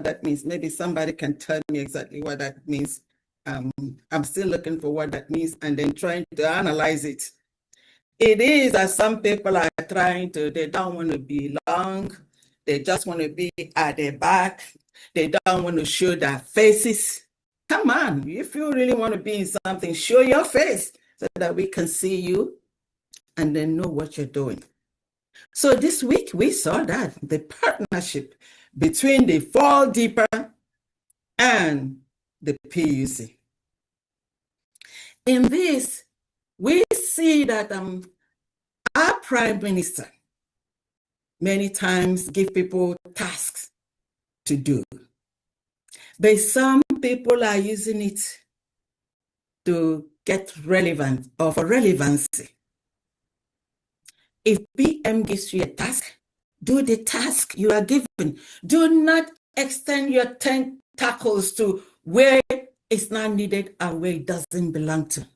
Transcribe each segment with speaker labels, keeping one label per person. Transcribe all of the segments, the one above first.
Speaker 1: that means. Maybe somebody can tell me exactly what that means. I'm still looking for what that means and then trying to analyze it. It is that some people are trying to, they don't want to belong. They just want to be at the back. They don't want to show their faces. Come on, if you really want to be in something, show your face so that we can see you and then know what you're doing. So this week we saw that the partnership between the Fall Deeper and the PUC. In this, we see that our Prime Minister many times give people tasks to do. But some people are using it to get relevant or for relevancy. If PM gives you a task, do the task you are given. Do not extend your tentacles to where it's not needed and where it doesn't belong to,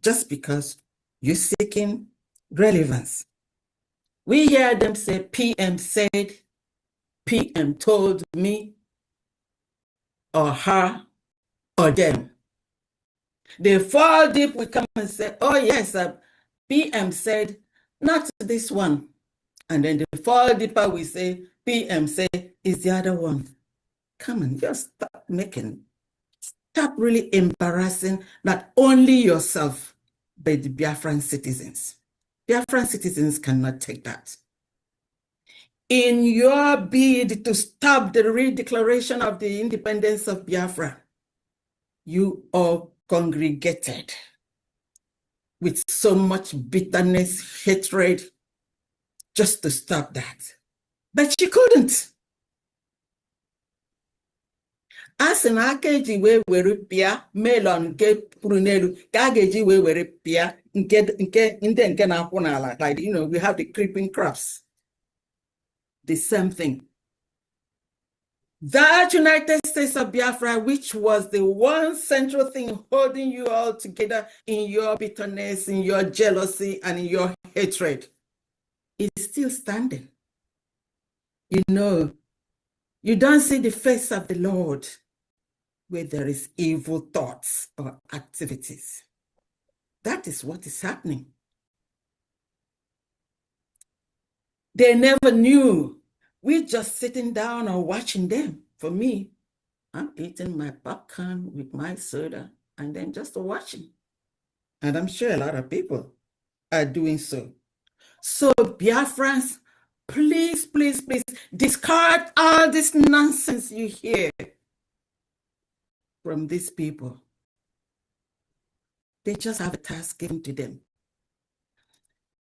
Speaker 1: just because you're seeking relevance. We hear them say, PM said, PM told me, or her, or them. They fall deep, we come and say, oh yes, PM said, not this one. And then they fall deeper, we say, PM say, is the other one. Come on, just stop really embarrassing not only yourself, but the Biafran citizens. Biafran citizens cannot take that. In your bid to stop the redeclaration of the independence of Biafra, you all congregated with so much bitterness, hatred, just to stop that. But you couldn't. As an akeji we were pia, melon get prunelu, kageji we were pia, nke na kunala. Like, you know, we have the creeping crops. The same thing. That United States of Biafra, which was the one central thing holding you all together in your bitterness, in your jealousy, and in your hatred, is still standing. You know, you don't see the face of the Lord where there is evil thoughts or activities. That is what is happening. They never knew. We're just sitting down or watching them. For me, I'm eating my popcorn with my soda and then just watching. And I'm sure a lot of people are doing so. So Biafrans, please, please, please discard all this nonsense you hear from these people. They just have a task given to them.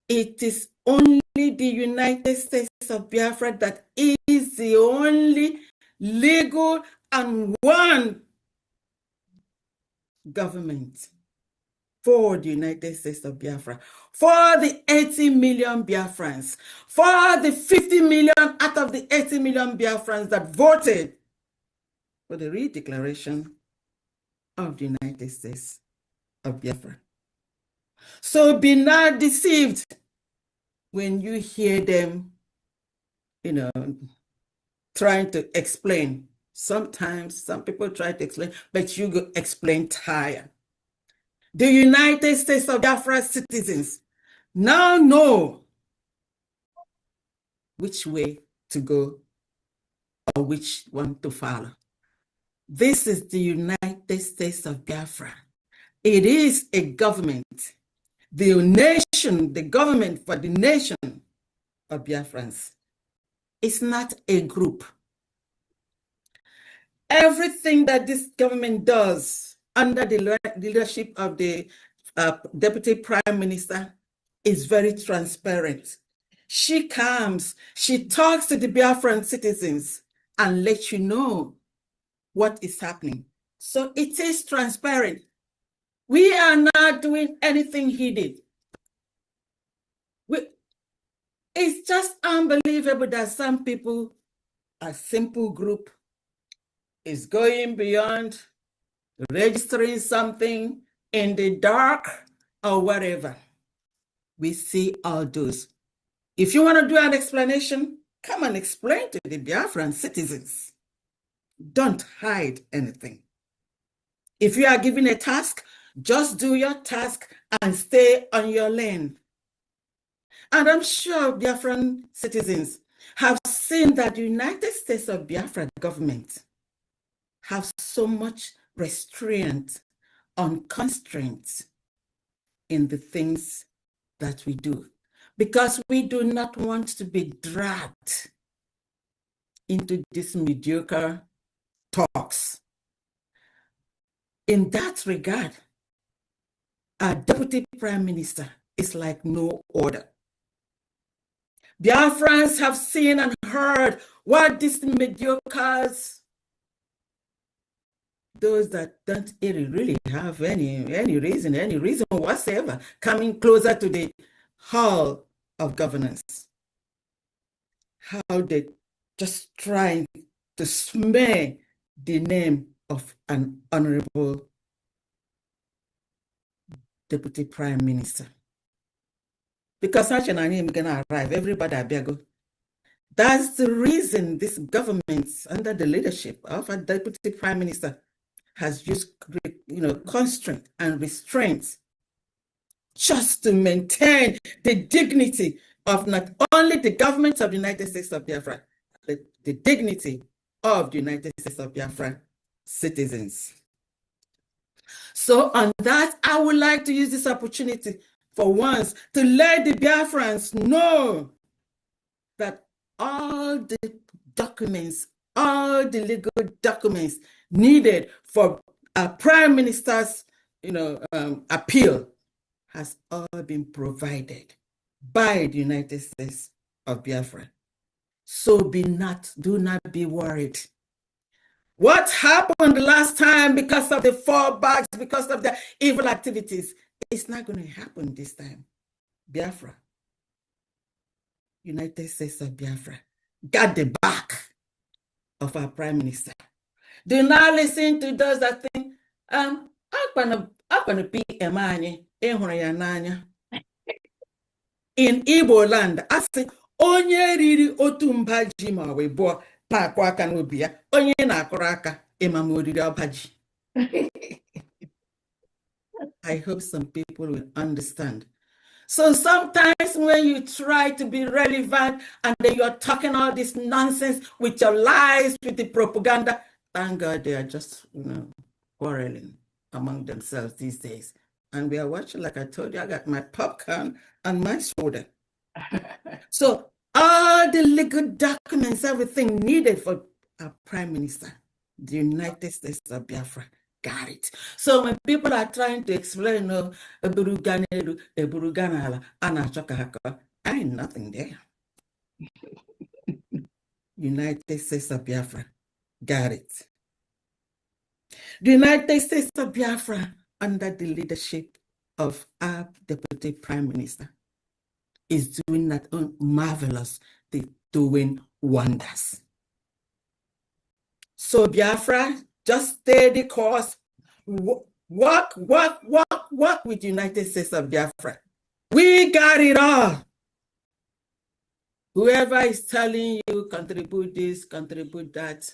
Speaker 1: It is only the United States of Biafra that is the only legal and one government for the United States of Biafra, for the 80 million Biafrans, for the 50 million out of the 80 million Biafrans that voted for the redeclaration of the United States of Biafra. So be not deceived when you hear them, you know, trying to explain. Sometimes some people try to explain, but you go explain tired. The United States of Biafra citizens now know which way to go or which one to follow. This is the United States of Biafra. It is a government, the nation, the government for the nation of Biafrans. It's not a group. Everything that this government does under the leadership of the Deputy Prime Minister is very transparent. She comes, she talks to the Biafran citizens and lets you know what is happening. So it is transparent. We are not doing anything hidden. It's just unbelievable that some people, a simple group, is going beyond registering something in the dark or whatever. We see all those. If you want to do an explanation, come and explain to the Biafran citizens. Don't hide anything. If you are given a task, just do your task and stay on your lane. And I'm sure Biafran citizens have seen that the United States of Biafra government have so much restraint on constraints in the things that we do, because we do not want to be dragged into these mediocre talks. In that regard, our deputy prime minister is like no other. Biafrans have seen and heard what these mediocres, those that don't really have any reason whatsoever, coming closer to the hall of governance, how they just trying to smear the name of an honorable deputy prime minister. Because such an name gonna arrive, everybody abego. That's the reason this government, under the leadership of a deputy prime minister, has used, constraint and restraints just to maintain the dignity of not only the government of the United States of Biafra, but the dignity of the United States of Biafra citizens. So on that, I would like to use this opportunity for once to let the Biafrans know that all the documents, all the legal documents needed for a prime minister's, appeal has all been provided by the United States of Biafra. So do not be worried. What happened last time because of the fallbacks, because of the evil activities, it's not going to happen this time. Biafra, United States of Biafra, got the back of our prime minister. Do not listen to those that think, I'm gonna be a man in Igbo land. I say, onye riri otu mba ji ma we bo na-akụ aka n'obi ya, onye na-akụrụ aka ịma oriri ọbaji. I hope some people will understand. So sometimes when you try to be relevant and then you're talking all this nonsense with your lies, with the propaganda, thank God they are just, quarreling among themselves these days. And we are watching, like I told you, I got my popcorn and my soda. So all the legal documents, everything needed for a prime minister, the United States of Biafra got it. So when people are trying to explain, I ain't nothing there. United States of Biafra got it. The United States of Biafra, under the leadership of our deputy prime minister, is doing that marvelous, doing wonders. So Biafra, just stay the course, work with the United States of Biafra. We got it all. Whoever is telling you contribute this, contribute that,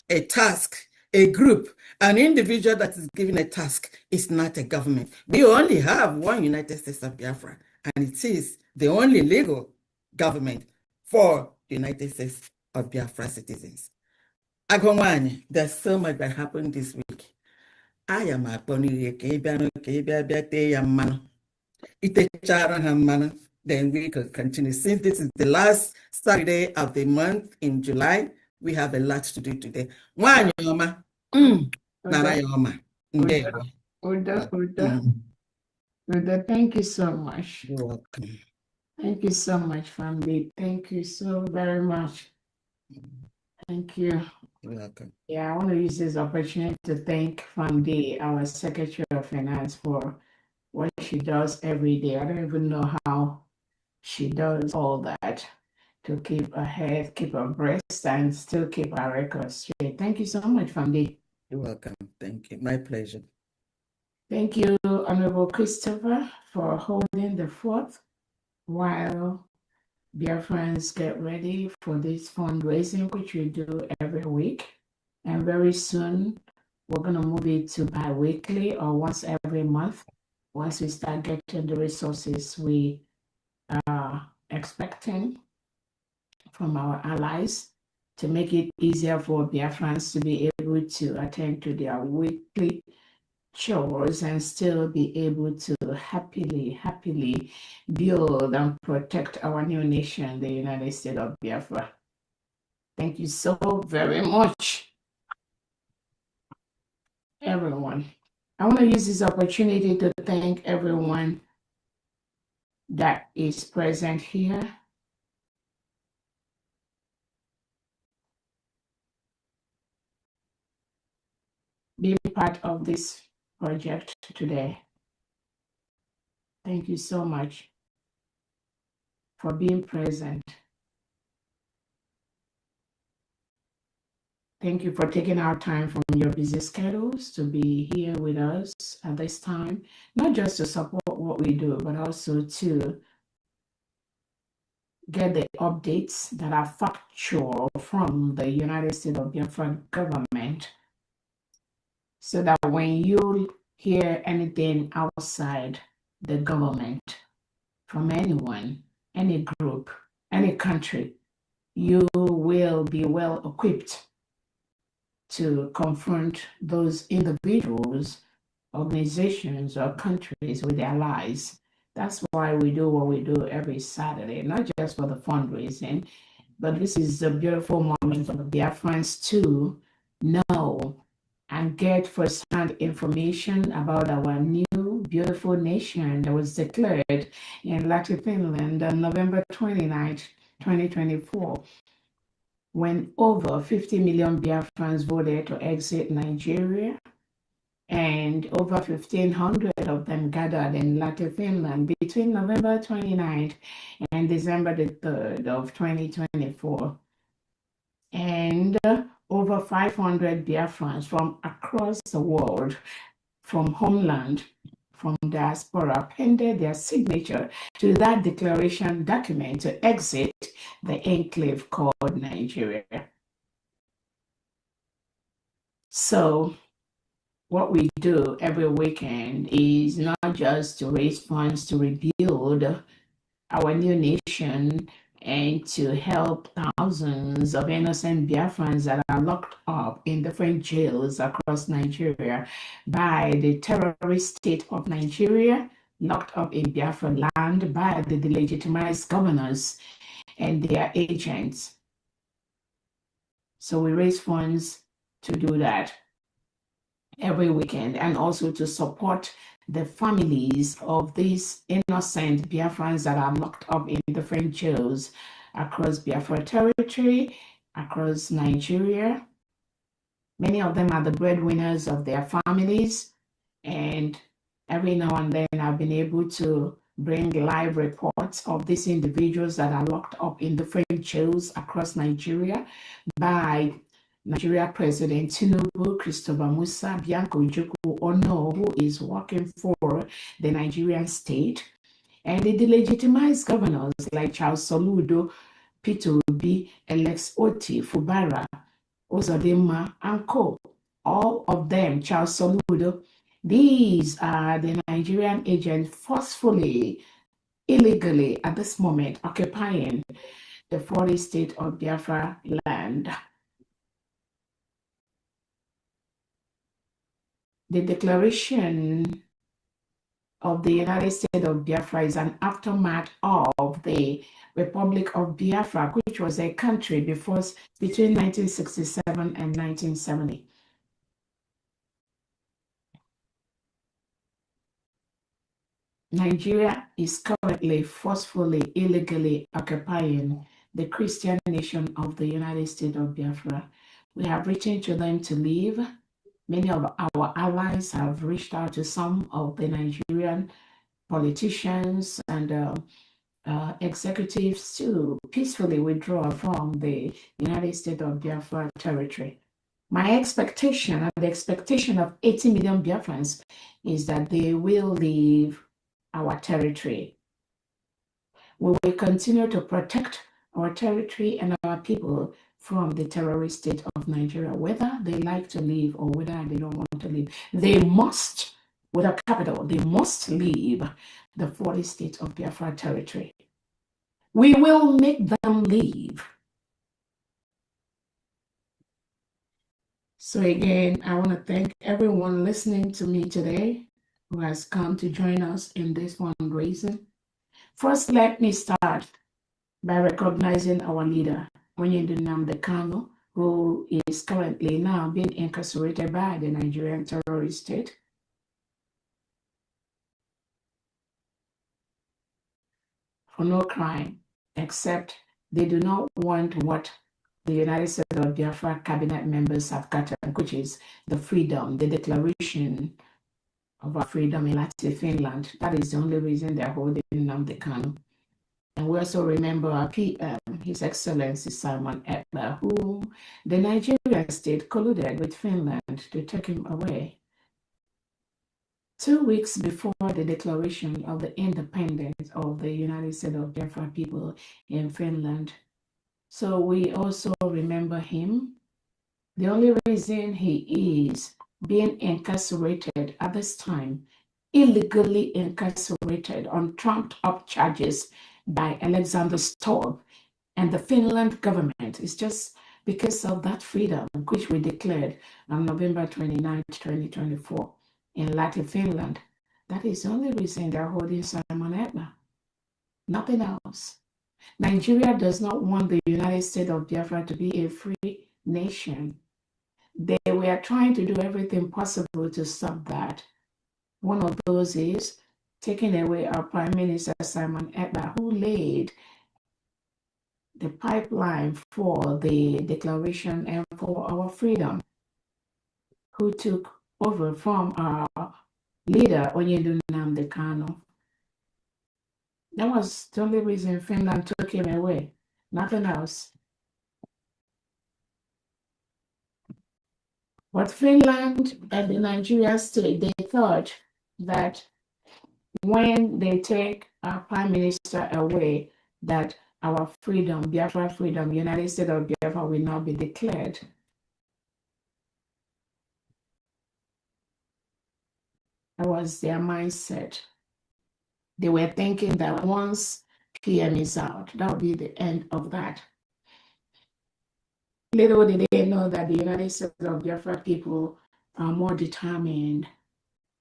Speaker 1: a task, a group, an individual that is given a task is not a government. We only have one United States of Biafra, and it is the only legal government for the United States of Biafra citizens. Agomani, there's so much that happened this week. I am a pony, then we could continue. Since this is the last Saturday of the month in July, we have a lot to do today. Thank
Speaker 2: you so much.
Speaker 1: You're welcome.
Speaker 2: Thank you so much, family. Thank you so very much. Thank you.
Speaker 1: You're welcome.
Speaker 2: Yeah, I want to use this opportunity to thank Famdi, our Secretary of Finance, for what she does every day. I don't even know how she does all that to keep ahead, keep abreast, and still keep our records straight. Thank you so much, Famdi.
Speaker 1: You're welcome. Thank you. My pleasure.
Speaker 2: Thank you, Honorable Christopher, for holding the fort while Biafrans get ready for this fundraising, which we do every week. And very soon, we're going to move it to bi-weekly or once every month. Once we start getting the resources we are expecting from our allies to make it easier for Biafrans to be able to attend to their weekly chores and still be able to happily build and protect our new nation, the United States of Biafra. Thank you so very much, everyone. I want to use this opportunity to thank everyone that is present here. Being part of this project today. Thank you so much for being present. Thank you for taking our time from your busy schedules to be here with us at this time, not just to support what we do, but also to get the updates that are factual from the United States of Biafra government, so that when you hear anything outside the government from anyone, any group, any country, you will be well equipped to confront those individuals, organizations, or countries with their lies. That's why we do what we do every Saturday, not just for the fundraising, but this is a beautiful moment for the Biafrans to know and get first-hand information about our new beautiful nation that was declared in Latvia, Finland on November 29th, 2024. When over 50 million Biafrans voted to exit Nigeria, and over 1,500 of them gathered in Latvia, Finland between November 29th and December the 3rd of 2024. And over 500 Biafrans from across the world, from homeland, from diaspora, appended their signature to that declaration document to exit the enclave called Nigeria. So what we do every weekend is not just to raise funds to rebuild our new nation and to help thousands of innocent Biafrans that are locked up in different jails across Nigeria by the terrorist state of Nigeria, locked up in Biafra land by the delegitimized governors and their agents. So we raise funds to do that every weekend, and also to support the families of these innocent Biafrans that are locked up in different jails across Biafra territory, across Nigeria. Many of them are the breadwinners of their families, and every now and then I've been able to bring live reports of these individuals that are locked up in different jails across Nigeria by Nigeria President Tinubu, Christopher Musa, Bianco Ojukwu Ono, who is working for the Nigerian state, and the delegitimized governors like Charles Soludo, Peter Obi, Alex Oti, Fubara, Ozodinma, and co. All of them, Charles Soludo, these are the Nigerian agents forcefully, illegally at this moment occupying the 40 state of Biafra land. The declaration of the United States of Biafra is an aftermath of the Republic of Biafra, which was a country between 1967 and 1970. Nigeria is currently forcefully, illegally occupying the Christian nation of the United States of Biafra. We have written to them to leave. Many of our allies have reached out to some of the Nigerian politicians and executives to peacefully withdraw from the United States of Biafra territory. My expectation, and the expectation of 80 million Biafrans, is that they will leave our territory. We will continue to protect our territory and our people from the terrorist state of Nigeria, whether they like to leave or whether they don't want to leave. They must, with a capital, they must leave the 40 states of Biafra territory. We will make them leave. So again, I want to thank everyone listening to me today who has come to join us in this fundraising. First, let me start by recognizing our leader, Onyendu Nnamdi Kanu, who is currently now being incarcerated by the Nigerian terrorist state. For no crime, except they do not want what the United States of Biafra cabinet members have gotten, which is the freedom, the declaration of our freedom in Latin Finland. That is the only reason they're holding Nnamdi Kanu. And we also remember our PM, His Excellency Simon Ekpa, who the Nigerian state colluded with Finland to take him away. 2 weeks before the declaration of the independence of the United States of Biafra people in Finland. So we also remember him. The only reason he is being incarcerated at this time, illegally incarcerated on trumped-up charges by Alexander Stubb and the Finland government, is just because of that freedom which we declared on November 29, 2024 in Latin Finland. That is the only reason they're holding Simon Ekpa. Nothing else. Nigeria does not want the United States of Biafra to be a free nation. They were trying to do everything possible to stop that. One of those is taking away our Prime Minister Simon Ekpa, who laid the pipeline for the declaration and for our freedom, who took over from our leader, Onyendu Nnamdi Kanu. That was the only reason Finland took him away, nothing else. But Finland and the Nigeria state, they thought that when they take our Prime Minister away, that our freedom, Biafra freedom, United States of Biafra will not be declared. That was their mindset. They were thinking that once PM is out, that would be the end of that. Little did they know that the United States of Biafra people are more determined.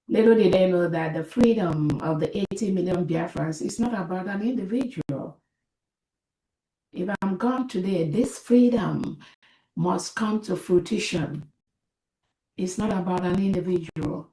Speaker 2: Little did they know that the freedom of the 80 million Biafrans is not about an individual. If I'm gone today, this freedom must come to fruition. It's not about an individual.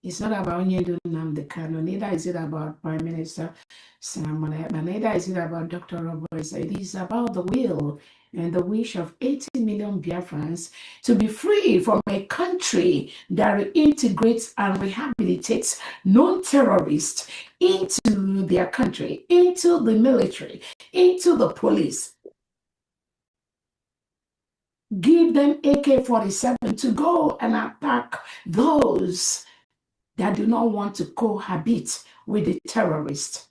Speaker 2: It's not about Onyendu Nnamdi Kanu. Neither is it about Prime Minister Simon Ekpa. Neither is it about Dr. Roberts. It is about the will and the wish of 80 million Biafrans to be free from a country that reintegrates and rehabilitates non-terrorists into their country, into the military, into the police. Give them AK-47 to go and attack those that do not want to cohabit with the terrorists.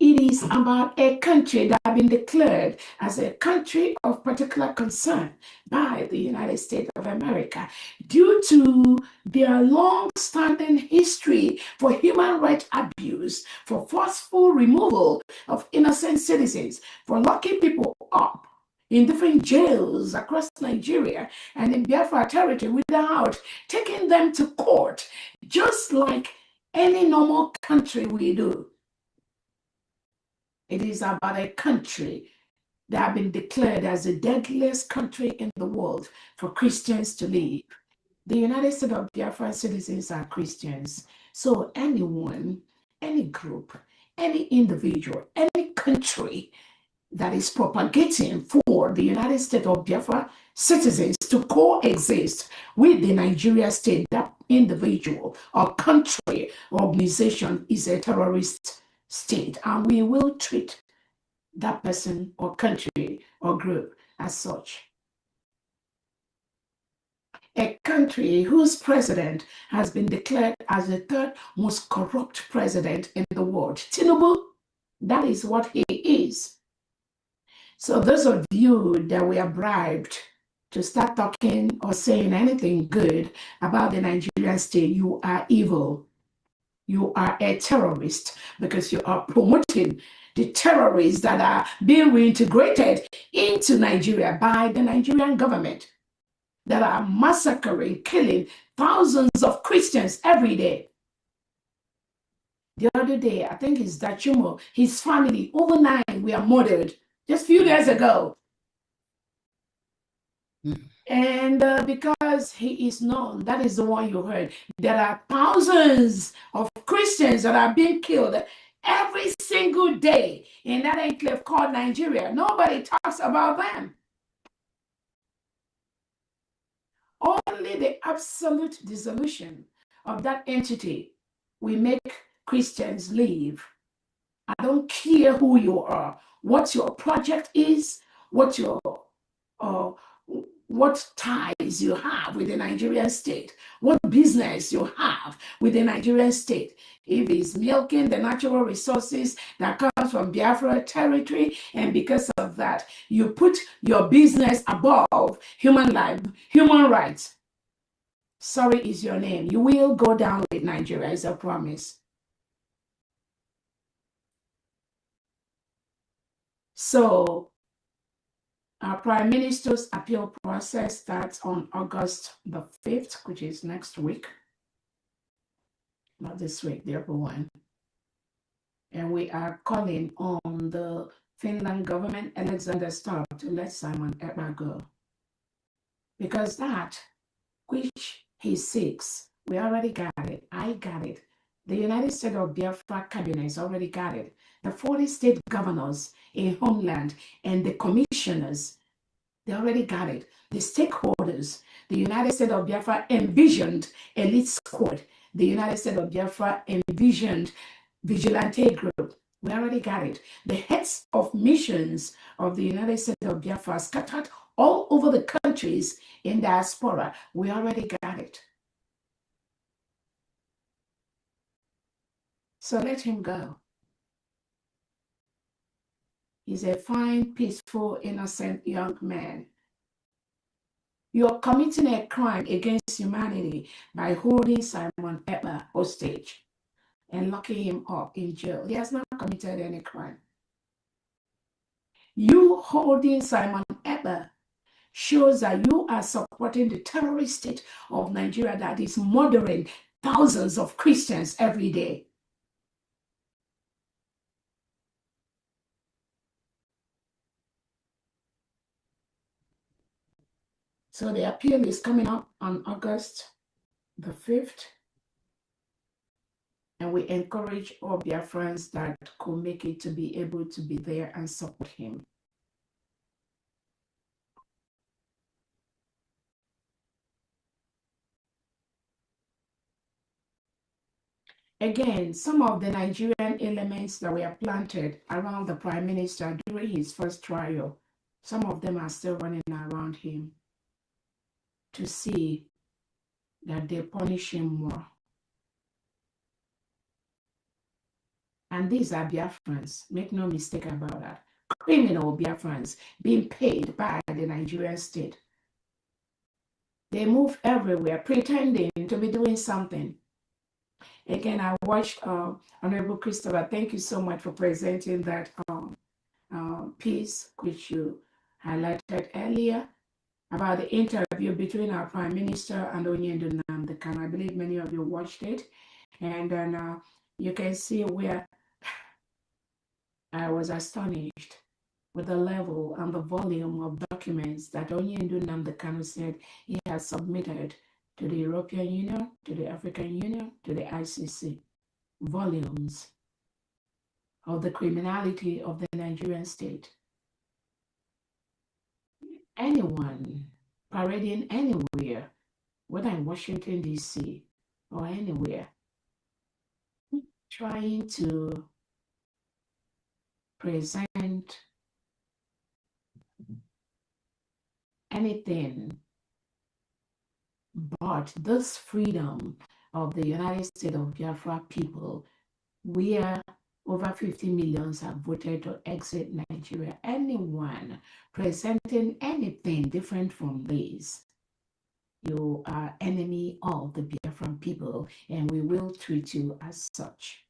Speaker 2: It is about a country that has been declared as a country of particular concern by the United States of America due to their long-standing history for human rights abuse, for forceful removal of innocent citizens, for locking people up in different jails across Nigeria and in Biafra territory without taking them to court, just like any normal country we do. It is about a country that has been declared as the deadliest country in the world for Christians to live. The United States of Biafra citizens are Christians. So anyone, any group, any individual, any country that is propagating for the United States of Biafra citizens to coexist with the Nigeria state, that individual or country or organization is a terrorist state, and we will treat that person or country or group as such. A country whose president has been declared as the third most corrupt president in the world. Tinubu, that is what he is. So those of you that were bribed to start talking or saying anything good about the Nigerian state, you are evil. You are a terrorist because you are promoting the terrorists that are being reintegrated into Nigeria by the Nigerian government, that are massacring, killing thousands of Christians every day. The other day, I think it's Dachumo, his family, over 9 were murdered just a few days ago. And because he is known, that is the one you heard. There are thousands of Christians that are being killed every single day in that enclave called Nigeria. Nobody talks about them. Only the absolute dissolution of that entity will make Christians leave. I don't care who you are, what your project is, what your what ties you have with the Nigerian state, what business you have with the Nigerian state. If it's milking the natural resources that comes from Biafra territory, and because of that, you put your business above human life, human rights. Sorry is your name. You will go down with Nigeria, is a promise. So our Prime Minister's appeal process starts on August the 5th, which is next week. Not this week, the other one. And we are calling on the Finland government, Alexander Stubb, to let Simon Ekpa go. Because that which he seeks, we already got it. I got it. The United States of Biafra cabinet already got it. The 40 state governors in Homeland and the commissioners, they already got it. The stakeholders, the United States of Biafra envisioned elite squad. The United States of Biafra envisioned vigilante group. We already got it. The heads of missions of the United States of Biafra scattered all over the countries in diaspora. We already got it. So let him go. He's a fine, peaceful, innocent young man. You're committing a crime against humanity by holding Simon Ekpa hostage and locking him up in jail. He has not committed any crime. You holding Simon Ekpa shows that you are supporting the terrorist state of Nigeria that is murdering thousands of Christians every day. So the appeal is coming up on August the 5th. And we encourage all Biafrans that could make it to be able to be there and support him. Again, some of the Nigerian elements that were planted around the Prime Minister during his first trial, some of them are still running around him to see that they punish him more. And these are Biafrans, make no mistake about that. Criminal Biafrans being paid by the Nigerian state. They move everywhere pretending to be doing something. Again, I watched Honorable Christopher. Thank you so much for presenting that piece, which you highlighted earlier, about the interview between our Prime Minister and Onyendu Nnamdi Kanu. I believe many of you watched it. And then you can see where I was astonished with the level and the volume of documents that Onyendu Nnamdi Kanu said he has submitted to the European Union, to the African Union, to the ICC. Volumes of the criminality of the Nigerian state. Anyone parading anywhere, whether in Washington, D.C. or anywhere, trying to present anything but this freedom of the United States of Biafra people, where over 50 millions have voted to exit Nigeria. Anyone presenting anything different from this, you are enemy of the Biafran people, and we will treat you as such.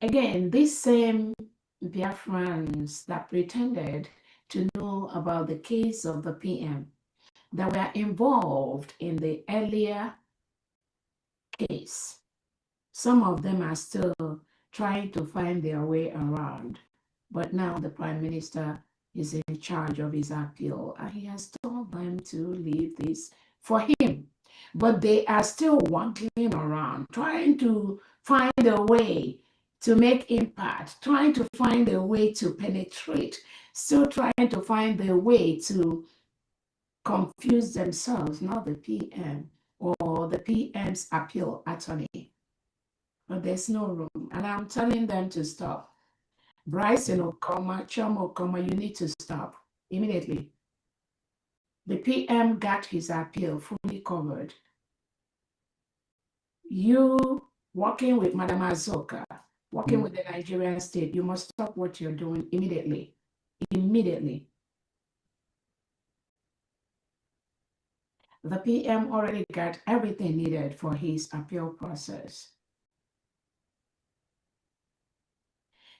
Speaker 2: Again, these same Biafrans that pretended to know about the case of the PM that were involved in the earlier case, some of them are still trying to find their way around. But now the Prime Minister is in charge of his appeal, and he has told them to leave this for him. But they are still wandering around, trying to find a way to make impact, trying to find a way to penetrate, still trying to find a way to confuse themselves, not the PM or the PM's appeal attorney. But there's no room. And I'm telling them to stop. Bryson Okoma, Chom Okoma, you need to stop immediately. The PM got his appeal fully covered. You working with Madam Azoka, working with the Nigerian state, you must stop what you're doing immediately. Immediately. The PM already got everything needed for his appeal process.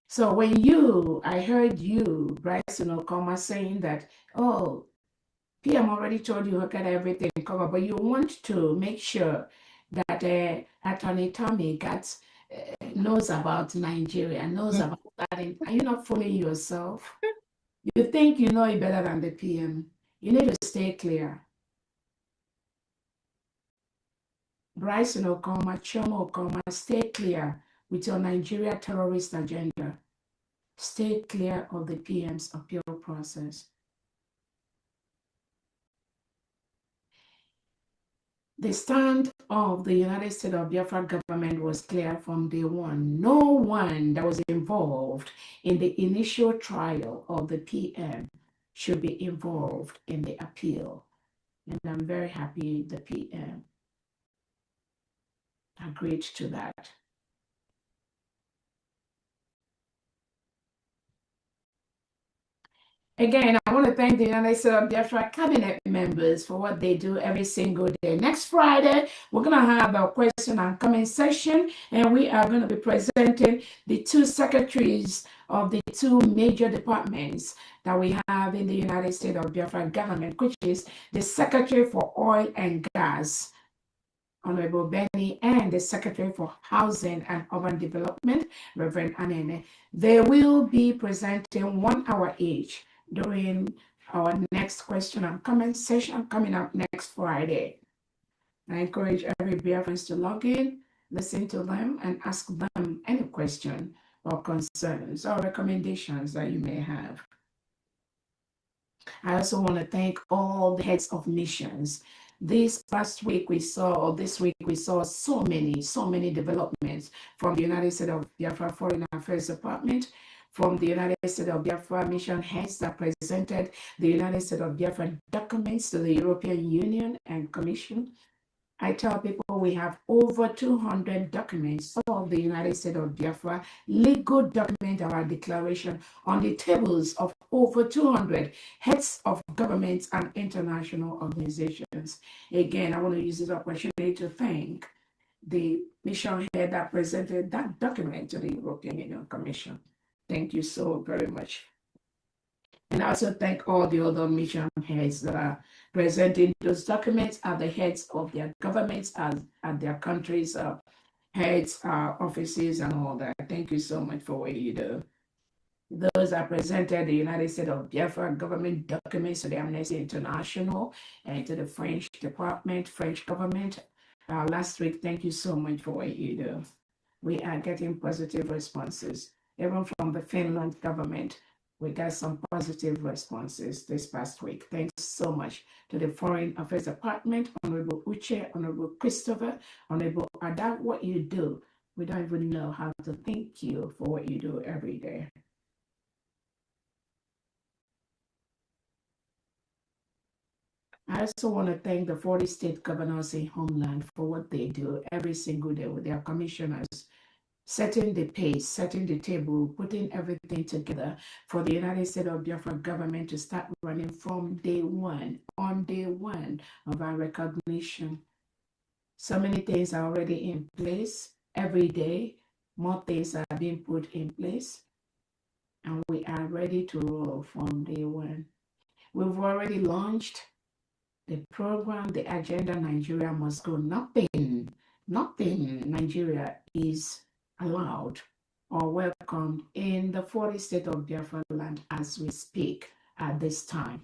Speaker 2: So when I heard you, Bryson Okoma, saying that, oh, PM already told you got everything covered, but you want to make sure that Attorney Tommy knows about Nigeria, knows about that. Are you not fooling yourself? You think you know it better than the PM. You need to stay clear. Bryson Okoma, Chomo Okoma, stay clear with your Nigeria terrorist agenda. Stay clear of the PM's appeal process. The stand of the United States of Biafra government was clear from day one. No one that was involved in the initial trial of the PM should be involved in the appeal. And I'm very happy the PM agreed to that. Again, I want to thank the United States of Biafra cabinet members for what they do every single day. Next Friday, we're going to have a question and comment session, and we are going to be presenting the two secretaries of the two major departments that we have in the United States of Biafra government, which is the Secretary for Oil and Gas, Honorable Benny, and the Secretary for Housing and Urban Development, Reverend Anene. They will be presenting 1 hour each during our next question and comment session coming up next Friday. I encourage every Biafrans to log in, listen to them, and ask them any question or concerns or recommendations that you may have. I also want to thank all the heads of missions. This week we saw so many developments from the United States of Biafra Foreign Affairs Department, from the United States of Biafra mission heads that presented the United States of Biafra documents to the European Union and Commission. I tell people we have over 200 documents of the United States of Biafra, legal document of our declaration on the tables of over 200 heads of governments and international organizations. Again, I want to use this opportunity to thank the mission head that presented that document to the European Union Commission. Thank you so very much. And I also thank all the other mission heads that are presenting those documents at the heads of their governments, at their countries, heads, offices, and all that. Thank you so much for what you do. Those are presented the United States of Biafra government documents to the Amnesty International and to the French department, French government. Last week, thank you so much for what you do. We are getting positive responses, even from the Finland government. We got some positive responses this past week. Thanks so much to the Foreign Affairs Department, Honorable Uche, Honorable Christopher, Honorable Ada. What you do, we don't even know how to thank you for what you do every day. I also want to thank the 40 state governors in Homeland for what they do every single day with their commissioners, setting the pace, setting the table, putting everything together for the United States of Biafra government to start running from day one, on day one of our recognition. So many things are already in place. Every day, more things are being put in place, and we are ready to roll from day one. We've already launched the program, the agenda. Nigeria must go. Nothing Nigeria is allowed or welcomed in the 40 state of Biafra land as we speak at this time.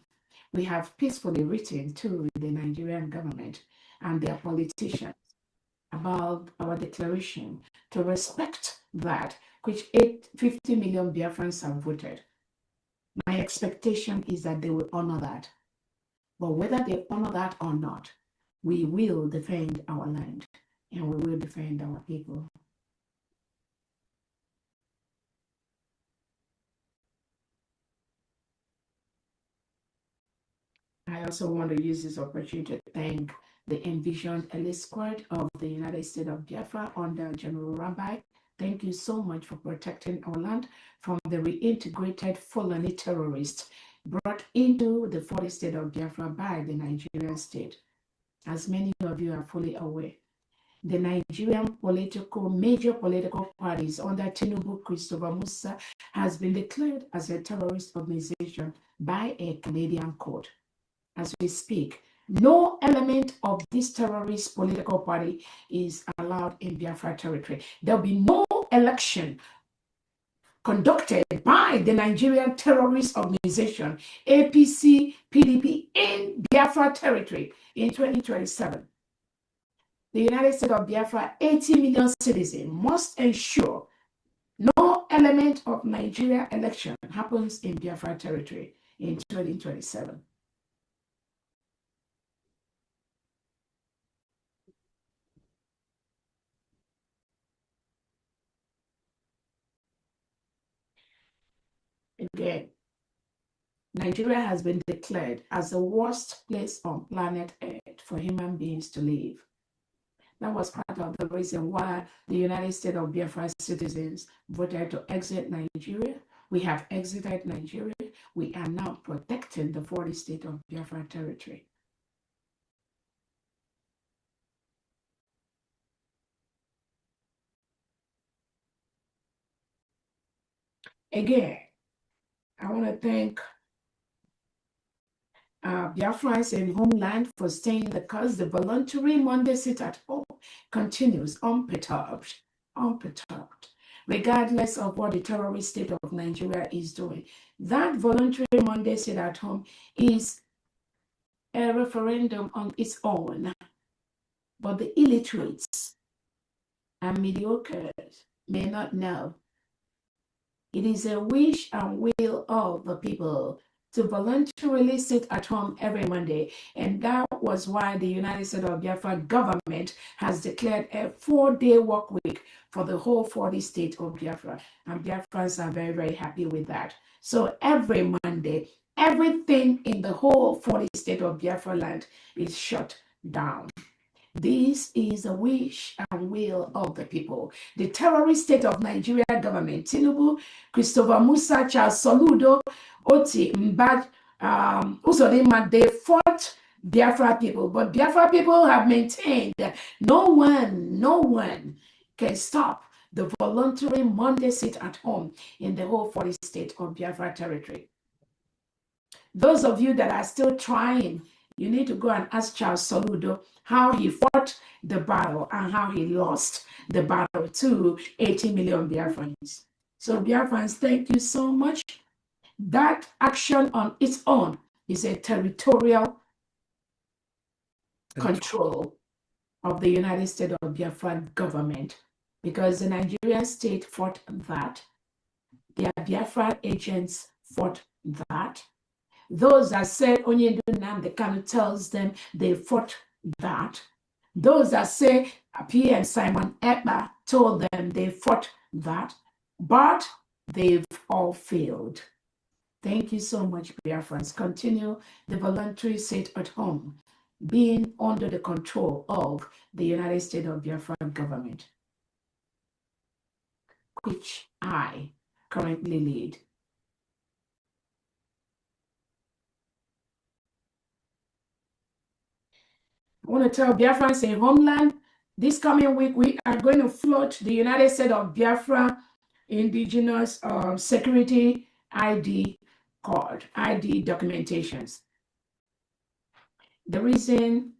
Speaker 2: We have peacefully written to the Nigerian government and their politicians about our declaration to respect that which 50 million Biafrans have voted. My expectation is that they will honor that. But whether they honor that or not, we will defend our land and we will defend our people. I also want to use this opportunity to thank the envisioned elite squad of the United States of Biafra under General Rabbi. Thank you so much for protecting our land from the reintegrated Fulani terrorists brought into the 40 state of Biafra by the Nigerian state. As many of you are fully aware, the Nigerian major political parties under Tinubu Christopher Musa has been declared as a terrorist organization by a Canadian court. As we speak, no element of this terrorist political party is allowed in Biafra territory. There'll be no election conducted by the Nigerian terrorist organization, APC, PDP, in Biafra territory in 2027. The United States of Biafra, 80 million citizens, must ensure no element of Nigeria election happens in Biafra territory in 2027. Again, Nigeria has been declared as the worst place on planet Earth for human beings to live. That was part of the reason why the United States of Biafra citizens voted to exit Nigeria. We have exited Nigeria. We are now protecting the 40 state of Biafra territory. Again, I want to thank Biafrans in Homeland for staying the course. The voluntary Monday sit at home continues unperturbed, regardless of what the terrorist state of Nigeria is doing. That voluntary Monday sit at home is a referendum on its own, but the illiterates and mediocres may not know. It is a wish and will of the people to voluntarily sit at home every Monday. And that was why the United States of Biafra government has declared a 4-day work week for the whole 40 state of Biafra. And Biafrans are very, very happy with that. So every Monday, everything in the whole 40 state of Biafra land is shut down. This is a wish and will of the people. The terrorist state of Nigeria government, Tinubu, Christopher Musa, Charles Soludo, Oti Mbad, Uzodinma, they fought Biafra people, but Biafra people have maintained that no one can stop the voluntary Monday sit at home in the whole 40 state of Biafra territory. Those of you that are still trying, you need to go and ask Charles Soludo how he fought the battle and how he lost the battle to 80 million Biafrans. So Biafrans, thank you so much. That action on its own is a territorial control of the United States of Biafra government, because the Nigerian state fought that. Their Biafra agents fought that. Those that said Onyedu Nnamdi Kanu tells them they fought that. Those that say P and Simon Ekpa told them they fought that, but they've all failed. Thank you so much, Biafrans. Continue the voluntary sit at home, being under the control of the United States of Biafra government, which I currently lead. I want to tell Biafrans in homeland, this coming week, we are going to float the United States of Biafra indigenous security ID card, ID documentations. The reason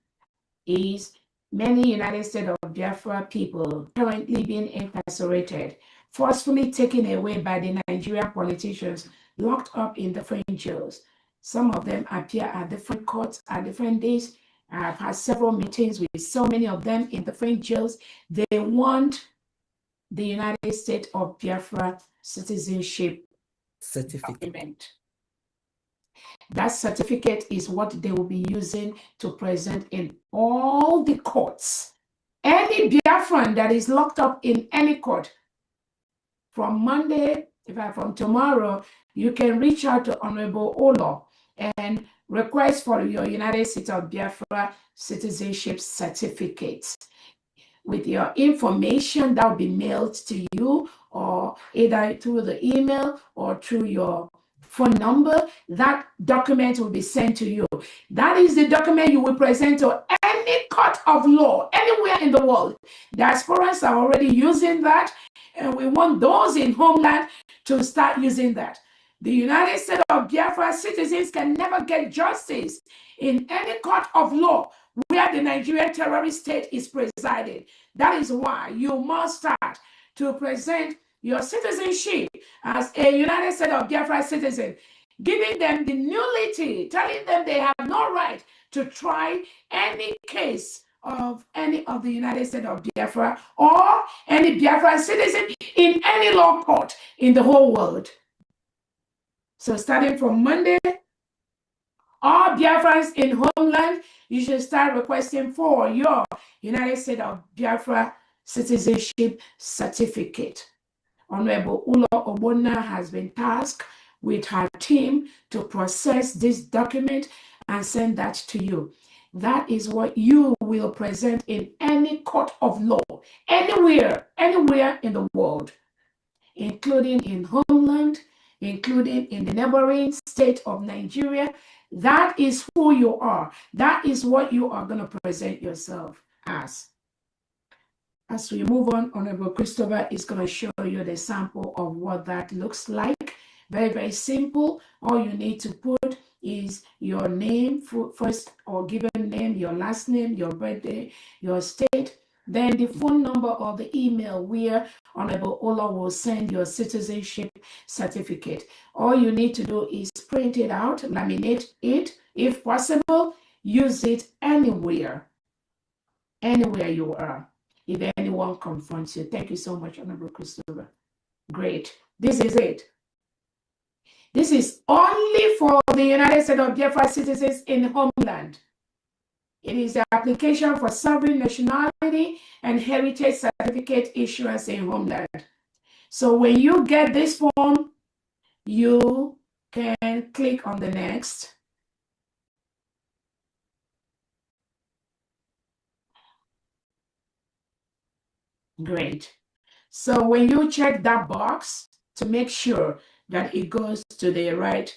Speaker 2: is many United States of Biafra people currently being incarcerated, forcefully taken away by the Nigerian politicians, locked up in different jails. Some of them appear at different courts at different days. I've had several meetings with so many of them in different jails. They want the United States of Biafra citizenship certificate. That certificate is what they will be using to present in all the courts. Any Biafran that is locked up in any court, from Monday, from tomorrow, you can reach out to Honorable Olo and request for your United States of Biafra citizenship certificate. With your information that will be mailed to you, or either through the email or through your phone number, that document will be sent to you. That is the document you will present to any court of law anywhere in the world. Diasporans are already using that, and we want those in homeland to start using that. The United States of Biafra citizens can never get justice in any court of law where the Nigerian terrorist state is presiding. That is why you must start to present your citizenship as a United States of Biafra citizen, giving them the nullity, telling them they have no right to try any case of any of the United States of Biafra or any Biafra citizen in any law court in the whole world. So starting from Monday, all Biafrans in homeland, you should start requesting for your United States of Biafra citizenship certificate. Honorable Ulo Obona has been tasked with her team to process this document and send that to you. That is what you will present in any court of law, anywhere in the world, including in homeland, including in the neighboring state of Nigeria. That is who you are. That is what you are going to present yourself as. As we move on, Honorable Christopher is going to show you the sample of what that looks like. Very, very simple. All you need to put is your name, first or given name, your last name, your birthday, your state, then the phone number or the email where Honorable Ola will send your citizenship certificate. All you need to do is print it out, laminate it, if possible, use it anywhere you are. If anyone confronts you. Thank you so much, Honorable Christopher. Great. This is it. This is only for the United States of Biafra citizens in homeland. It is the application for sovereign nationality and heritage certificate issuance in homeland. So when you get this form, you can click on the next. Great. So when you check that box to make sure that it goes to the right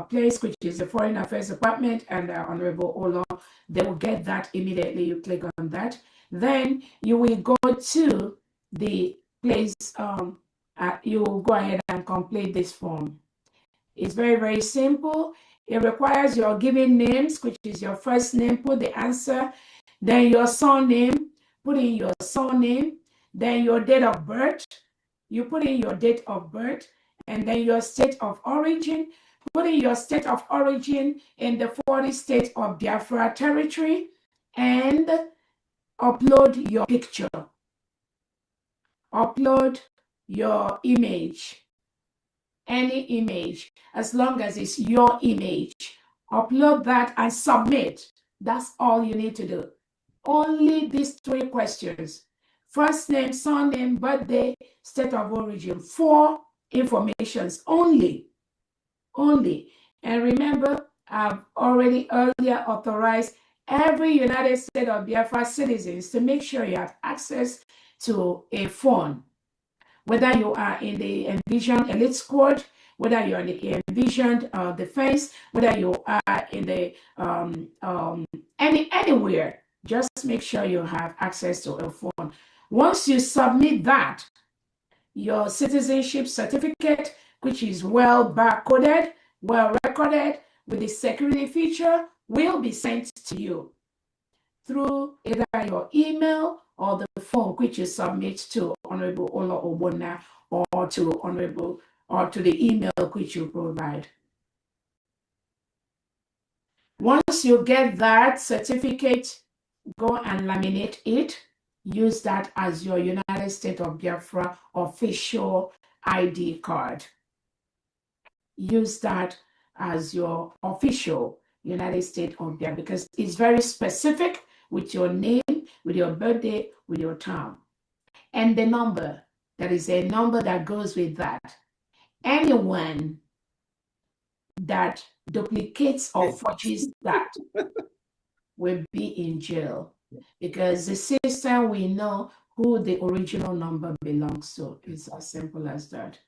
Speaker 2: place, which is the Foreign Affairs Department and Honorable Olo, they will get that immediately. You click on that. Then you will go to the place, you will go ahead and complete this form. It's very, very simple. It requires your given names, which is your first name, put the answer, then your surname, put in your surname, then your date of birth, you put in your date of birth, and then your state of origin, put in your state of origin in the 40 states of Biafra territory, and upload your picture. Upload your image, any image, as long as it's your image. Upload that and submit. That's all you need to do. Only these 3 questions. First name, surname, birthday, state of origin. 4 informations only. only. And remember, I've already earlier authorized every United States of Biafra citizens to make sure you have access to a phone, whether you are in the envisioned elite squad, whether you're in the envisioned defense, whether you are in the anywhere, just make sure you have access to a phone. Once you submit that, your citizenship certificate, which is well barcoded, well recorded with the security feature, will be sent to you through either your email or the form which you submit to Honorable Ola Obona or to the email which you provide. Once you get that certificate, go and laminate it. Use that as your United States of Biafra official ID card. Use that as your official United States of Biafra because it's very specific with your name, with your birthday, with your town. And the number, there is a number that goes with that. Anyone that duplicates or forges that will be in jail because the system will know who the original number belongs to. It's as simple as that.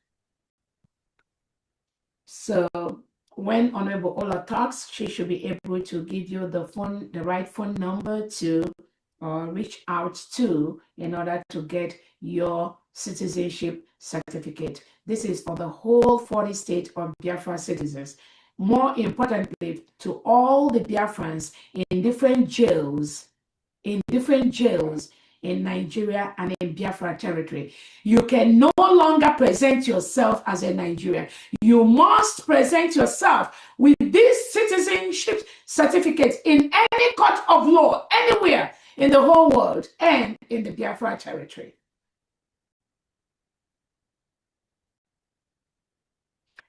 Speaker 2: So when Honorable Ola talks, she should be able to give you the right phone number to reach out to in order to get your citizenship certificate. This is for the whole 40 states of Biafra citizens. More importantly, to all the Biafrans in different jails in Nigeria and in Biafra territory. You can no longer present yourself as a Nigerian. You must present yourself with these citizenship certificates in any court of law, anywhere in the whole world and in the Biafra territory.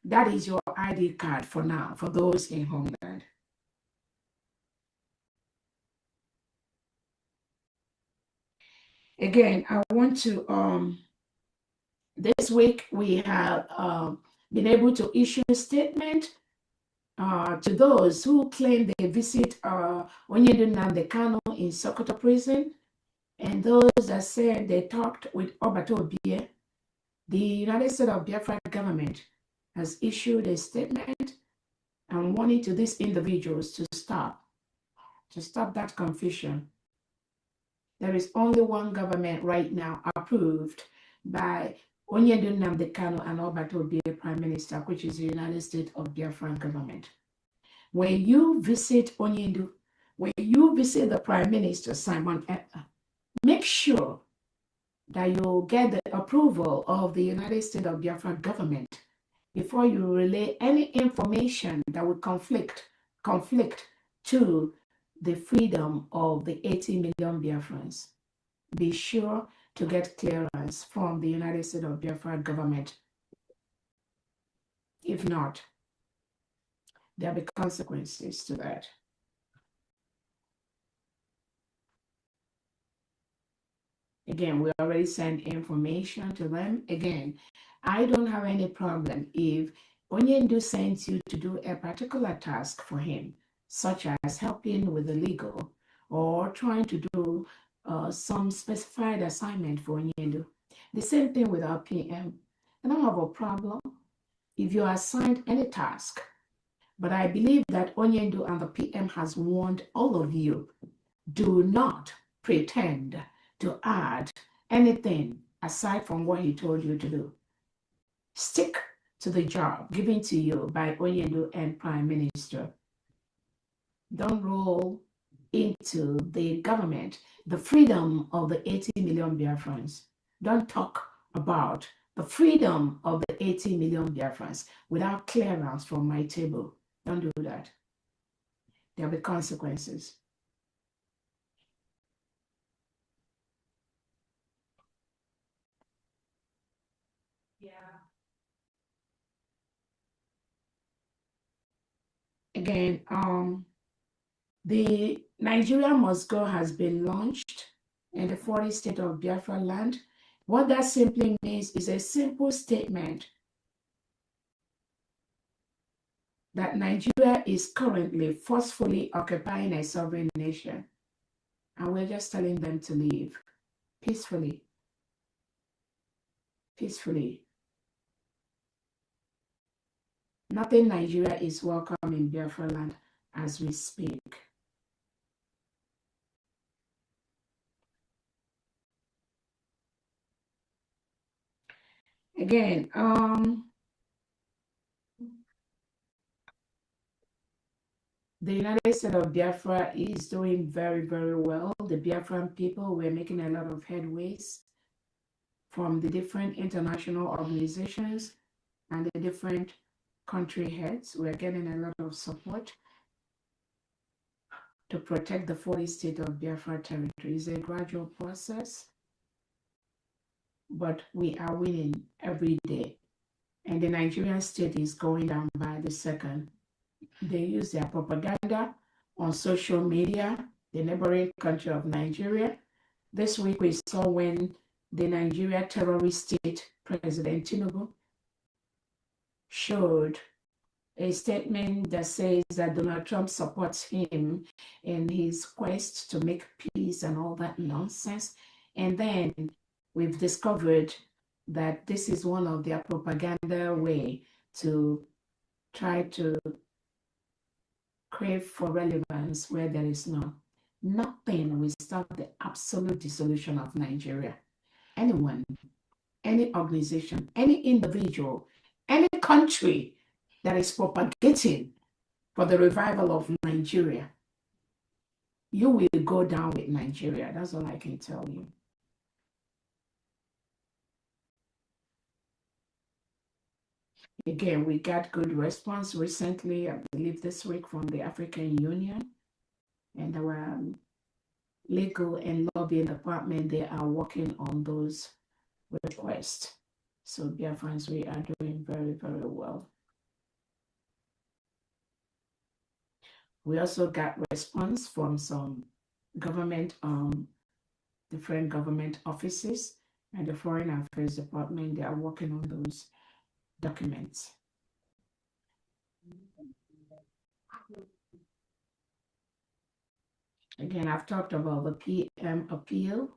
Speaker 2: That is your ID card for now, for those in homeland. Again, I want to, this week we have been able to issue a statement to those who claim they visit Onyedu Nnamdi Kanu in Sokoto prison, and those that said they talked with Obato Obie. The United States of Biafra government has issued a statement and warning to these individuals to stop that confusion. There is only one government right now approved by Onyedu Nnamdi Kanu and Obato Obie Prime Minister, which is the United States of Biafra government. When you visit Onyedu, when you visit the Prime Minister, Simon Ekpa, make sure that you get the approval of the United States of Biafra government before you relay any information that would conflict to the freedom of the 80 million Biafrans. Be sure to get clearance from the United States of Biafra government. If not, there'll be consequences to that. Again, we already sent information to them. Again, I don't have any problem if Onyendu sends you to do a particular task for him, such as helping with the legal or trying to do some specified assignment for Onyendu. The same thing with our PM. I don't have a problem if you are assigned any task, but I believe that Onyendu and the PM has warned all of you, do not pretend to add anything aside from what he told you to do. Stick to the job given to you by Onyendu and Prime Minister. Don't roll into the government, the freedom of the 80 million Biafrans. Don't talk about the freedom of the 80 million Biafrans without clearance from my table. Don't do that. There'll be consequences. Again, the Nigeria Must Go has been launched in the 40 state of Biafra land. What that simply means is a simple statement that Nigeria is currently forcefully occupying a sovereign nation, and we're just telling them to leave peacefully. Peacefully. Nothing Nigeria is welcome in Biafra land as we speak. Again, the United States of Biafra is doing very, very well. The Biafran people were making a lot of headways from the different international organizations and the different country heads. We're getting a lot of support to protect the 40 state of Biafra territory. It's a gradual process, but we are winning every day. And the Nigerian state is going down by the second. They use their propaganda on social media, the neighboring country of Nigeria. This week we saw when the Nigeria terrorist state President Tinubu showed a statement that says that Donald Trump supports him in his quest to make peace and all that nonsense. And then we've discovered that this is one of their propaganda way to try to crave for relevance where there is none. Nothing will stop the absolute dissolution of Nigeria. Anyone, any organization, any individual, any country that is propagating for the revival of Nigeria, you will go down with Nigeria. That's all I can tell you. Again, we got good response recently, I believe this week, from the African Union. And our legal and lobbying department, they are working on those requests. So, dear friends, we are doing very, very well. We also got response from some government, different government offices, and the Foreign Affairs Department. They are working on those documents. Again, I've talked about the PM appeal.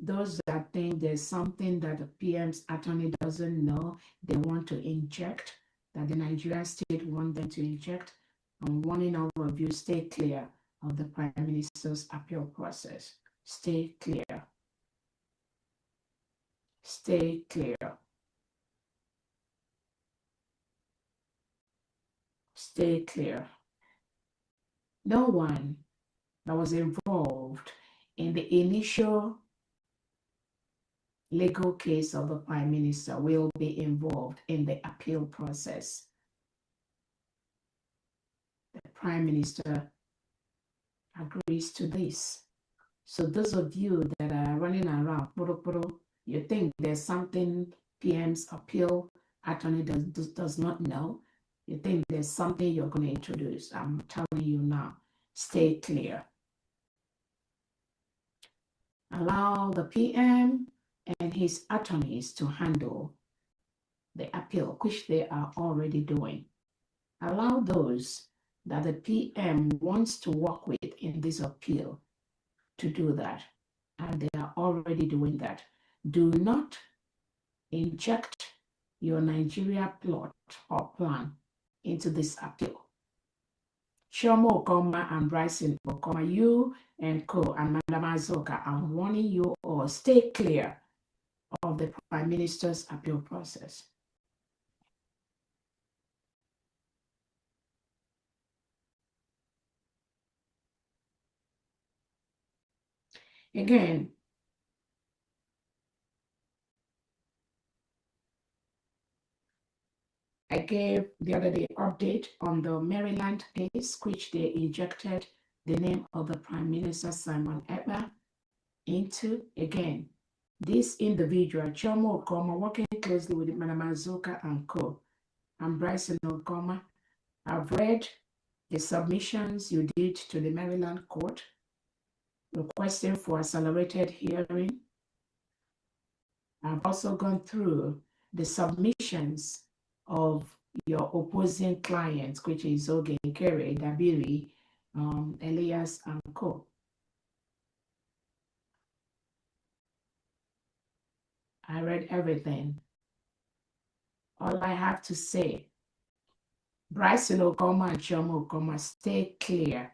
Speaker 2: Those that think there's something that the PM's attorney doesn't know, they want to inject, that the Nigerian state want them to inject. I'm warning all of you, stay clear of the Prime Minister's appeal process. Stay clear. Stay clear. Stay clear. No one that was involved in the initial legal case of the Prime Minister will be involved in the appeal process. The Prime Minister agrees to this. So those of you that are running around, you think there's something PM's appeal attorney does not know, you think there's something you're going to introduce. I'm telling you now, stay clear. Allow the PM and his attorneys to handle the appeal, which they are already doing. Allow those that the PM wants to work with in this appeal to do that, and they are already doing that. Do not inject your Nigeria plot or plan into this appeal. Shomo Okoma and Bryson Okoma, you and Co. and Madam Azoka, I'm warning you all, stay clear of the Prime Minister's appeal process. Again, I gave the other day update on the Maryland case, which they injected the name of the Prime Minister Simon Ekpa into. Again, this individual, Chomo Okoma, working closely with Madam Azoka and Co. and Bryson Okoma, I've read the submissions you did to the Maryland court requesting for accelerated hearing. I've also gone through the submissions of your opposing clients, which is Oge Nkere, Dabiri, Elias, and Co. I read everything. All I have to say, Bryson Okoma and Chioma Okoma, stay clear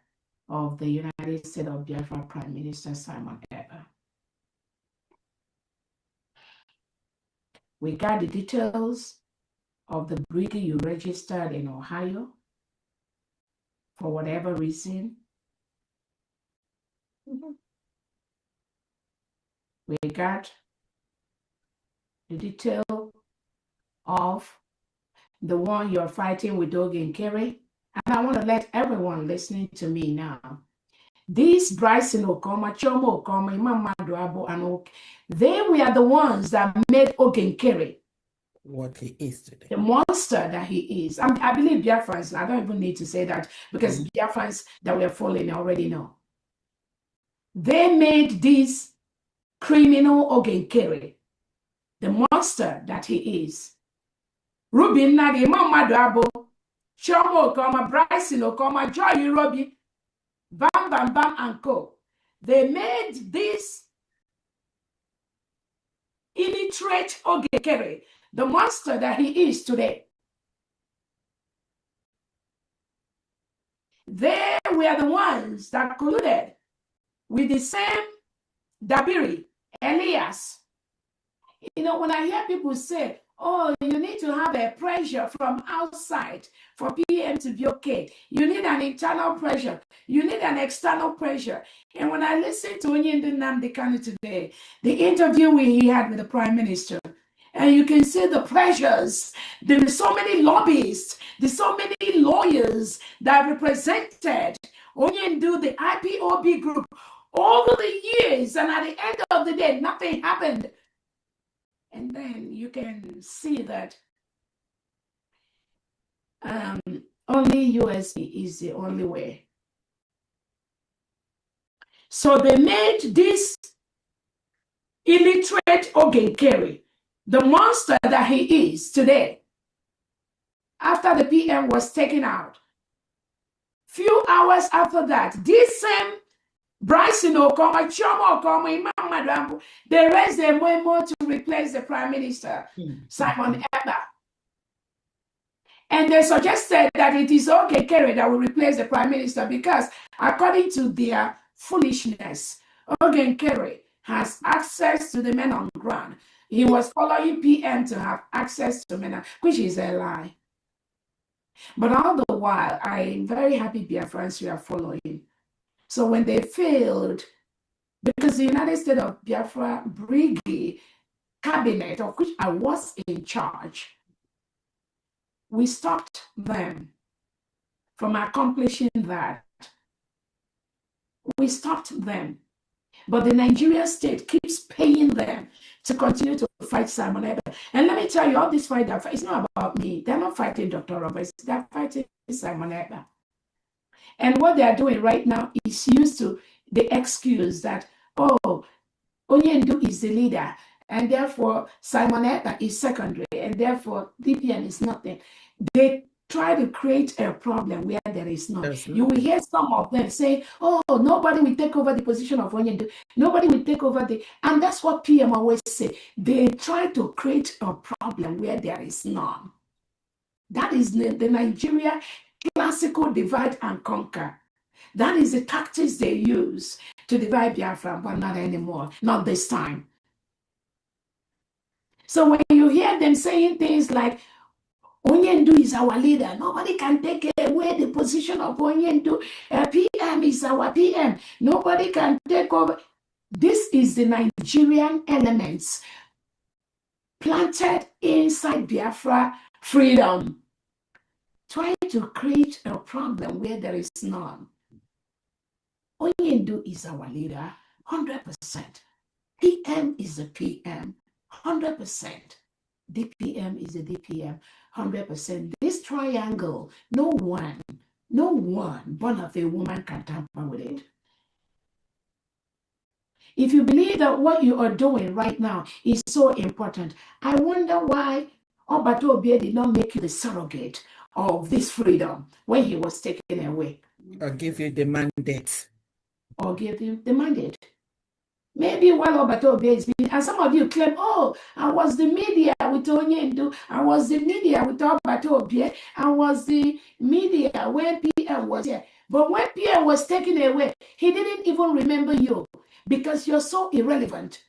Speaker 2: of the United States of Biafra Prime Minister Simon Ekpa. We got the details of the brigade you registered in Ohio for whatever reason. We got the detail of the one you're fighting with Oge Nkere. And I want to let everyone listening to me now. These Bryson Okoma, Chioma Okoma, Imam Maduabo, and Oke, they were the ones that made Oge Nkere
Speaker 1: what he is today.
Speaker 2: the monster that he is. I believe Biafrans, I don't even need to say that because Biafrans that we're following already know. They made this criminal Oge Nkere the monster that he is. Rubin Nagi, Imam Maduabo, Chioma Okoma, Bryson Okoma, Joy Robi, Bam Bam Bam and Co. They made this illiterate Oge Nkere the monster that he is today. They were the ones that colluded with the same Dabiri, Elias. You know, when I hear people say, oh, you need to have a pressure from outside for PM to be okay. You need an internal pressure. You need an external pressure. And when I listen to Onyindu Nnamdi Kanu today, the interview he had with the Prime Minister, and you can see the pressures. There are so many lobbyists. There's so many lawyers that represented Onyindu, the IPOB group, over the years. And at the end of the day, nothing happened. And then you can see that only USC is the only way. So they made this illiterate Oge Nkere the monster that he is today. After the PM was taken out, few hours after that, this same Bryson Okoma, Chioma Okoma, Imam Maduabo, they raised a memo to replace the Prime Minister, Simon Ekpa. And they suggested that it is Oge Nkere that will replace the Prime Minister because, according to their foolishness, Oge Nkere has access to the men on the ground. He was following PM to have access to men, which is a lie. But all the while, I'm very happy Biafrans you are following. So when they failed, because the United States of Biafra Brigade cabinet, of which I was in charge, we stopped them from accomplishing that. We stopped them. But the Nigerian state keeps paying them to continue to fight Simon Ekpa. And let me tell you, all this fight, it's not about me. They're not fighting Dr. Roberts. They're fighting Simon Ekpa. And what they are doing right now is used to the excuse that, oh, Onyendu is the leader, and therefore Simon Ekpa is secondary, and therefore DPM is nothing. They try to create a problem where there is none. You will hear some of them say, oh, nobody will take over the position of Onyendu. Nobody will take over and that's what PM always say. They try to create a problem where there is none. That is the Nigeria classical divide and conquer. That is the tactics they use to divide Biafra, but not anymore, not this time. So when you hear them saying things like, Onyendu is our leader, nobody can take away the position of Onyendu, PM is our PM, nobody can take over. This is the Nigerian elements planted inside Biafra freedom, trying to create a problem where there is none. Onyendu is our leader, 100%. PM is the PM, 100%. DPM is the DPM, 100%. This triangle, no one born of a woman can tamper with it. If you believe that what you are doing right now is so important, I wonder why Obato Obie did not make you the surrogate of this freedom when he was taken away.
Speaker 1: Or give you the mandate.
Speaker 2: Or give you the mandate. Maybe while Obato Obie is being, and some of you claim, oh, I was the media with Onyendu, I was the media with Obato Obie, I was the media when PM was here. But when PM was taken away, he didn't even remember you because you're so irrelevant.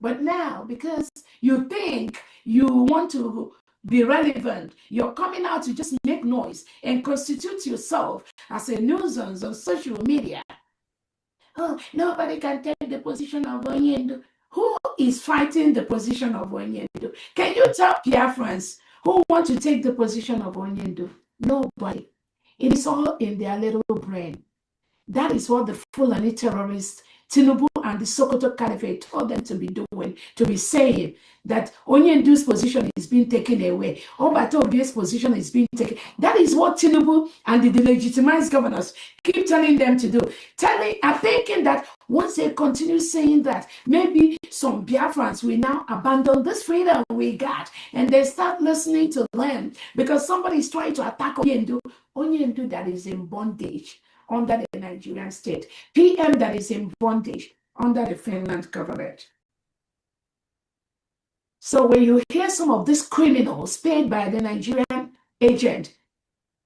Speaker 2: But now, because you think you want to be relevant, you're coming out to just make noise and constitute yourself as a nuisance on social media. Oh, nobody can take the position of Onyendu. Who is fighting the position of Onyendu? Can you tell Biafrans who want to take the position of Onyendu? Nobody. It is all in their little brain. That is what the Fulani terrorists, Tinubu and the Sokoto Caliphate told them to be doing, to be saying that Onyendu's position is being taken away. Obato Obie's position is being taken. That is what Tinubu and the delegitimized governors keep telling them to do. Thinking that once they continue saying that, maybe some Biafrans will now abandon this freedom we got and they start listening to them because somebody is trying to attack Onyendu that is in bondage under the Nigerian state, PM that is in bondage under the Finland government. So when you hear some of these criminals paid by the Nigerian agent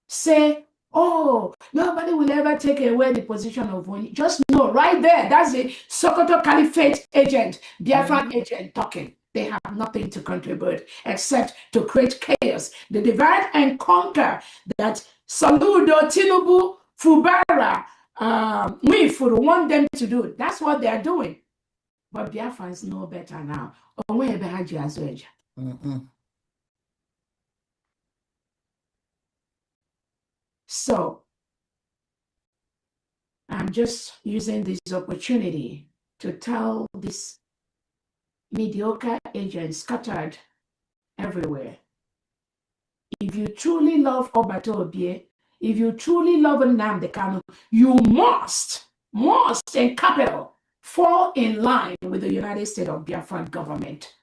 Speaker 2: say, oh, nobody will ever take away the position of Onyendu, just know right there, that's the Sokoto Caliphate agent, Biafran agent talking. They have nothing to contribute except to create chaos. The divide and conquer that Saludo, Tinubu, Fubara, Mwifuru want them to do. That's what they are doing. But Biafrans know better now. So, I'm just using this opportunity to tell these mediocre agents scattered everywhere. If you truly love Obato Obie, if you truly love Nnamdi Kanu, you must, in capital, fall in line with the United States of Biafran government.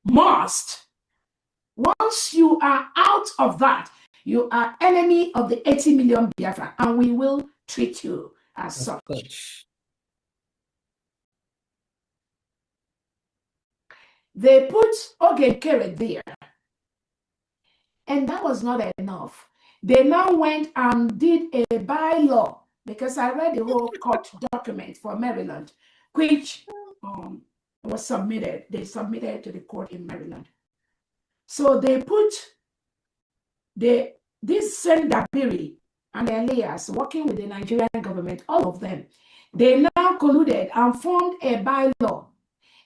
Speaker 2: Must. Once you are out of that, you are enemy of the 80 million Biafran, and we will treat you as such. They put Ogenkere there, and that was not enough. They now went and did a bylaw, because I read the whole court document for Maryland, which was submitted. They submitted to the court in Maryland. So they put this same Dabiri and Elias working with the Nigerian government, all of them, they now colluded and formed a bylaw.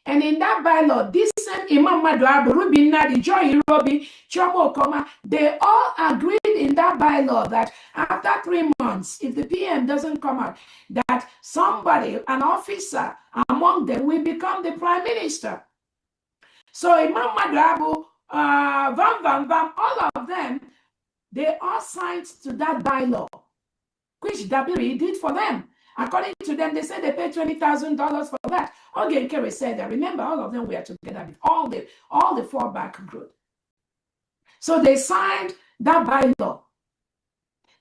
Speaker 2: And in that bylaw, this same Imam Maduabu, Ruby Nadi, Joy Robi, Chomo Okoma, they all agreed in that bylaw that after 3 months, if the PM doesn't come out, that somebody, an officer among them, will become the prime minister. So Imam Maduabu, all of them, they all signed to that bylaw, which Dabiri did for them. According to them, they said they paid $20,000 for that. Ogenkere said that. Remember, all of them were together with all the fallback group. So they signed that bylaw.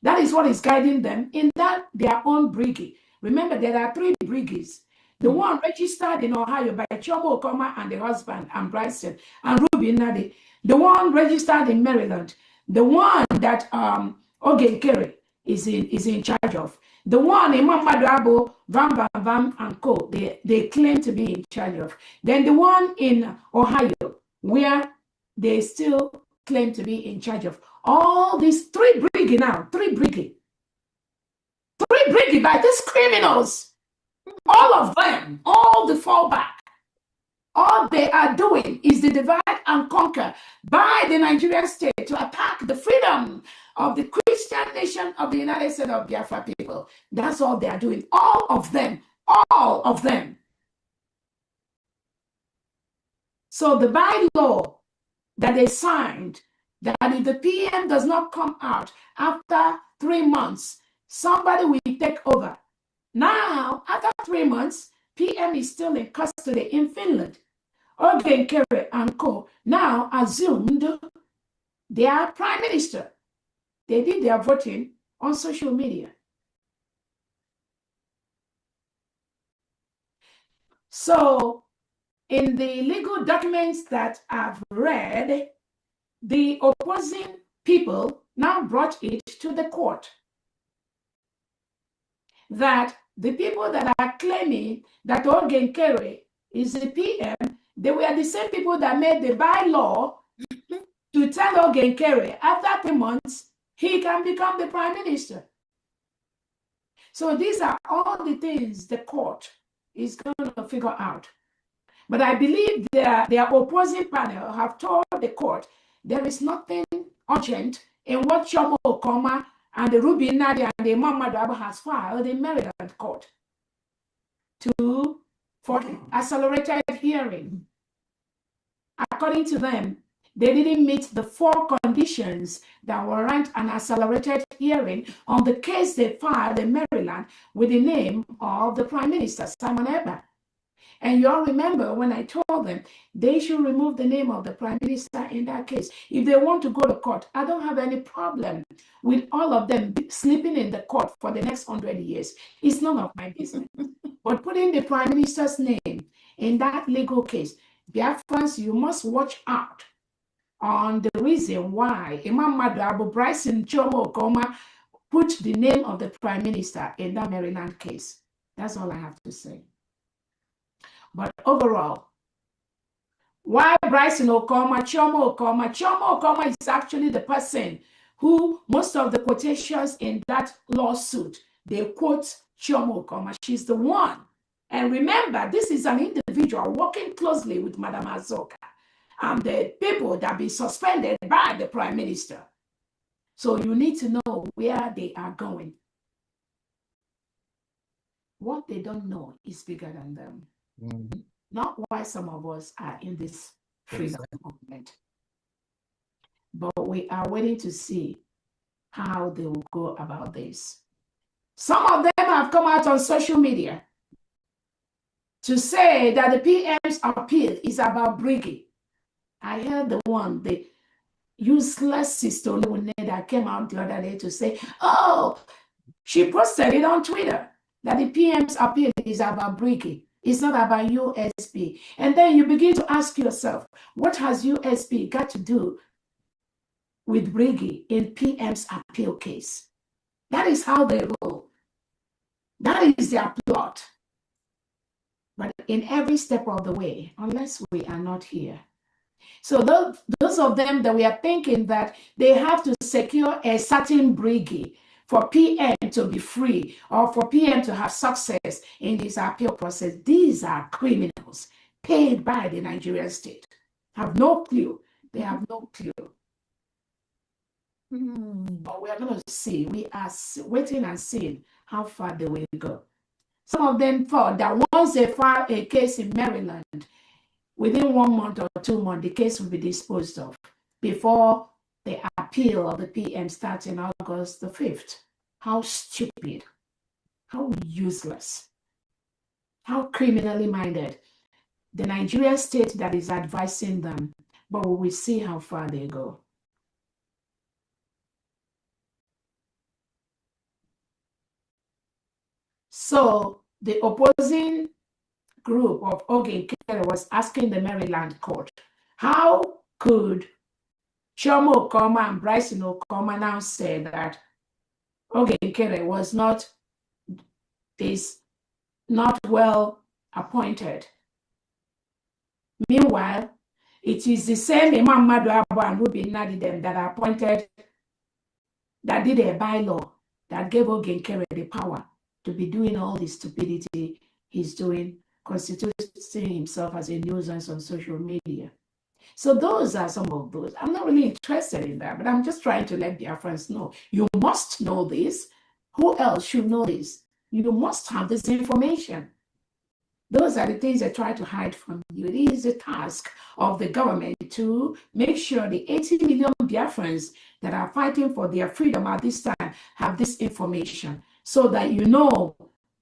Speaker 2: That is what is guiding them in their own brigade. Remember, there are 3 brigades. The one registered in Ohio by Chomo Okoma and the husband, and Bryson, and Ruby Nadi. The one registered in Maryland. The one that Ogenkere is in charge of. The one Imam Maduabu, Vam, and Co. They claim to be in charge of. Then the one in Ohio, where they still claim to be in charge of. All these 3 brigade now, 3 brigade. 3 brigade by these criminals. All of them, all the fallback. All they are doing is the divide and conquer by the Nigerian state to attack the freedom of the Christian nation of the United States of Biafra people. That's all they are doing. All of them. All of them. So the bylaw that they signed, that if the PM does not come out after 3 months, somebody will take over. Now, after 3 months, PM is still in custody in Finland. Ogenkere and co. now assumed they are prime minister. They did their voting on social media. So in the legal documents that I've read, the opposing people now brought it to the court that the people that are claiming that Ogenkere is the PM, they were the same people that made the bylaw to tell Ogenkere after 3 months he can become the prime minister. So these are all the things the court is going to figure out. But I believe their opposing panel have told the court there is nothing urgent in what Chomo Okoma and the Ruby Nadia and the Imam Madaba has filed in Maryland court for accelerated hearing. According to them, they didn't meet the 4 conditions that warrant an accelerated hearing on the case they filed in Maryland with the name of the Prime Minister, Simon Eber. And you all remember when I told them they should remove the name of the Prime Minister in that case. If they want to go to court, I don't have any problem with all of them sleeping in the court for the next 100 years. It's none of my business. But putting the Prime Minister's name in that legal case, Biafrans, you must watch out on the reason why Imam Madabo, Bryson Chomo Okoma put the name of the Prime Minister in that Maryland case. That's all I have to say. But overall, why Bryson Okoma, Chomo Okoma is actually the person who most of the quotations in that lawsuit, they quote Chomo Okoma. She's the one. And remember, this is an individual working closely with Madam Azoka and the people that be suspended by the Prime Minister. So you need to know where they are going. What they don't know is bigger than them. Mm-hmm. Not why some of us are in this freedom movement. But we are waiting to see how they will go about this. Some of them have come out on social media to say that the PM's appeal is about Briggy. I heard the useless sister that came out the other day to say, oh, she posted it on Twitter that the PM's appeal is about Briggy. It's not about USB. And then you begin to ask yourself, what has USB got to do with Briggy in PM's appeal case? That is how they roll. That is their plot. But in every step of the way, unless we are not here. So those of them that we are thinking that they have to secure a certain Briggy for PM to be free or for PM to have success in this appeal process, these are criminals paid by the Nigerian state. Have no clue. They have no clue. But we are going to see. We are waiting and seeing how far they will go. Some of them thought that once they file a case in Maryland, within 1 month or 2 months, the case will be disposed of before the appeal of the PM starts in August the 5th. How stupid, how useless, how criminally minded. The Nigerian state that is advising them, but we will see how far they go. So the opposing group of Ogenkere was asking the Maryland court, how could Chomo Okoma and Bryson Okoma now say that Ogenkere is not well appointed? Meanwhile, it is the same Imam Madabo and Ruby Nadidem that are appointed, that did a bylaw that gave Ogenkere the power to be doing all the stupidity he's doing, constituting himself as a nuisance on social media. So those are some of those. I'm not really interested in that, but I'm just trying to let Biafrans know. You must know this. Who else should know this? You must have this information. Those are the things they try to hide from you. It is the task of the government to make sure the 80 million Biafrans that are fighting for their freedom at this time have this information so that you know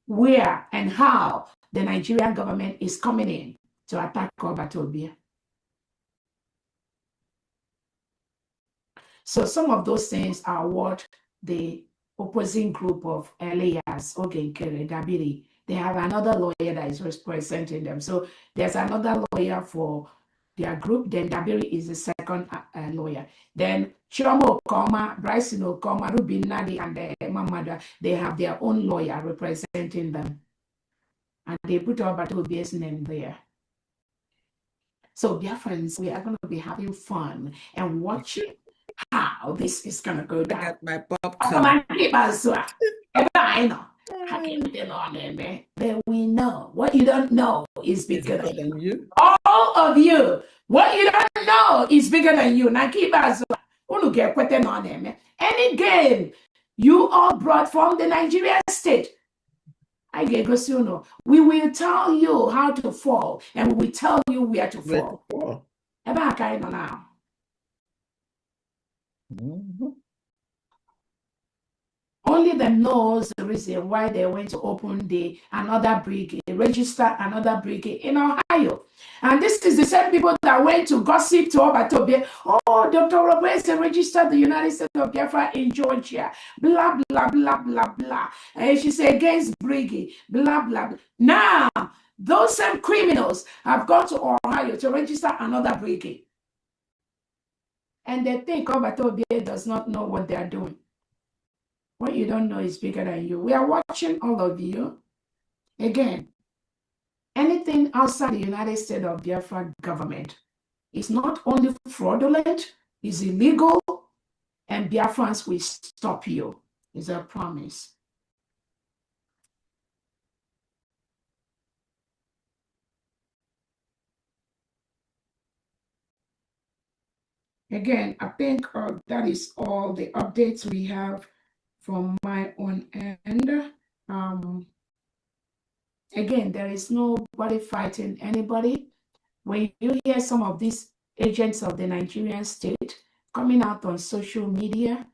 Speaker 2: where and how the Nigerian government is coming in to attack Obatobia. So some of those things are what the opposing group of Elias, Ogenkere, Dabiri, they have another lawyer that is representing them. So there's another lawyer for their group. Then Dabiri is the second lawyer. Then Chioma Okoma, Bryson Okoma, Ruby Nadi, and Mamada, they have their own lawyer representing them. And they put Obatobia's name there. So, dear friends, we are going to be having fun and watching how this is going to go down.
Speaker 1: I got my popcorn.
Speaker 2: But we know what you don't know is bigger
Speaker 1: than you.
Speaker 2: All of you, what you don't know is bigger than you. Any game you all brought from the Nigerian state, we will tell you how to fall, and we will tell you where to fall. Now. Only them knows the reason why they went to open another brigade, register another brigade in Ohio. And this is the same people that went to gossip to Obatobia. Oh, Dr. Robese registered the United States of Biafra in Georgia. Blah, blah, blah, blah, blah. And she said against brigade. Blah, blah, blah. Now, those same criminals have gone to Ohio to register another brigade. And they think Obatobia does not know what they are doing. What you don't know is bigger than you. We are watching all of you. Again, anything outside the United States of Biafra government is not only fraudulent, is illegal, and Biafrans will stop you. Is a promise. Again, I think that is all the updates we have from my own end. Again, there is nobody fighting anybody. When you hear some of these agents of the Nigerian state coming out on social media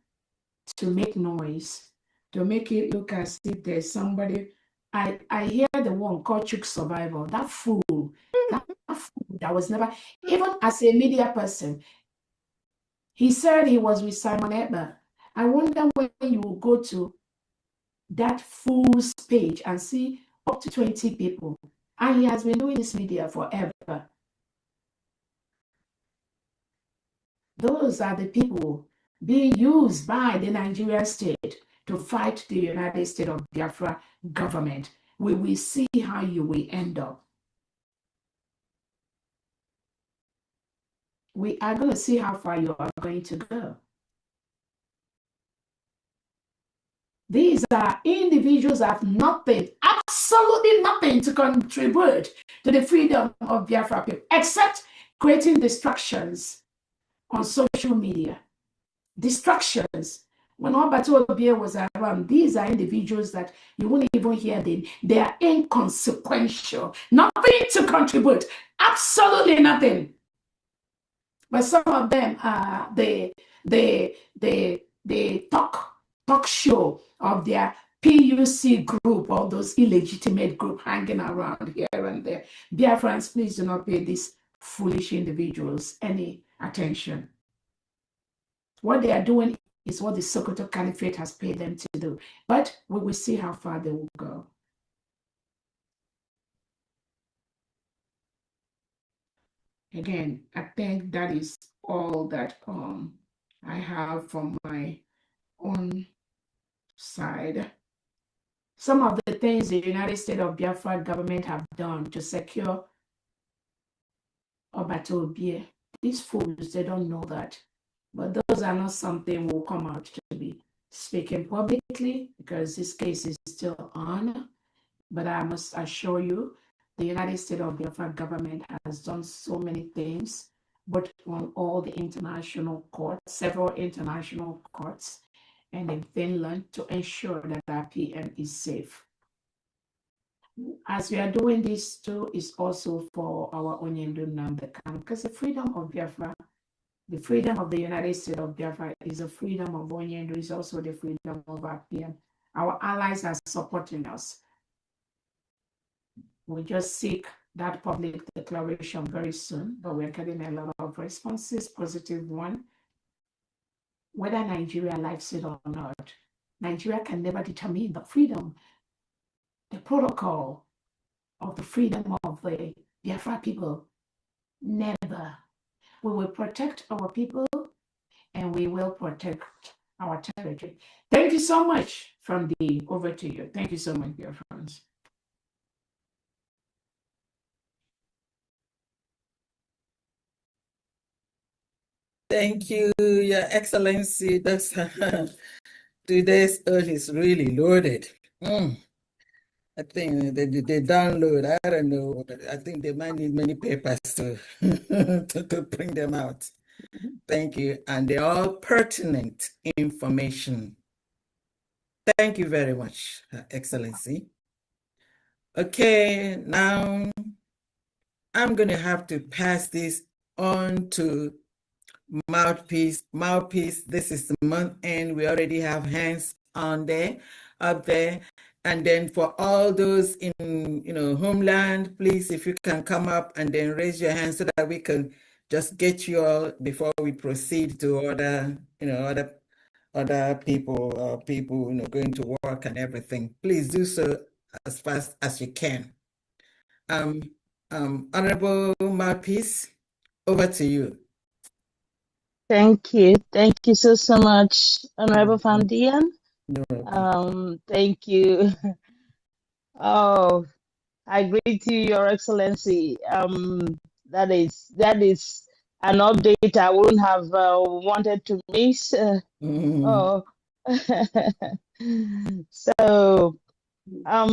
Speaker 2: to make noise, to make it look as if there's somebody, I hear the one called Chuk Survival, that fool that was never, even as a media person, he said he was with Simon Edmer. I wonder when you will go to that fool's page and see up to 20 people. And he has been doing this media forever. Those are the people being used by the Nigerian state to fight the United States of Biafra government. We will see how you will end up. We are going to see how far you are going to go. These are individuals that have nothing, absolutely nothing to contribute to the freedom of Biafra people, except creating distractions on social media. Distractions. When Obatobia was around, these are individuals that you wouldn't even hear them. They are inconsequential. Nothing to contribute. Absolutely nothing. But some of them are the talk show of their PUC group, or those illegitimate group hanging around here and there. Dear friends, please do not pay these foolish individuals any attention. What they are doing is what the Sokoto Caliphate has paid them to do. But we will see how far they will go. Again, I think that is all that I have from my own side. Some of the things the United States of Biafra government have done to secure Obatobia, these fools, they don't know that. But those are not something we'll come out to be speaking publicly, because this case is still on. But I must assure you, the United States of Biafra government has done so many things, but on all the international courts, several international courts, and in Finland, to ensure that our PM is safe. As we are doing this too, is also for our Onyendu Namdekan, because the freedom of Biafra, the freedom of the United States of Biafra is the freedom of Onyendu, is also the freedom of our PM. Our allies are supporting us. We just seek that public declaration very soon, but we're getting a lot of responses, positive one. Whether Nigeria likes it or not, Nigeria can never determine the freedom, the protocol of the freedom of the Biafra people. Never. We will protect our people and we will protect our territory. Thank you so much, Fundy. Over to you. Thank you so much, dear friends.
Speaker 1: Thank you, Your Excellency. That's today's earth is really loaded. I think they download. I don't know. I think they might need many papers to to bring them out. Thank you, and they're all pertinent information. Thank you very much, Excellency. Okay, now I'm going to have to pass this on to Mouthpiece. Mouthpiece, this is the month end. We already have hands on there, up there. And then for all those in, homeland, please, if you can come up and then raise your hand so that we can just get you all before we proceed to other people, going to work and everything. Please do so as fast as you can. Honorable Mouthpiece, over to you.
Speaker 3: Thank you. Thank you so much, Honorable Fandian. Thank you. Oh, I greet you, Your Excellency. That is an update I wouldn't have wanted to miss. Oh, so I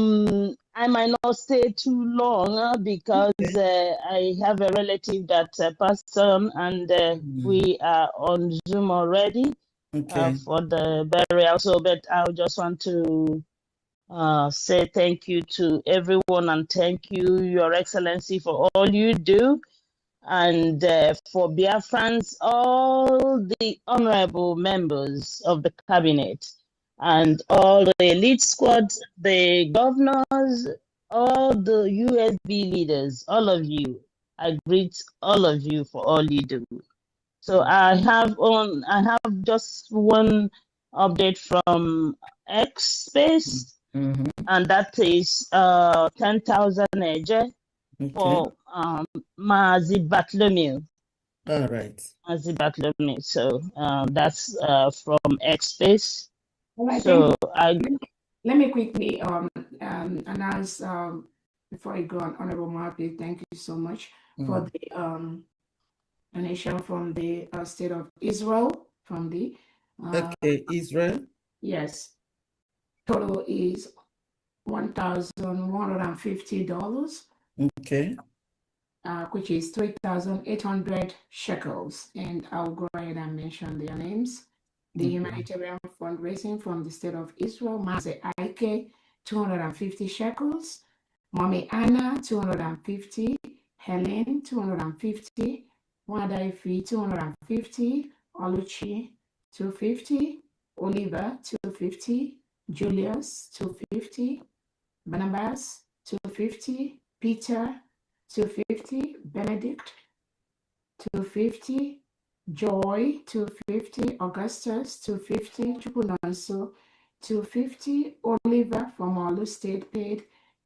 Speaker 3: might not stay too long because I have a relative that passed on, and we are on Zoom already for the burial. So, but I just want to say thank you to everyone and thank you, Your Excellency, for all you do. And for Biafrans, all the honorable members of the cabinet and all the elite squads, the governors, all the USB leaders, all of you, I greet all of you for all you do. So I have just one update from X Space, and that is 10,000 EJ for Mazi Bartholomew.
Speaker 1: All right.
Speaker 3: Mazi Bartholomew. So that's from X Space.
Speaker 2: Well,
Speaker 3: so
Speaker 2: let me quickly announce before I go on, Honorable Mouthpiece, thank you so much for the donation from the state of Israel, from the
Speaker 1: Israel.
Speaker 2: Yes, total is $1,150.
Speaker 1: Okay.
Speaker 2: Which is 3,800 shekels, and I'll go ahead and mention their names. The Humanitarian Fundraising from the state of Israel, Maze Aike, 250 shekels. Mommy Anna, 250. Helen, 250. Wadaifi, 250. Oluchi, 250. Oliver, 250. Julius, 250. Barnabas, 250. Peter, 250. Benedict, 250. Joy, 250. Augustus, 250. Chupunanso, 250. Oliver from Olu State paid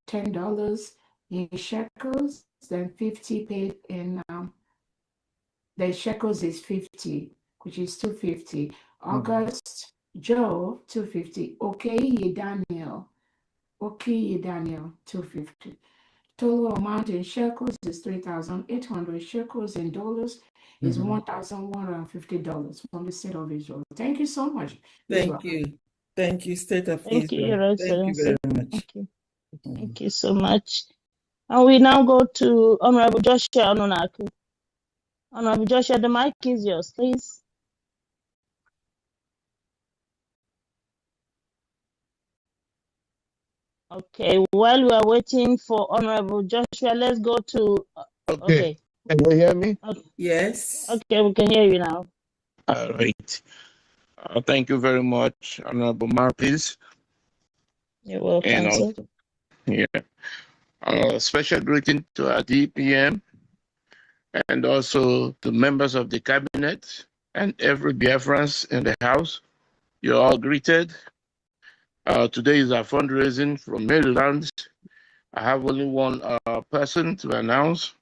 Speaker 2: $10 in shekels, then 50 paid in the shekels is 50, which is 250. August, Joe, 250. Okay, Daniel, 250. Total amount in shekels is 3,800 shekels, in dollars is $1,150 from the state of Israel. Thank you so much.
Speaker 1: Thank you. Thank you, State of
Speaker 3: Thank
Speaker 1: Israel.
Speaker 3: You, Your Excellency.
Speaker 1: Thank you very much.
Speaker 3: Thank you. Thank you so much. And we now go to Honorable Joshua Ononaku. Honorable Joshua, the mic is yours, please. Okay, while we are waiting for Honorable Joshua, let's go to... Okay.
Speaker 4: Can you hear me?
Speaker 1: Yes.
Speaker 3: Okay, we can hear you now.
Speaker 4: All right. Thank you very much, Honorable Mouthpiece.
Speaker 3: You're welcome, sir.
Speaker 4: Yeah. Special greeting to our DPM and also the members of the cabinet and every Biafrans in the house. You're all greeted. Today is our fundraising from Maryland. I have only one person to announce,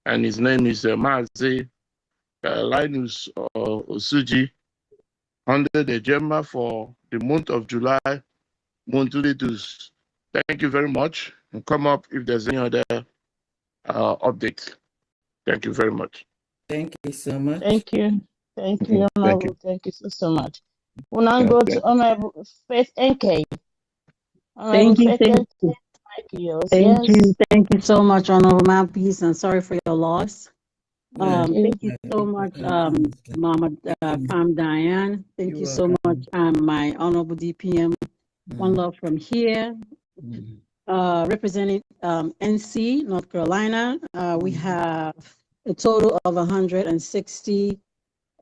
Speaker 4: and his name is Mazi Linus Osuji, under the Gemma for the month of July. Thank you very much. And come up if there's any other update. Thank you very much.
Speaker 1: Thank you so much.
Speaker 3: Thank you. Thank you, Honorable. Thank you so much. We'll now
Speaker 4: Yeah,
Speaker 3: go
Speaker 4: thank
Speaker 3: to Honorable Faith NK.
Speaker 5: Thank you,
Speaker 3: Faith
Speaker 5: thank
Speaker 3: NK, yours.
Speaker 5: Thank
Speaker 3: Yes.
Speaker 5: you, thank you so much, Honorable Mouthpiece, and sorry for your loss.
Speaker 3: Thank you.
Speaker 5: Thank you so much, Mama Pam Diane. Thank you so much, my Honorable DPM. One love from here. Representing NC, North Carolina. We have a total of 160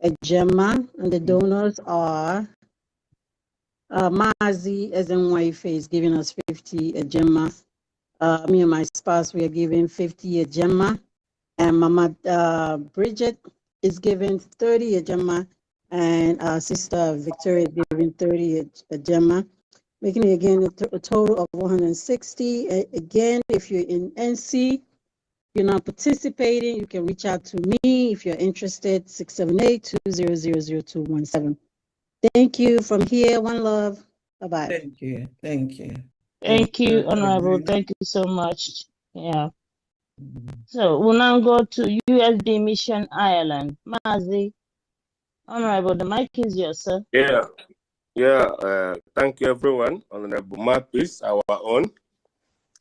Speaker 5: Ejema, and the donors are Mazi as in wife is giving us 50 Ejema. Me and my spouse, we are giving 50 Ejema. And Mama Bridget is giving 30 Ejema. And our sister Victoria is giving 30 Ejema. Making it again a total of 160. Again, if you're in NC, you're not participating, you can reach out to me if you're interested, 678-200-0217. Thank you. From here, one love. Bye-bye.
Speaker 1: Thank you. Thank you.
Speaker 3: Thank you, Honorable. Thank you so much. Yeah. So we'll now go to USB Mission Ireland. Mazi, Honorable, the mic is yours, sir.
Speaker 6: Thank you, everyone. Honorable Mapis, our own.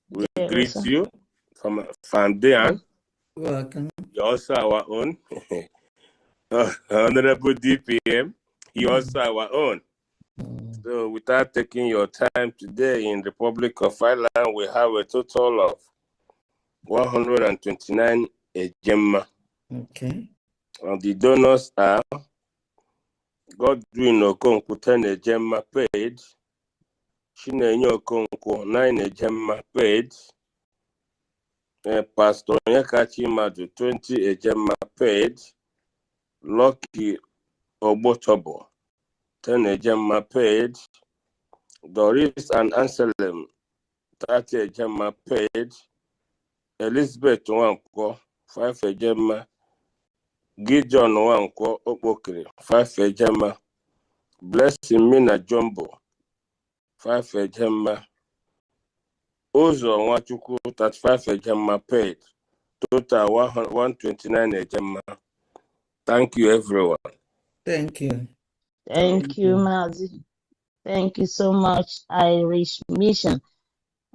Speaker 6: We greet you from Fandian.
Speaker 1: Welcome.
Speaker 6: You're also our own. Honorable DPM, he also our own. So without taking your time today in Republic of Ireland, we have a total of 129 Ejema.
Speaker 1: Okay.
Speaker 6: And the donors are Godwin Okonkwo 10 Ejema paid, Chinenye Okonkwo 9 Ejema paid, Pastor Nyakachi Madu 20 Ejema paid, Lucky Obotobo 10 Ejema paid, Doris and Anselm 30 Ejema paid, Elizabeth Wankwo 5 Ejema, Gideon Wankwo Okpokiri 5 Ejema, Blessing Mina Jumbo 5 Ejema, Ozo Nwachukwu 35 Ejema paid, total 129 Ejema. Thank you, everyone.
Speaker 1: Thank you.
Speaker 3: Thank you, Mazi. Thank you so much, Irish Mission.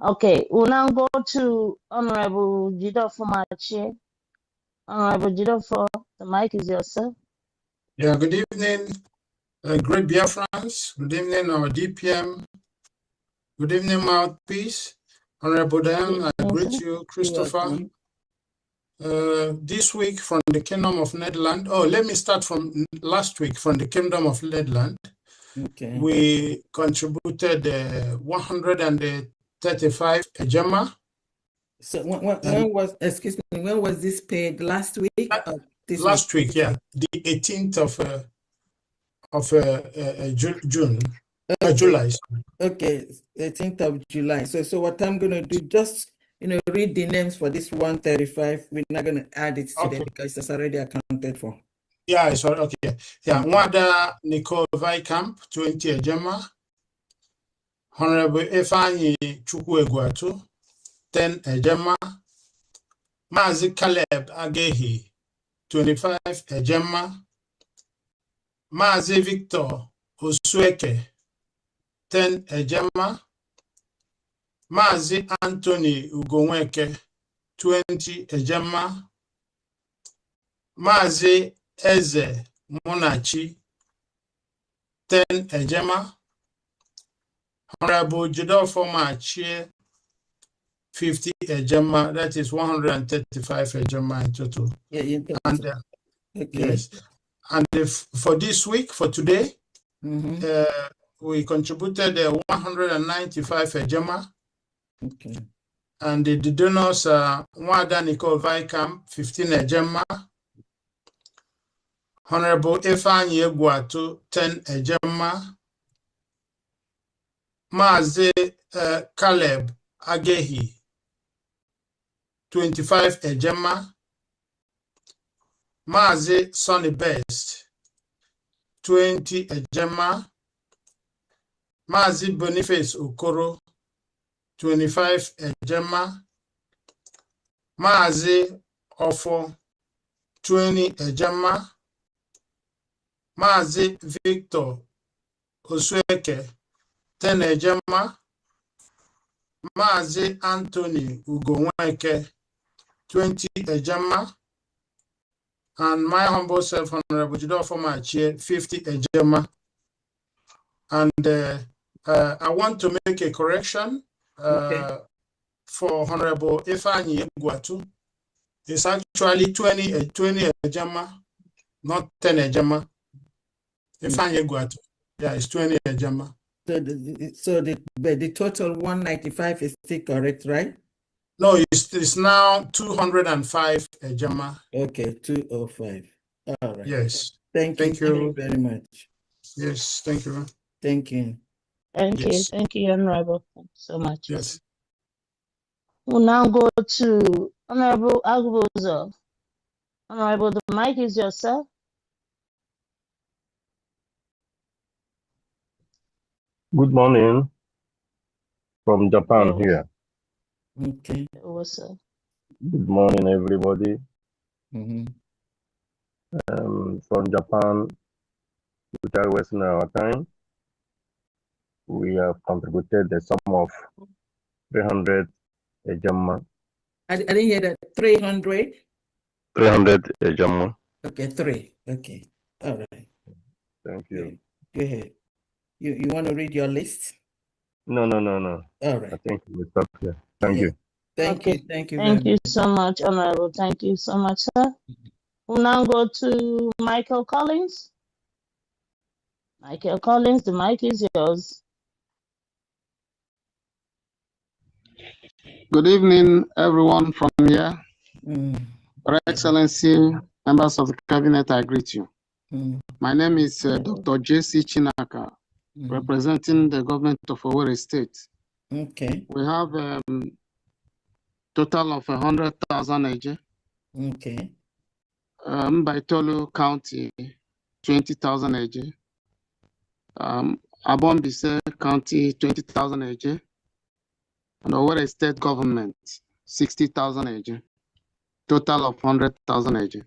Speaker 3: Okay, we'll now go to Honorable Jidofo Machi. Honorable Jidofo, the mic is yours, sir.
Speaker 7: Yeah, good evening, great Biafrans. Good evening, our DPM. Good evening, Mouthpiece. Honorable Dan, I greet you, Christopher. This week from the Kingdom of Netherlands. Oh, let me start from last week from the Kingdom of Netherlands.
Speaker 1: Okay.
Speaker 7: We contributed 135 Ejema.
Speaker 1: So when was this paid? Last week?
Speaker 7: Last week, yeah, the 18th of June, July.
Speaker 1: Okay, 18th of July. So what I'm gonna do, just read the names for this 135. We're not gonna add it today because it's already accounted for.
Speaker 7: Yeah, it's okay. Yeah, Wanda Nicole Vikamp, 20 Ejema. Honorable Efani Chukwuegwatu, 10 Ejema. Mazi Caleb Agehi, 25 Ejema. Mazi Victor Osueke, 10 Ejema. Mazi Anthony Ugonweke, 20 Ejema. Mazi Eze Munachi, 10 Ejema. Honorable Jidofo Machi, 50 Ejema. That is 135 Ejema in total.
Speaker 1: Yeah, in total.
Speaker 7: And
Speaker 1: okay.
Speaker 7: Yes, and for this week, for today, we contributed 195 Ejema.
Speaker 1: Okay.
Speaker 7: And the donors are Mwada Nicole Vaikam, 15 Ejema. Honorable Ifeanyi Egwuatu, 10 Ejema. Mazi Caleb Agehi, 25 Ejema. Mazi Sonny Best, 20 Ejema. Mazi Boniface Okoro, 25 Ejema. Mazi Ofo, 20 Ejema. Mazi Victor Osweke, 10 Ejema. Mazi Anthony Ugonweke, 20 Ejema. And my humble self, Honorable Jidofo Machie, 50 Ejema. And I want to make a correction for Honorable Ifeanyi Egwuatu. It's actually 20 Ejema, not 10 Ejema. Ifeanyi Egwuatu. Yeah, it's 20 Ejema.
Speaker 1: So the total 195 is still correct, right?
Speaker 7: No, it's now 205 Ejema.
Speaker 1: Okay, 205. All right.
Speaker 7: Yes.
Speaker 1: Thank you very much.
Speaker 7: Yes, thank you.
Speaker 1: Thank you.
Speaker 3: Thank you, Honorable. Thank you so much.
Speaker 7: Yes.
Speaker 3: We'll now go to Honorable Agbozo. Honorable, the mic is yours, sir.
Speaker 8: Good morning from Japan here.
Speaker 1: Okay.
Speaker 3: What's up?
Speaker 8: Good morning, everybody.
Speaker 1: Mm-hmm.
Speaker 8: From Japan, which are wasting our time, we have contributed the sum of 300 Ejema.
Speaker 1: I didn't hear that. 300?
Speaker 8: 300 Ejema.
Speaker 1: Okay, 3. Okay. All right.
Speaker 8: Thank you.
Speaker 1: Go ahead. You want to read your list?
Speaker 8: No.
Speaker 1: All right.
Speaker 8: I think we stop here. Thank you.
Speaker 1: Thank you.
Speaker 3: Thank you so much, Honorable. Thank you so much, sir. We'll now go to Michael Collins. Michael Collins, the mic is yours.
Speaker 9: Good evening, everyone from here. Your Excellency, members of the Cabinet, I greet you. My name is Dr. J.C. Chinaka, representing the government of Owerri State.
Speaker 1: Okay.
Speaker 9: We have a total of 100,000 AJ.
Speaker 1: Okay.
Speaker 9: By Tolu County, 20,000 AJ. Abombise County, 20,000 AJ. And Owerri State Government, 60,000 AJ. Total of 100,000 AJ.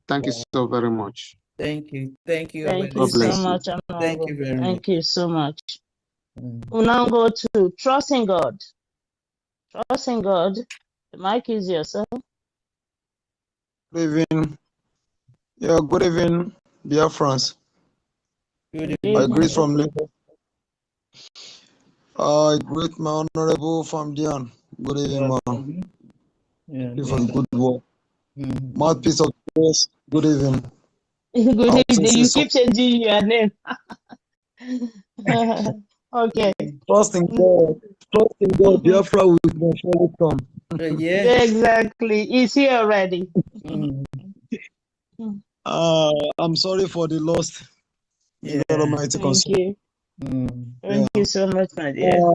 Speaker 9: Thank you so very much.
Speaker 1: Thank you. Thank you.
Speaker 3: Thank you so much, Honorable.
Speaker 1: Thank you very much.
Speaker 3: Thank you so much. We'll now go to Trusting God. Trusting God, the mic is yours, sir.
Speaker 10: Good evening. Yeah, good evening, dear friends.
Speaker 1: Good
Speaker 10: I
Speaker 1: evening.
Speaker 10: greet from Lagos. I greet my honorable from Dion. Good evening, man.
Speaker 1: Yeah,
Speaker 10: You for the good work.
Speaker 1: Mm-hmm.
Speaker 10: Mouthpiece of grace. Good evening.
Speaker 3: Good evening. You keep changing your name. Okay.
Speaker 10: Trust in God. Trust in God. Biafra will surely come.
Speaker 1: Yeah.
Speaker 3: Exactly. He's here already.
Speaker 10: I'm sorry for the loss.
Speaker 1: Yeah.
Speaker 10: God Almighty
Speaker 3: Thank you. Thank
Speaker 10: Yeah.
Speaker 3: you so much, my dear.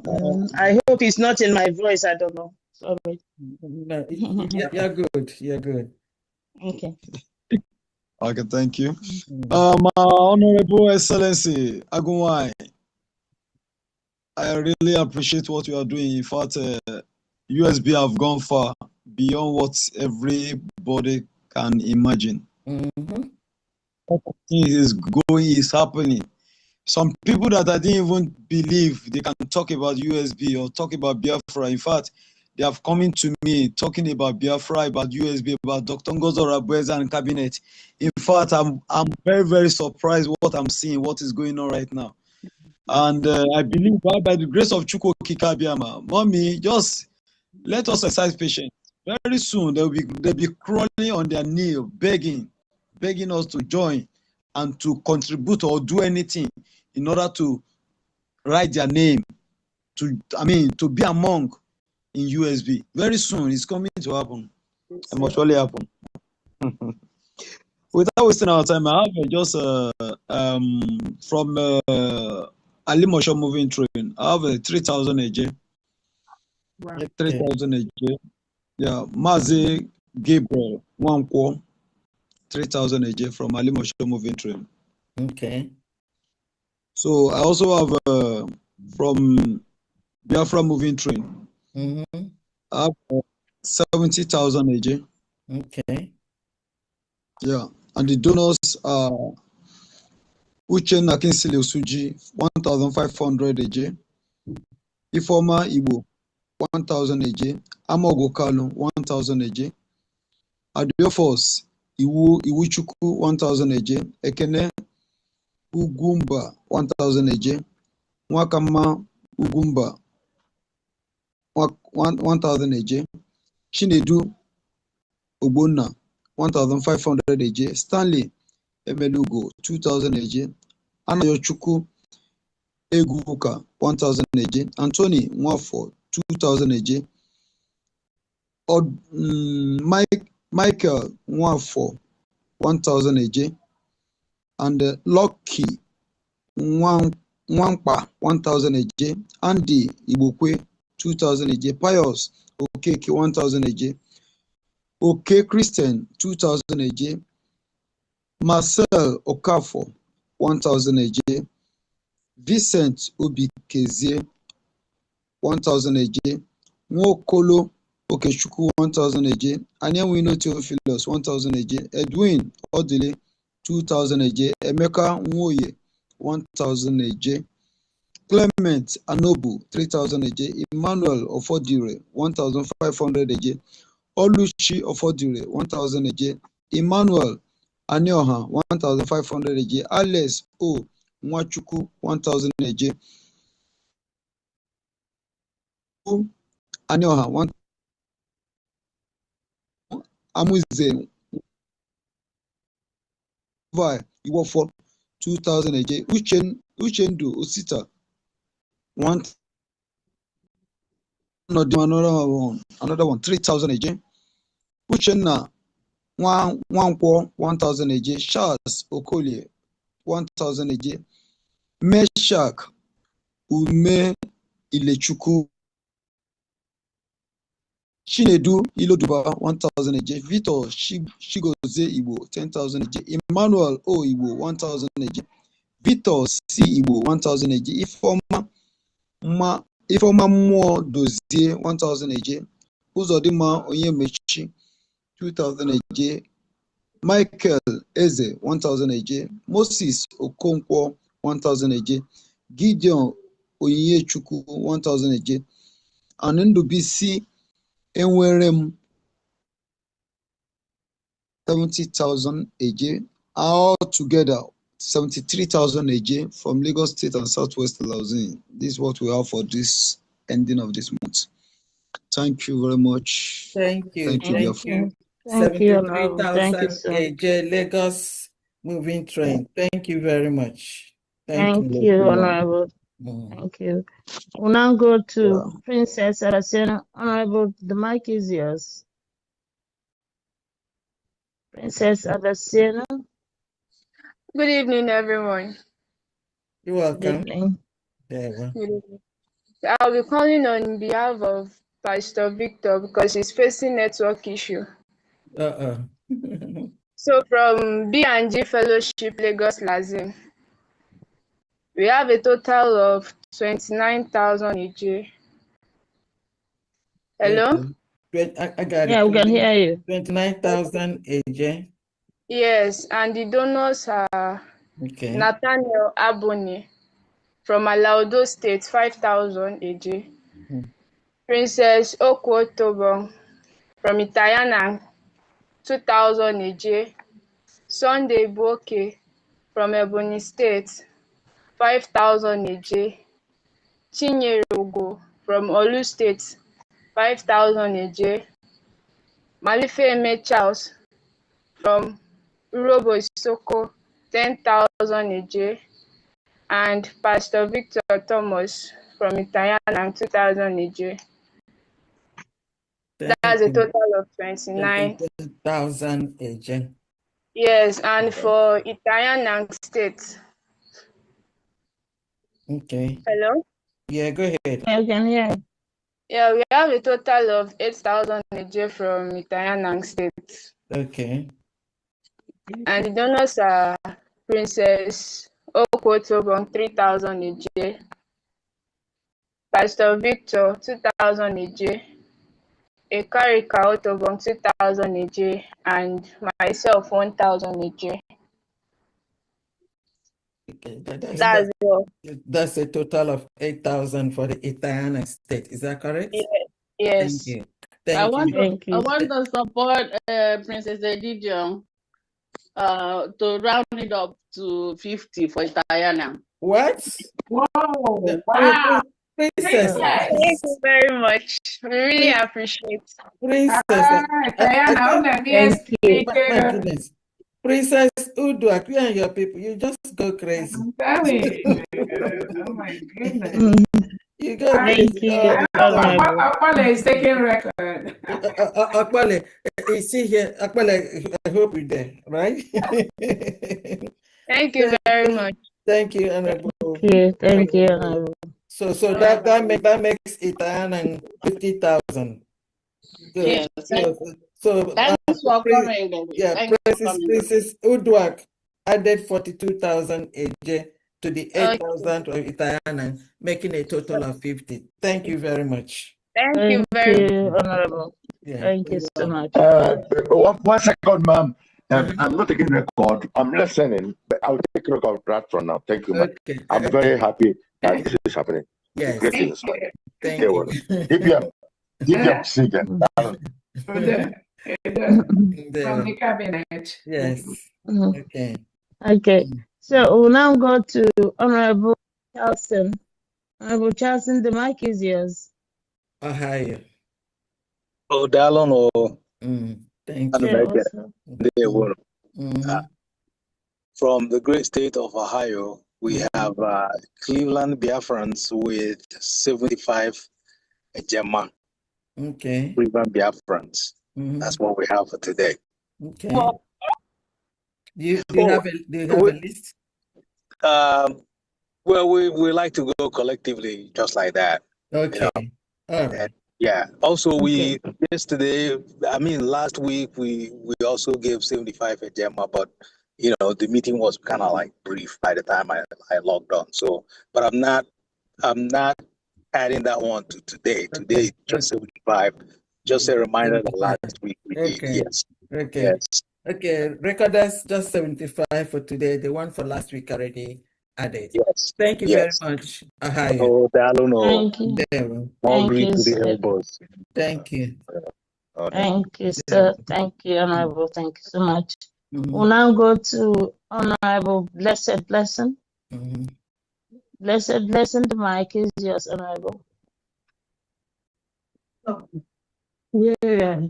Speaker 3: I hope it's not in my voice. I don't know. Sorry.
Speaker 1: No, you're good. You're good.
Speaker 3: Okay.
Speaker 10: Okay, thank you. My Honorable Excellency Agunwai, I really appreciate what you are doing. In fact, USB have gone far beyond what everybody can imagine. What is happening. Some people that I didn't even believe they can talk about USB or talk about Biafra. In fact, they have come into me talking about Biafra, about USB, about Dr. Ngozo Rabweza and cabinet. In fact, I'm very, very surprised what I'm seeing, what is going on right now. And I believe by the grace of Chukwu Kikabiama, mommy, just let us exercise patience. Very soon they'll be crawling on their knee, begging us to join and to contribute or do anything in order to write their name, to be among in USB. Very soon, it's coming to happen. It must surely happen. Without wasting our time, I have just from Alimosho moving train. I have 3,000 AJ. 3,000 AJ. Yeah, Mazi Gabriel, 3,000 AJ from Alimosho moving train.
Speaker 1: Okay.
Speaker 10: So I also have from Biafra moving train.
Speaker 1: Mm-hmm.
Speaker 10: I have 70,000 AJ.
Speaker 1: Okay.
Speaker 10: Yeah, and the donors are Uchen Akinsile Osuji, 1,500 AJ. Ifoma Igbo, 1,000 AJ. Amogo Kalu, 1,000 AJ. Adiofos Iwuchukwu, 1,000 AJ. Ekene Ugumba, 1,000 AJ. Nwakama Ugumba, 1,000 AJ. Chinedu Ogbonna, 1,500 AJ. Stanley Emelugo, 2,000 AJ. Anayochukwu Eguka, 1,000 AJ. Anthony Nwafo, 2,000 AJ. Michael Nwafo, 1,000 AJ. And Lucky Nwampa, 1,000 AJ. Andy Ibokwe, 2,000 AJ. Pius Okeke, 1,000 AJ. Okay Christian, 2,000 AJ. Marcel Okafor, 1,000 AJ. Vincent Obikezie, 1,000 AJ. Nwokolo Okechukwu, 1,000 AJ. Anyanwino Theophilus, 1,000 AJ. Edwin Odile, 2,000 AJ. Emeka Nwoye, 1,000 AJ. Clement Anobu, 3,000 AJ. Emmanuel Ofodire, 1,500 AJ. Oluchi Ofodire, 1,000 AJ. Emmanuel Anioha, 1,500 AJ. Alex O. Nwachukwu, 1,000 AJ. Anioha, 1,000 Amuze Iwofo, 2,000 AJ. Uchendu Osita, 1,000. Another one, 3,000 AJ. Uchenna Nwankwo, 1,000 AJ. Charles Okolie, 1,000 AJ. Meshak Ume Ilechukwu, Chinedu Iloduba, 1,000 AJ. Victor Shigoze Igbo, 10,000 AJ. Emmanuel O Igbo, 1,000 AJ. Victor C Igbo, 1,000 AJ. Ifeoma Mmụọ Dozie, 1,000 AJ. Uzodimma Onyemechi, 2,000 AJ. Michael Eze, 1,000 AJ. Moses Okonkwo, 1,000 AJ. Gideon Onyechukwu, 1,000 AJ. And Ndubisi Enwerem, 70,000 AJ. All together, 73,000 AJ from Lagos State and Southwest Lausine. This is what we have for this ending of this month. Thank you very much.
Speaker 1: Thank you.
Speaker 10: Thank you, Biafra.
Speaker 3: Thank you, Honorable. Thank you,
Speaker 1: 73,000
Speaker 3: sir.
Speaker 1: AJ Lagos moving train. Thank you very much.
Speaker 3: Thank you, Honorable. Thank you. We'll now go to Princess Aracena. Honorable, the mic is yours. Princess Aracena.
Speaker 11: Good evening, everyone.
Speaker 1: You're welcome.
Speaker 3: Good evening.
Speaker 1: Good
Speaker 11: evening. I'll be calling on behalf of Pastor Victor because he's facing network issue. So from B&G Fellowship Lagos Lazim, we have a total of 29,000 AJ. Hello?
Speaker 1: I got it.
Speaker 3: Yeah, we can hear you.
Speaker 1: 29,000 AJ.
Speaker 11: Yes, and the donors are Nathaniel Aboni from Alaudo State, 5,000 AJ. Princess Okwotobo from Itayana, 2,000 AJ. Sunday Boke from Ebonyi State, 5,000 AJ. Chinyerogo from Olu State, 5,000 AJ. Malifeme Charles from Urobo Isoko, 10,000 AJ. And Pastor Victor Thomas from Itayana, 2,000 AJ. That's a total of 29,000
Speaker 1: again.
Speaker 11: Yes, and for Italian State.
Speaker 1: Okay.
Speaker 11: Hello?
Speaker 1: Yeah, go ahead.
Speaker 3: I can hear.
Speaker 11: Yeah, we have a total of 8,000 AJ from Italian State.
Speaker 1: Okay.
Speaker 11: And the donors are Princess Okwotobong, 3,000 AJ. Pastor Victor, 2,000 AJ. Ekarika Otobong, 2,000 AJ. And myself, 1,000 AJ.
Speaker 1: Okay.
Speaker 11: That's all.
Speaker 1: That's a total of 8,000 for the Italian State. Is that correct?
Speaker 11: Yes.
Speaker 1: Thank you. Thank you.
Speaker 5: I want to support Princess Edition to round it up to 50 for Diana.
Speaker 1: What?
Speaker 2: Whoa! Wow!
Speaker 1: Princess.
Speaker 11: Thank you very much. We really appreciate it.
Speaker 1: Princess.
Speaker 2: Thank
Speaker 1: you. My goodness. Princess Uduak, you and your people, you just go crazy.
Speaker 2: I'm telling you. Oh my goodness.
Speaker 1: You go crazy.
Speaker 2: Akpale is taking record.
Speaker 1: Akpale, you see here, Akpale, I hope you're there, right?
Speaker 11: Thank you very much.
Speaker 1: Thank you, Honorable.
Speaker 3: Thank you, Honorable.
Speaker 1: So that makes Italian 50,000.
Speaker 5: Yes.
Speaker 1: So
Speaker 5: thanks for coming, baby.
Speaker 1: Yeah, Princess Uduak added 42,000 AJ to the 8,000 of Italian, making a total of 50. Thank you very much.
Speaker 11: Thank you very much,
Speaker 3: Honorable.
Speaker 1: Yeah.
Speaker 3: Thank you so much.
Speaker 12: 1 second, ma'am. I'm not taking record. I'm listening, but I'll take record right from now. Thank you, ma'am.
Speaker 1: Okay.
Speaker 12: I'm very happy that this is happening.
Speaker 1: Yes.
Speaker 12: Great things happening.
Speaker 1: Thank you.
Speaker 12: DPM Sigan.
Speaker 2: From the cabinet.
Speaker 1: Yes. Okay.
Speaker 3: Okay. So we'll now go to Honorable Charleston. Honorable Charleston, the mic is yours.
Speaker 1: Ohio.
Speaker 13: Oh, Dallon,
Speaker 1: thank you.
Speaker 13: From the great state of Ohio, we have Cleveland Biafrans with 75 Gemma.
Speaker 1: Okay.
Speaker 13: Cleveland Biafrans. That's what we have for today.
Speaker 1: Okay. Do you have a list?
Speaker 13: Well, we like to go collectively just like that.
Speaker 1: Okay.
Speaker 13: You know?
Speaker 1: All right.
Speaker 13: Yeah. Also, last week we also gave 75 a Gemma, but the meeting was kind of like brief by the time I logged on. So, but I'm not adding that one to today. Today, just 75. Just a reminder that last week we did. Yes.
Speaker 1: Okay.
Speaker 13: Yes.
Speaker 1: Okay. Recorders just 75 for today. The one for last week already added.
Speaker 13: Yes.
Speaker 1: Thank you very much.
Speaker 13: Oh,
Speaker 3: Thank you.
Speaker 13: Hungry to the elbows.
Speaker 1: Thank you.
Speaker 3: Thank you, sir. Thank you, Honorable. Thank you so much. We'll now go to Honorable Blessed Blessing. Blessed Blessing, the mic is yours, Honorable.
Speaker 14: Yeah.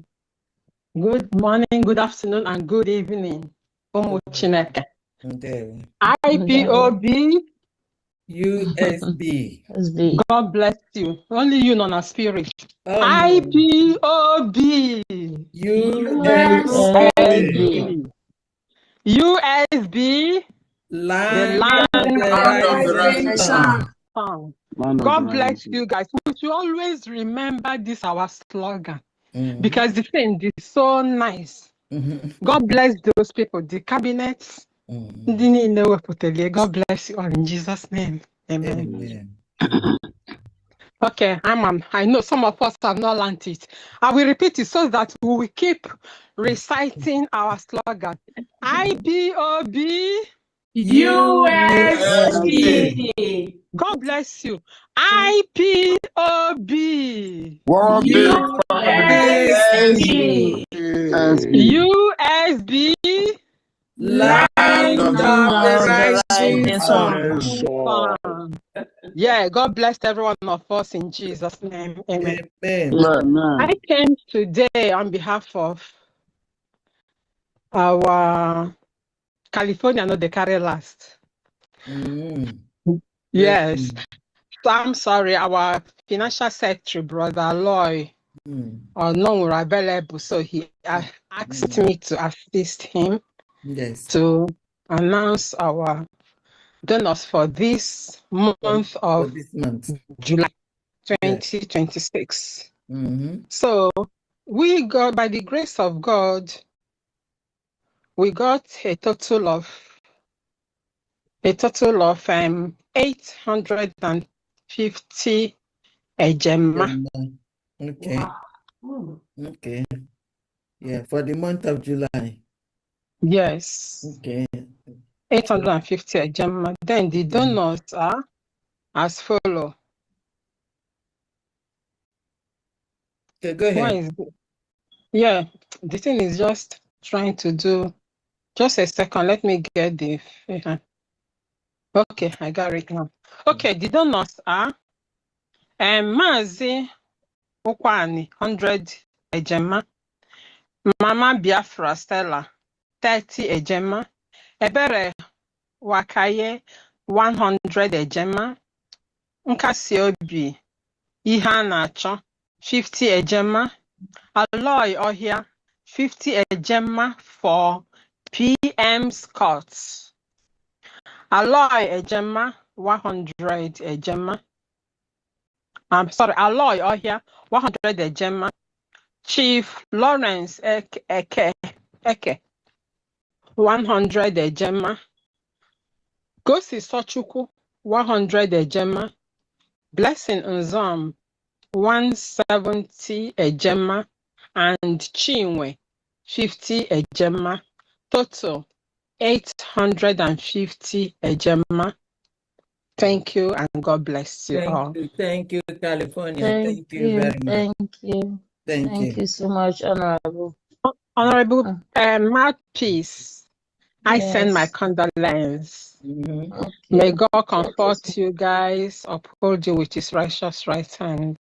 Speaker 14: Good morning, good afternoon, and good evening. Chineke. IPOB.
Speaker 1: USB.
Speaker 14: God bless you. Only you know our spirit. IPOB.
Speaker 1: USB.
Speaker 14: USB.
Speaker 1: Land
Speaker 14: of
Speaker 1: the
Speaker 14: rising sun. God bless you guys. We should always remember this our slogan. Because the thing is so nice. God bless those people, the cabinets. God bless you all in Jesus' name. Amen. Okay, I know some of us have not learned it. I will repeat it so that we will keep reciting our slogan. IPOB.
Speaker 2: USB.
Speaker 14: God bless you. IPOB. USB.
Speaker 1: Land of the rising sun.
Speaker 14: Yeah, God bless every one of us in Jesus' name. Amen.
Speaker 1: Amen.
Speaker 14: I came today on behalf of our California, no, they carry last. Yes. So I'm sorry, our financial secretary, Brother Loy or no were available, so he asked me to assist him to announce our donors for this month of July 2026. So we got, by the grace of God, we got a total of 850 ejema.
Speaker 1: Okay.
Speaker 14: Wow.
Speaker 1: Okay. Yeah, for the month of July.
Speaker 14: Yes.
Speaker 1: Okay.
Speaker 14: 850 ejema. Then the donors are as follow.
Speaker 1: Okay, go ahead.
Speaker 14: Why is it? Yeah, the thing is just trying to do. Just a second, let me get the. Okay, I got it now. Okay, the donors are Mazi Ukwani 100 ejema, Mama Biafra Stella 30 ejema, Ebere Wakaye 100 ejema, Nkasi Obi ihe a na-achọ 50 ejema, Aloy Ohia 50 ejema for PM's courts. Aloy ejema 100 ejema. I'm sorry, Aloy Ohia 100 ejema. Chief Lawrence Eke 100 ejema. Gosi Sochukwu 100 ejema. Blessing Nzom 170 ejema, and Chinwe 50 ejema. Total 850 ejema. Thank you and God bless you all.
Speaker 1: Thank you, California.
Speaker 3: Thank you
Speaker 1: very much.
Speaker 3: Thank you so much, Honorable.
Speaker 14: Honorable Mouthpiece, I send my
Speaker 3: Yes.
Speaker 14: condolence.
Speaker 3: Okay.
Speaker 14: May God comfort you guys, uphold you with his righteous right hand.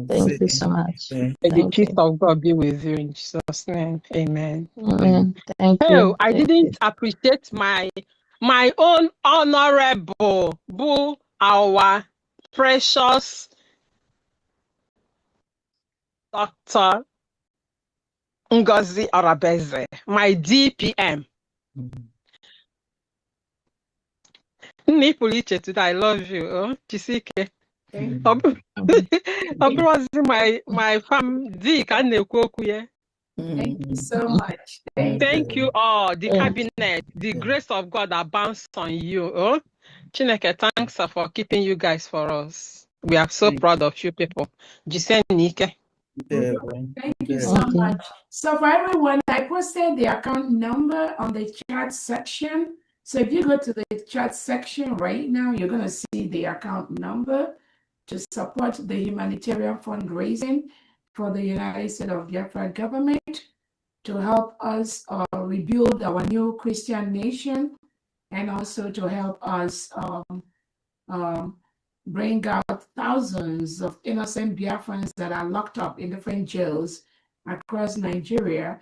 Speaker 3: Thank you so much.
Speaker 14: May the peace of God be with you in Jesus' name. Amen.
Speaker 3: Amen. Thank
Speaker 14: Oh,
Speaker 3: you.
Speaker 14: I
Speaker 3: Thank
Speaker 14: didn't appreciate my own honorable, our precious Dr. Ngozi Arabeze, my DPM. Nipuliche today, I love you. Oh, Chisike. My fam D can
Speaker 2: Thank you so much.
Speaker 14: Thank you all, the cabinet, the grace of God abounds on you. Oh, Chineke, thanks for keeping you guys for us. We are so proud of you people. Jisen Nike.
Speaker 2: Thank you so much. So for everyone, I posted the account number on the chat section. So if you go to the chat section right now, you're going to see the account number to support the humanitarian fundraising for the United States of Biafra government to help us rebuild our new Christian nation, and also to help us bring out thousands of innocent Biafrans that are locked up in different jails across Nigeria,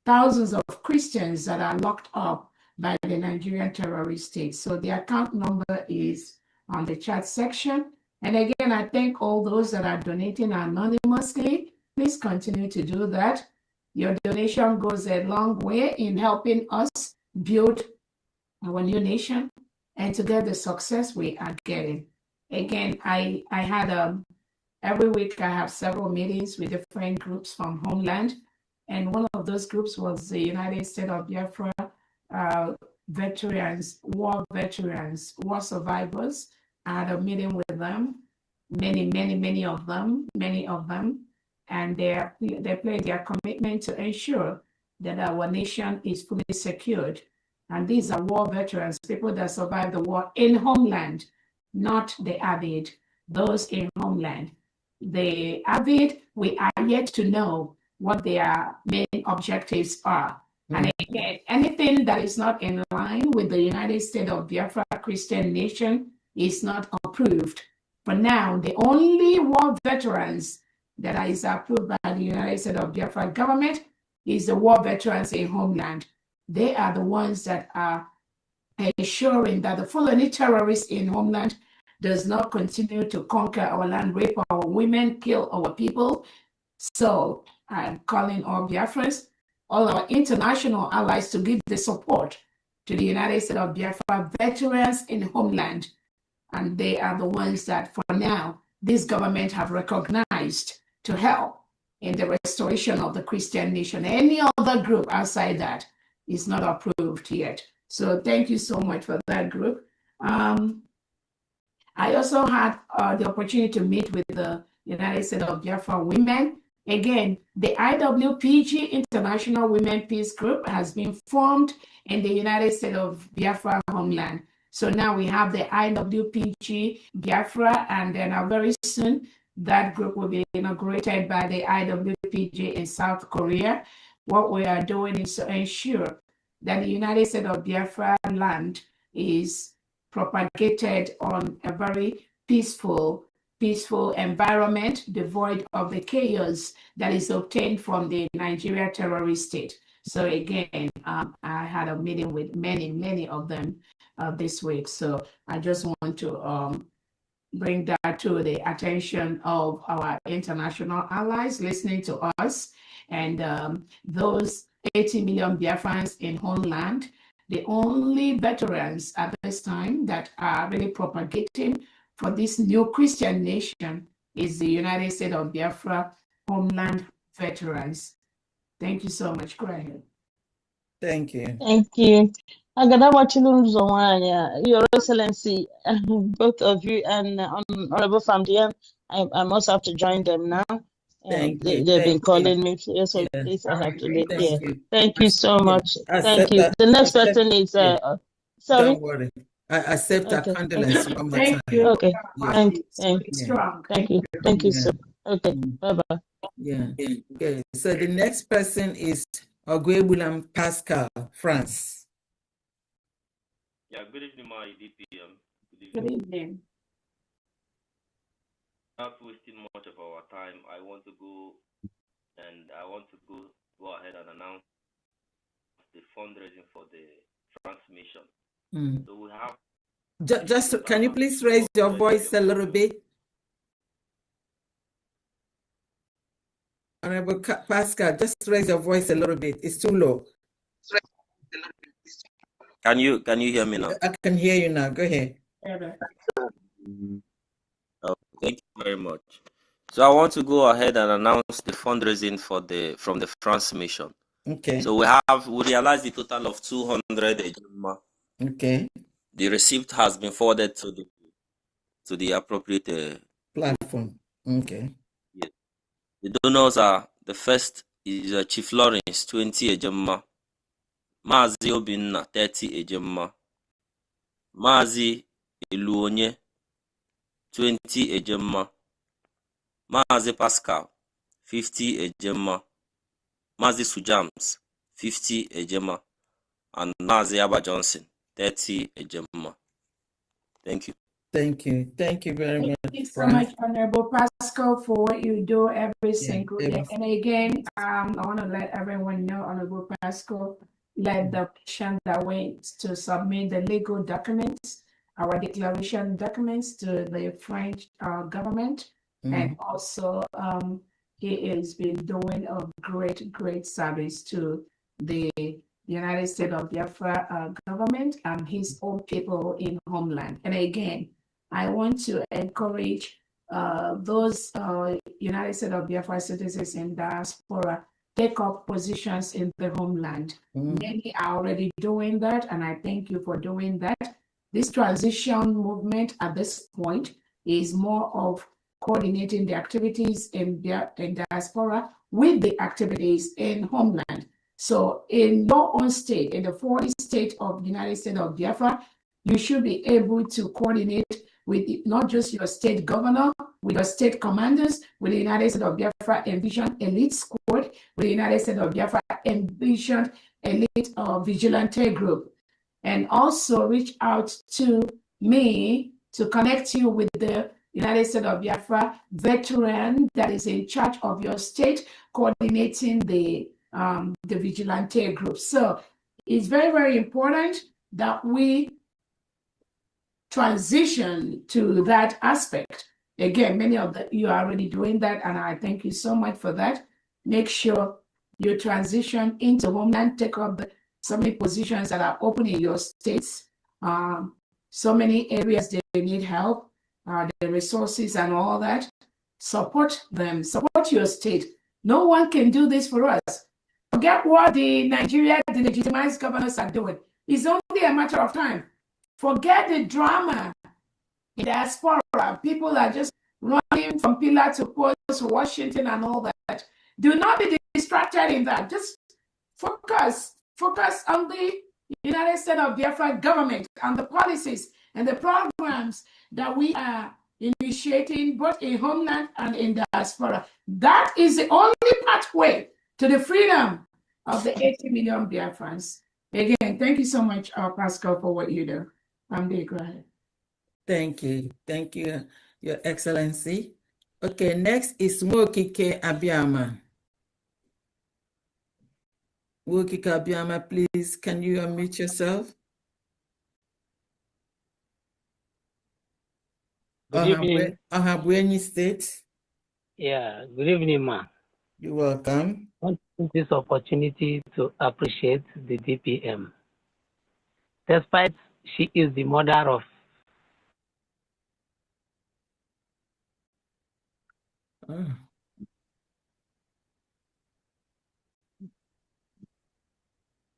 Speaker 2: thousands of Christians that are locked up by the Nigerian terrorist state. So the account number is on the chat section. And again, I thank all those that are donating anonymously. Please continue to do that. Your donation goes a long way in helping us build our new nation and to get the success we are getting. Again, I had every week I have several meetings with different groups from Homeland, and one of those groups was the United States of Biafra veterans, war survivors. I had a meeting with them, many of them, and they pledged their commitment to ensure that our nation is fully secured. And these are war veterans, people that survived the war in Homeland, not the avid, those in Homeland. The avid, we are yet to know what their main objectives are. And again, anything that is not in line with the United States of Biafra Christian nation is not approved. For now, the only war veterans that is approved by the United States of Biafra government is the war veterans in Homeland. They are the ones that are ensuring that the Fulani terrorists in Homeland does not continue to conquer our land, rape our women, kill our people, So I'm calling all Biafrans, all our international allies to give the support to the United States of Biafra veterans in the homeland. And they are the ones that, for now, this government have recognized to help in the restoration of the Christian nation. Any other group outside that is not approved yet. So thank you so much for that group. I also had the opportunity to meet with the United States of Biafra women. Again, the IWPG, International Women Peace Group, has been formed in the United States of Biafra homeland. So now we have the IWPG Biafra, and then very soon that group will be inaugurated by the IWPG in South Korea. What we are doing is to ensure that the United States of Biafra land is propagated on a very peaceful environment, devoid of the chaos that is obtained from the Nigeria terrorist state. So again, I had a meeting with many of them this week. So I just want to bring that to the attention of our international allies listening to us, and those 80 million Biafrans in homeland. The only veterans at this time that are really propagating for this new Christian nation is the United States of Biafra homeland veterans. Thank you so much. Go ahead.
Speaker 1: Thank you.
Speaker 3: Thank you. Your Excellency, both of you and Honorable Famdian, I must have to join them now. They've been calling me, so please I have to leave. Thank you so much. Thank you. The next person is sorry.
Speaker 1: Don't worry. I accept our condolence one more time.
Speaker 3: Okay. Thank you. Thank you, sir. Okay. Bye-bye.
Speaker 1: Yeah. Okay. So the next person is Oguebulam Pascal, France.
Speaker 15: Yeah, good evening, my DPM.
Speaker 2: Good evening.
Speaker 15: Not wasting much of our time, I want to go ahead and announce the fundraising for the transmission. So we have
Speaker 1: just can you please raise your voice a little bit? Honorable Pascal, just raise your voice a little bit. It's too low.
Speaker 15: Can you hear me now?
Speaker 1: I can hear you now. Go ahead.
Speaker 15: Thank you very much. So I want to go ahead and announce the fundraising from the transmission.
Speaker 1: Okay.
Speaker 15: So we realized the total of 200 ejima.
Speaker 1: Okay.
Speaker 15: The receipt has been forwarded to the appropriate
Speaker 1: platform. Okay.
Speaker 15: Yes. The donors are, the first is Chief Lawrence 20 ejima, Mazi Obinna 30 ejima, Mazi Iluonye 20 ejima, Mazi Pascal 50 ejima, Mazi Sujams 50 ejima, and Mazi Abba Johnson 30 ejima. Thank you.
Speaker 1: Thank you. Thank you very much.
Speaker 2: Thank you so much, Honorable Pascal, for what you do every single day. And again, I want to let everyone know, Honorable Pascal led the petition that went to submit the legal documents, our declaration documents, to the French government. And also, he has been doing a great service to the United States of Biafra government and his own people in homeland. And again, I want to encourage those United States of Biafra citizens in diaspora take up positions in the homeland. Many are already doing that, and I thank you for doing that. This transition movement at this point is more of coordinating the activities in diaspora with the activities in homeland. So in your own state, in the 40 states of the United States of Biafra, you should be able to coordinate with not just your state governor, with your state commanders, with the United States of Biafra Envision Elite Squad, with the United States of Biafra Envision Elite Vigilante Group, and also reach out to me to connect you with the United States of Biafra veteran that is in charge of your state, coordinating the vigilante group. So it's very important that we transition to that aspect Again, many of you are already doing that, and I thank you so much for that. Make sure you transition into Homeland, take up so many positions that are open in your states. So many areas they need help, the resources and all that. Support them, support your state. No one can do this for us. Forget what the Nigeria delegitimized governors are doing. It's only a matter of time. Forget the drama in diaspora. People are just running from pillar to post, Washington and all that. Do not be distracted in that. Just focus on the United States of Biafra government and the policies and the programs that we are initiating both in homeland and in diaspora. That is the only pathway to the freedom of the 80 million Biafrans. Again, thank you so much, Pascal, for what you do. Go ahead.
Speaker 1: Thank you, Your Excellency. Okay, next is Mwokike Abiyama. Mwokike Abiyama, please, can you unmute yourself?
Speaker 16: Good evening.
Speaker 1: Ahabwenyi State.
Speaker 16: Yeah, good evening, ma.
Speaker 1: You're welcome.
Speaker 16: I want to take this opportunity to appreciate the DPM. Despite she is the mother of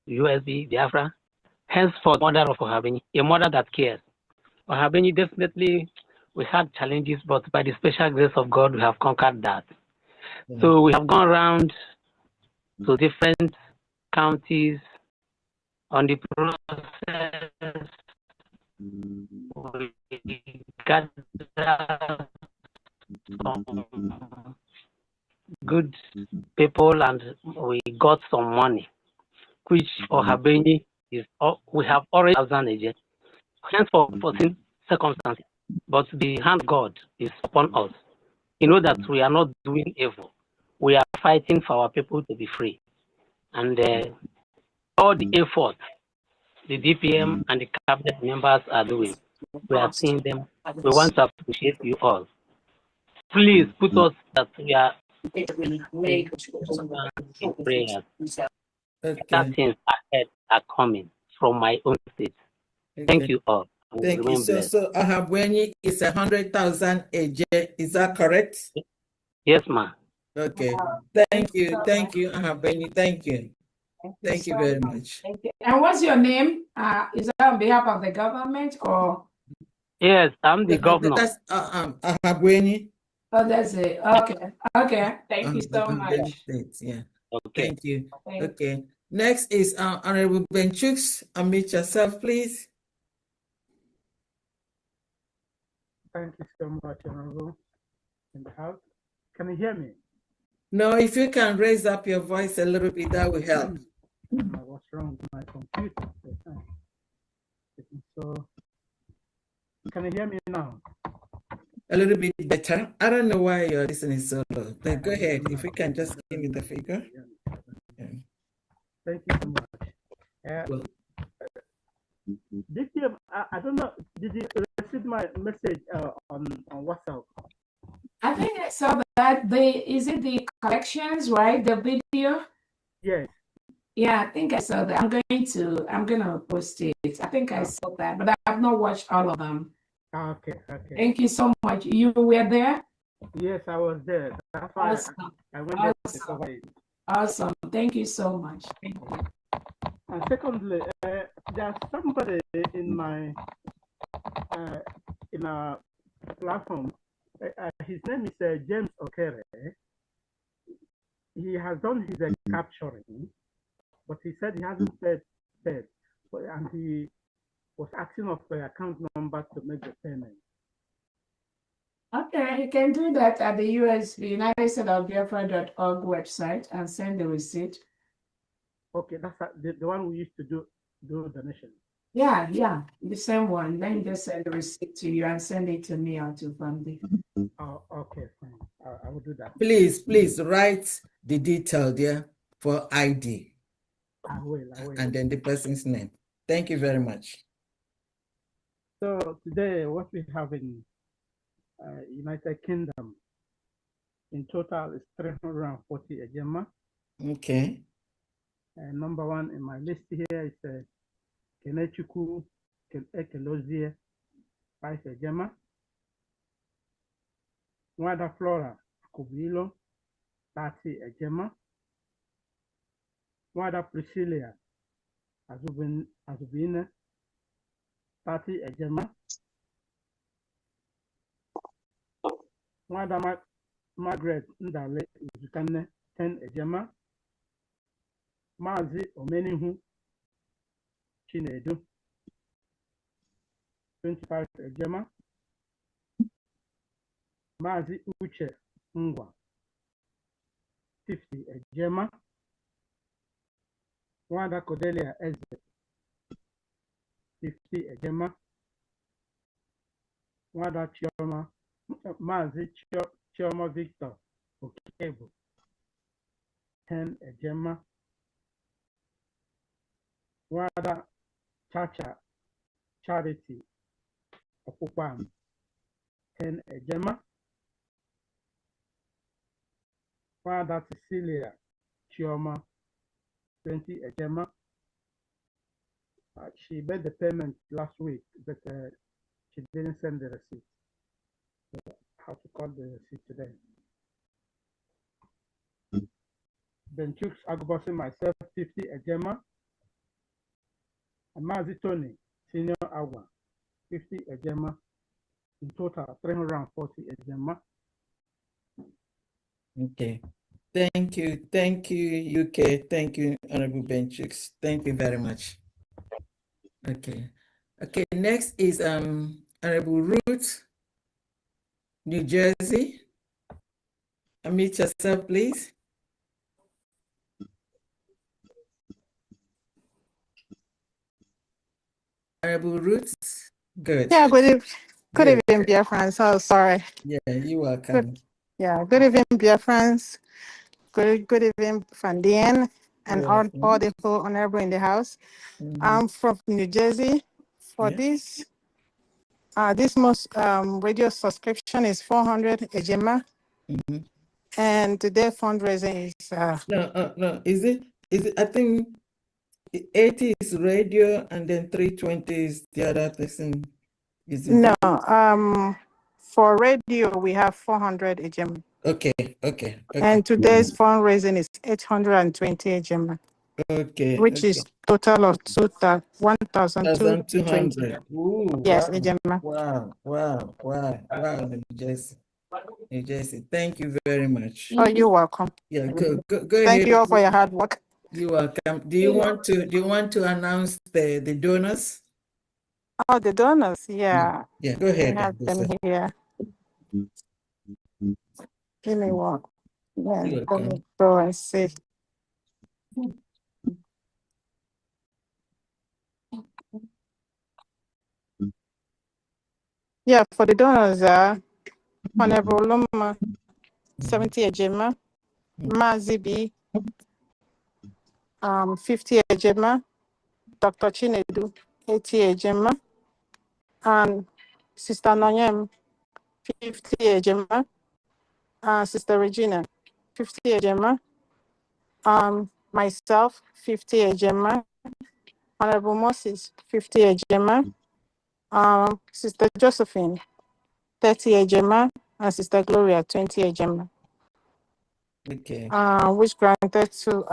Speaker 16: USB Biafra, henceforth mother of Ohabeni, a mother that cares. Ohabeni, definitely we had challenges, but by the special grace of God, we have conquered that. So we have gone around to different counties on the process. We gathered some good people and we got some money, which Ohabeni is, we have already 1,000 agent, hence for 14 circumstances. But the hand of God is upon us. You know that we are not doing evil. We are fighting for our people to be free. And all the efforts the DPM and the cabinet members are doing, we are seeing them. We want to appreciate you all. Please put us that we are in prayers. Better things ahead are coming from my own state. Thank you all.
Speaker 1: Thank you. So Ahabwenyi is 100,000 AJ. Is that correct?
Speaker 16: Yes, ma.
Speaker 1: Okay. Thank you, Ahabwenyi. Thank you. Thank you very much.
Speaker 2: Thank you. And what's your name? Is that on behalf of the government or?
Speaker 16: Yes, I'm the governor.
Speaker 1: That's Ahabwenyi.
Speaker 2: Oh, that's it. Okay. Thank you so much.
Speaker 1: Yeah.
Speaker 16: Okay.
Speaker 1: Thank you. Okay. Next is Honorable Benchooks. Unmute yourself, please.
Speaker 17: Thank you so much, Honorable, in the house. Can you hear me?
Speaker 1: No, if you can raise up your voice a little bit, that will help.
Speaker 17: What's wrong with my computer? So, can you hear me now?
Speaker 1: A little bit better. I don't know why you're listening so low. Then go ahead. If we can just give me the figure. Yeah.
Speaker 17: Thank you so much. DPM, I don't know, did you receive my message on WhatsApp?
Speaker 2: I think I saw that. Is it the collections, right? The video?
Speaker 17: Yes.
Speaker 2: Yeah, I think I saw that. I'm gonna post it. I think I saw that, but I have not watched all of them.
Speaker 17: Okay.
Speaker 2: Thank you so much. You were there?
Speaker 17: Yes, I was there. That's why
Speaker 2: Awesome.
Speaker 17: I went there to cover it.
Speaker 2: Awesome. Thank you so much. Thank you.
Speaker 17: And secondly, there's somebody in my in our platform. His name is James Okere. He has done his capturing, but he said he hasn't paid, and he was asking us for the account number to make the payment.
Speaker 2: Okay, you can do that at the United States of Biafra.org website and send the receipt.
Speaker 17: Okay, that's the one we used to do donation.
Speaker 2: Yeah, the same one. Then just send the receipt to you and send it to me or to family.
Speaker 17: Oh, okay, fine. I will do that.
Speaker 1: Please write the detail there for ID.
Speaker 17: I will.
Speaker 1: And then the person's name. Thank you very much.
Speaker 17: So today, what we have in United Kingdom. In total, it's 340 Ejema.
Speaker 1: Okay.
Speaker 17: And number one in my list here is Kenechuku Ekelozie, 5 Ejema. Wada Flora Kubilo, 30 Ejema. Wada Priscilla Azubine, 30 Ejema. Wada Margaret Ndale Uzukane, 10 Ejema. Mazi Omenihu Chinedu, 25 Ejema. Mazi Uche Ngwa, 50 Ejema. Wada Cordelia Eze, 50 Ejema. Wada Chioma, Mazi Chioma Victor Okebo, 10 Ejema. Wada Chacha Charity Opupam, 10 Ejema. Wada Cecilia Chioma, 20 Ejema. She made the payment last week, but she didn't send the receipt. So I have to call the receipt today. Then Chooks Agbosi myself, 50 Ejema. And Mazi Tony, Senior Agua, 50 Ejema. In total, 340 Ejema.
Speaker 1: Okay. Thank you, UK. Thank you, Honorable Ben Chooks. Thank you very much. Okay. Okay, next is Honorable Ruth, New Jersey. Unmute yourself, please. Honorable Ruth, good.
Speaker 18: Yeah, good evening, dear friends. Oh, sorry.
Speaker 1: Yeah, you're welcome.
Speaker 18: Good evening, dear friends. Good evening, Fandian, and all the whole honorable in the house. I'm from New Jersey. For this most radio subscription is 400 Ejema. And today fundraising is
Speaker 1: no. Is it? I think 80 is radio, and then 320 is the other person. Is it?
Speaker 18: No. For radio we have 400 Ejema.
Speaker 1: Okay.
Speaker 18: And today's fundraising is 820 Ejema.
Speaker 1: Okay.
Speaker 18: Which is total of 1,200. Yes, Ejema.
Speaker 1: Wow, New Jersey. Thank you very much.
Speaker 18: Oh, you're welcome.
Speaker 1: Yeah, go ahead.
Speaker 18: Thank you all for your hard work.
Speaker 1: You're welcome. Do you want to announce the donors?
Speaker 18: Oh, the donors, yeah.
Speaker 1: Yeah, go ahead.
Speaker 18: We have them here. Give me one. Yeah, let me go and see. Yeah, for the donors, Honorable Loma, 70 Ejema, Mazibi, 50 Ejema, Dr. Chinedu, 80 Ejema, and Sister Nonyem, 50 Ejema, Sister Regina, 50 Ejema, myself, 50 Ejema, Honorable Moses, 50 Ejema, Sister Josephine, 30 Ejema, and Sister Gloria, 20 Ejema.
Speaker 1: Okay.
Speaker 18: Which granted to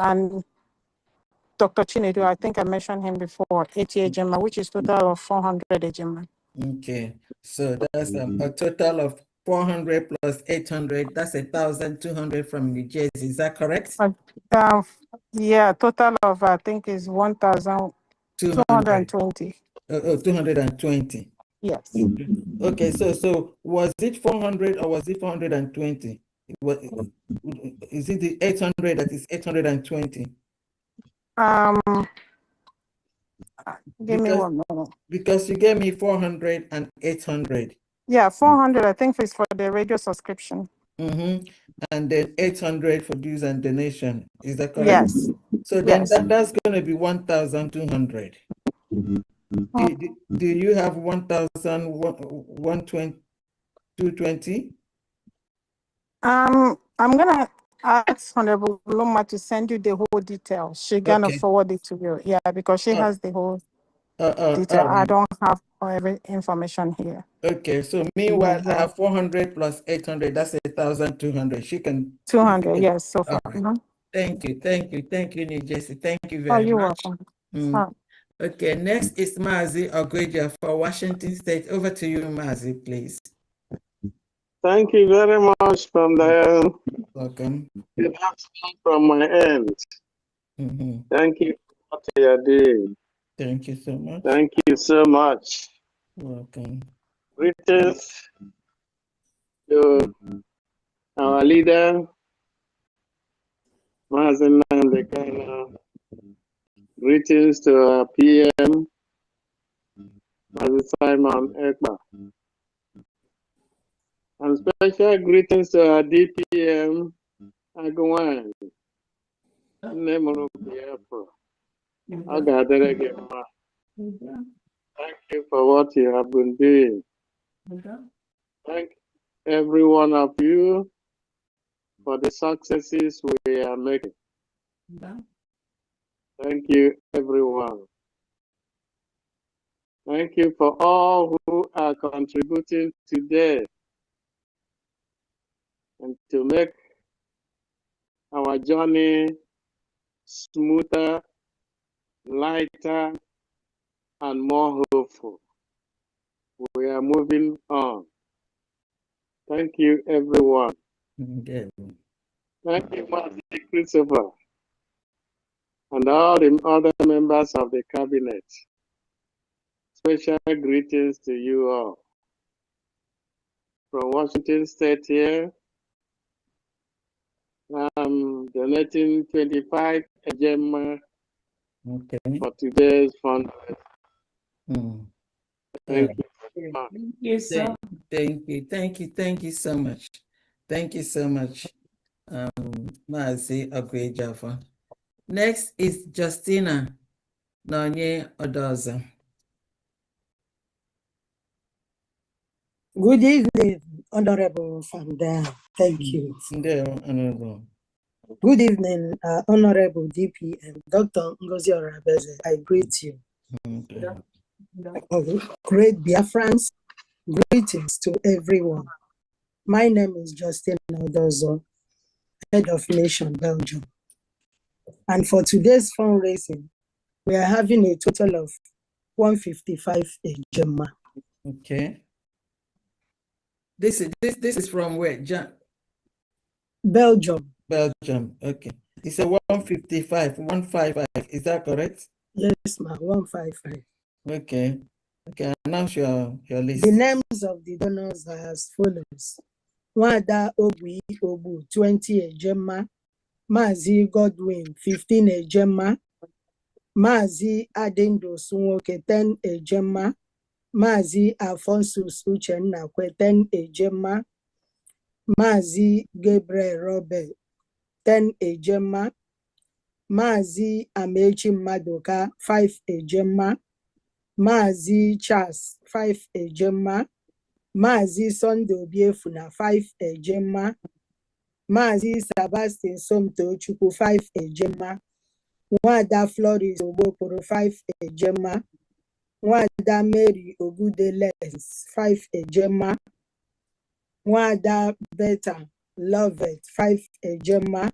Speaker 18: Dr. Chinedu, I think I mentioned him before, 80 Ejema, which is total of 400 Ejema.
Speaker 1: Okay, so that's a total of 400 plus 800. That's 1,200 from New Jersey. Is that correct?
Speaker 18: Yeah, total of I think is 1,220.
Speaker 1: 220.
Speaker 18: Yes.
Speaker 1: Okay, so was it 400 or was it 420? Is it the 800 that is 820?
Speaker 18: Give me one moment.
Speaker 1: Because you gave me 400 and 800.
Speaker 18: Yeah, 400 I think is for the radio subscription.
Speaker 1: And then 800 for dues and donation. Is that correct?
Speaker 18: Yes.
Speaker 1: So then that's going to be 1,200. Do you have 1,120? 220?
Speaker 18: I'm gonna ask Honorable Luma to send you the whole details. She's gonna
Speaker 1: Okay.
Speaker 18: forward it to you. Yeah, because she
Speaker 1: Oh.
Speaker 18: has the whole detail.
Speaker 1: All
Speaker 18: I
Speaker 1: right.
Speaker 18: don't have every information here.
Speaker 1: Okay, so meanwhile, I
Speaker 18: Yeah.
Speaker 1: have 400 plus 800. That's 1,200. She can.
Speaker 18: 200, yes, so far.
Speaker 1: All right. Thank you, New Jersey. Thank you
Speaker 18: Oh,
Speaker 1: very
Speaker 18: you're
Speaker 1: much.
Speaker 18: welcome.
Speaker 1: Okay, next is Mazi Ogweja for Washington State. Over to you, Mazi, please.
Speaker 9: Thank you very much from there.
Speaker 1: Welcome.
Speaker 9: Good afternoon from my end. Thank you for what you are doing.
Speaker 1: Thank you so much.
Speaker 9: Thank you so much.
Speaker 1: Welcome.
Speaker 9: Greetings to our leader, Mazen Namdekana. Greetings to our PM, Mazen Simon Ekba. And special greetings to our DPM, Agwan, Nemoro Biafra. Agadarege. Thank you for what you have been doing. Thank every one of you for the successes we are making. Thank you, everyone. Thank you for all who are contributing today and to make our journey smoother, lighter, and more hopeful. We are moving on. Thank you, everyone.
Speaker 1: Okay.
Speaker 9: Thank you, Master Christopher, and all the other members of the cabinet. Special greetings to you all. From Washington State here, I'm donating 25 ejema for today's fundraiser. Thank you very much.
Speaker 1: Thank you so much. Thank you so much, Mazi Ogweja. Next is Justina Nonye Odoza.
Speaker 19: Good evening, Honorable Fanda. Thank you.
Speaker 1: Honorable.
Speaker 19: Good evening, Honorable DPM, Dr. Ngozi Orabeze. I greet you. Great Biafrans, greetings to everyone. My name is Justin Odozo, head of Nation Belgium. And for today's fundraising, we are having a total of 155 ejema.
Speaker 1: Okay. This is from where?
Speaker 19: Belgium.
Speaker 1: Belgium. Okay. It's a 155. Is that correct?
Speaker 19: Yes, ma'am. 155.
Speaker 1: Okay. Okay. Announce your list.
Speaker 19: The names of the donors are as follows: Wada Ogwi Obu 20 ejema, Mazi Godwin 15 ejema, Mazi Adendo Sunwoke 10 ejema, Mazi Alphonsus Uchenna 10 ejema, Mazi Gabriel Robert 10 ejema, Mazi Amechi Madoka 5 ejema, Mazi Charles 5 ejema, Mazi Sunday Obiefuna 5 ejema, Mazi Sebastian Somto Chukwu 5 ejema, Nwada Floris Ogbokoro 5 ejema, Nwada Mary Ogudelens 5 ejema, Nwada Beta Lovet 5 ejema,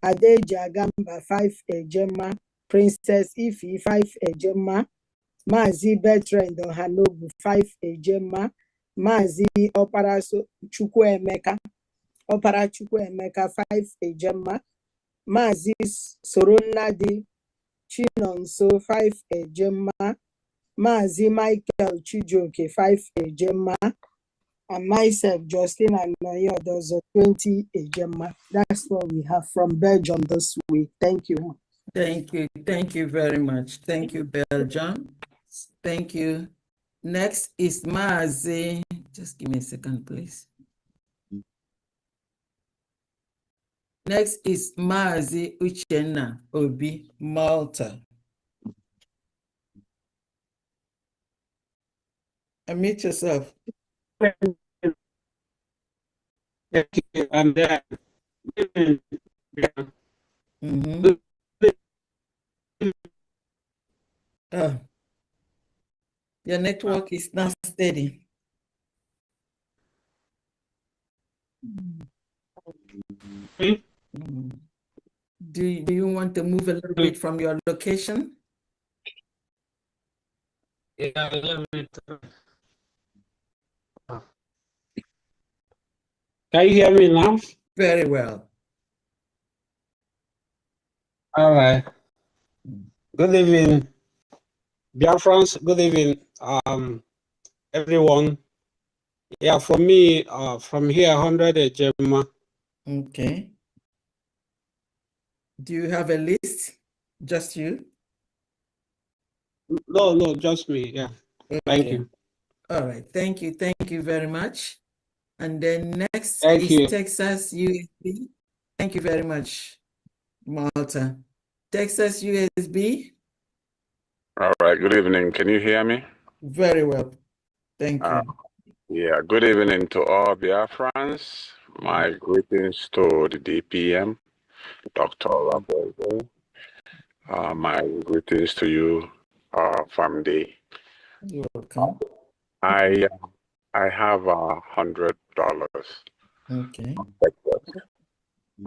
Speaker 19: Adeja Gamba 5 ejema, Princess Ifi 5 ejema, Mazi Bertrand Ohanobu 5 ejema, Mazi Opara Chukwuemeka 5 ejema, Mazi Soronnadi Chinonso 5 ejema, Mazi Michael Chijoke 5 ejema, and myself, Justina Noyodozo 20 ejema. That's what we have from Belgium this week. Thank you.
Speaker 1: Thank you. Thank you very much. Thank you, Belgium. Thank you. Next is Mazi. Just give me a second, please. Next is Mazi Uchenna Obi, Malta. Unmute yourself.
Speaker 20: Thank you. And
Speaker 1: your network is not steady. Do you want to move a little bit from your location?
Speaker 20: Yeah, let me Can you hear me now?
Speaker 1: Very well.
Speaker 20: All right. Good evening, Biafrans. Good evening, everyone. Yeah, for me, from here, 100 Ejema.
Speaker 1: Okay. Do you have a list? Just you?
Speaker 20: No, just me. Yeah.
Speaker 1: Okay.
Speaker 20: Thank you.
Speaker 1: All right. Thank you. Thank you very much. And then next
Speaker 20: Thank
Speaker 1: is
Speaker 20: you.
Speaker 1: Texas USB. Thank you very much, Malta. Texas USB.
Speaker 21: All right, good evening. Can you hear me?
Speaker 1: Very well. Thank you.
Speaker 21: Yeah, good evening to all Biafrans. My greetings to the DPM, Dr. Rabogo. My greetings to you, family.
Speaker 1: You're welcome.
Speaker 21: I have $100.
Speaker 1: Okay.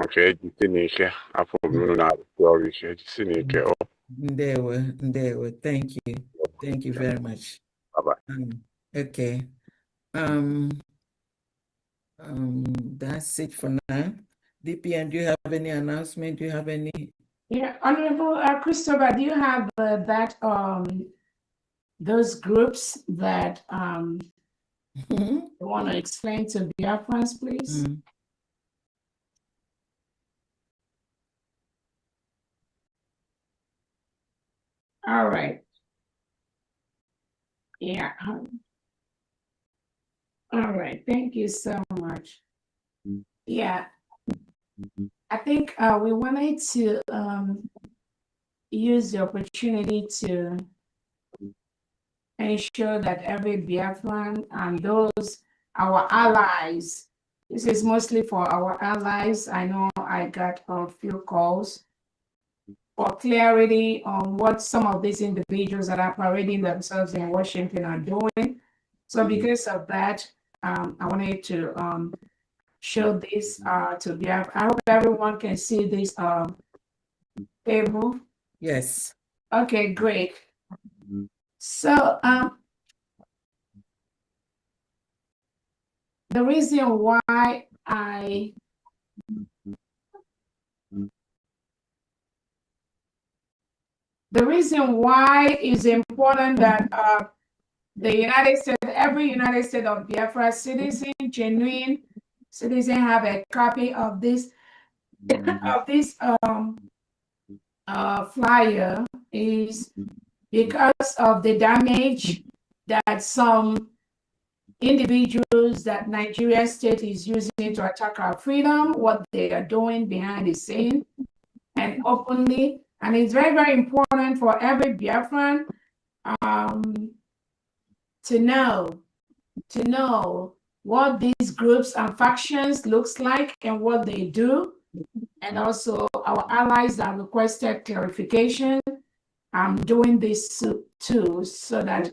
Speaker 21: Okay, Jitinike.
Speaker 1: Ndewo. Thank you. Thank you very much.
Speaker 21: Bye-bye.
Speaker 1: Okay. That's it for now. DPN, do you have any announcement? Do you have any?
Speaker 2: Yeah, Honorable Christopher, do you have those groups that you want to explain to Biafrans, please? All right. Yeah. All right. Thank you so much. Yeah. I think we wanted to use the opportunity to ensure that every Biafran and those, our allies, this is mostly for our allies. I know I got a few calls for clarity on what some of these individuals that are parading themselves in Washington are doing. So because of that, I wanted to show this to Biafra. I hope everyone can see this table.
Speaker 1: Yes.
Speaker 2: Okay, great. So the reason why it's important that the United States, every United States of Biafra citizen, genuine citizen, have a copy of this flyer is because of the damage that some individuals that Nigeria state is using to attack our freedom, what they are doing behind the scene and openly. And it's very, very important for every Biafran to know what these groups and factions looks like and what they do. And also our allies that requested clarification. I'm doing this too, so that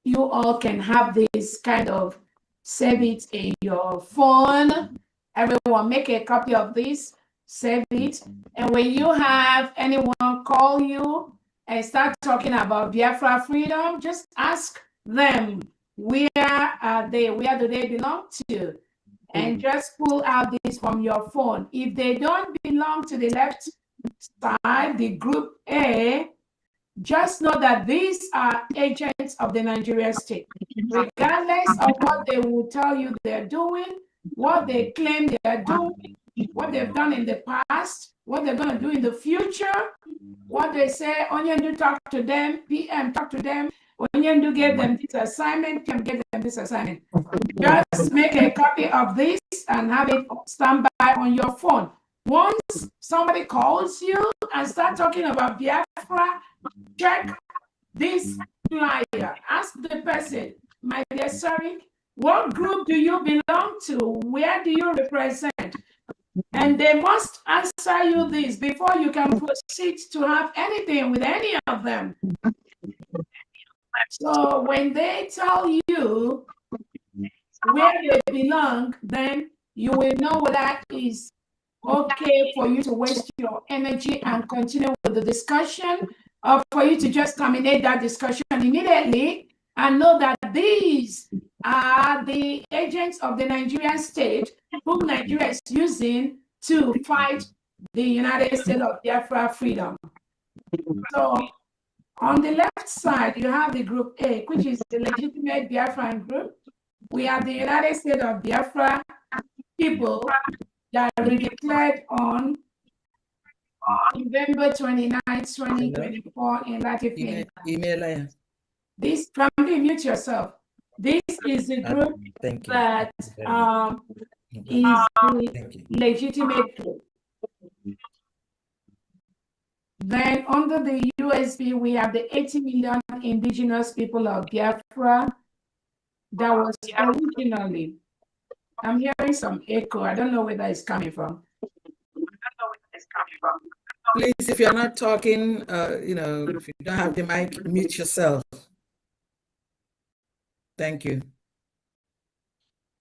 Speaker 2: you all can have this kind of, save it in your phone. Everyone make a copy of this, save it. And when you have anyone call you and start talking about Biafra freedom, just ask them, where are they? Where do they belong to? And just pull out this from your phone. If they don't belong to the left side, the group A, just know that these are agents of the Nigeria state. Regardless of what they will tell you they're doing, what they claim they're doing, what they've done in the past, what they're going to do in the future, what they say, Onyendu talk to them, PM talk to them, Onyendu gave them this assignment, PM gave them this assignment. Just make a copy of this and have it stand by on your phone. Once somebody calls you and start talking about Biafra, check this flyer. Ask the person, my dear, sorry, What group do you belong to? Where do you represent? And they must answer you this before you can proceed to have anything with any of them. So when they tell you where they belong, then you will know what that is okay for you to waste your energy and continue with the discussion, or for you to just terminate that discussion immediately and know that these are the agents of the Nigerian state whom Nigeria is using to fight the United States of Biafra freedom. So on the left side, you have the group A, which is the legitimate Biafran group. We have the United States of Biafra people that were declared on November 29, 2024 in Latifin. This, family, mute yourself. This is the group that is the legitimate group. Then under the USB, we have the 80 million indigenous people of Biafra that was originally, I'm hearing some echo. I don't know where that is coming from.
Speaker 1: Please, if you're not talking, if you don't have the mic, mute yourself. Thank you.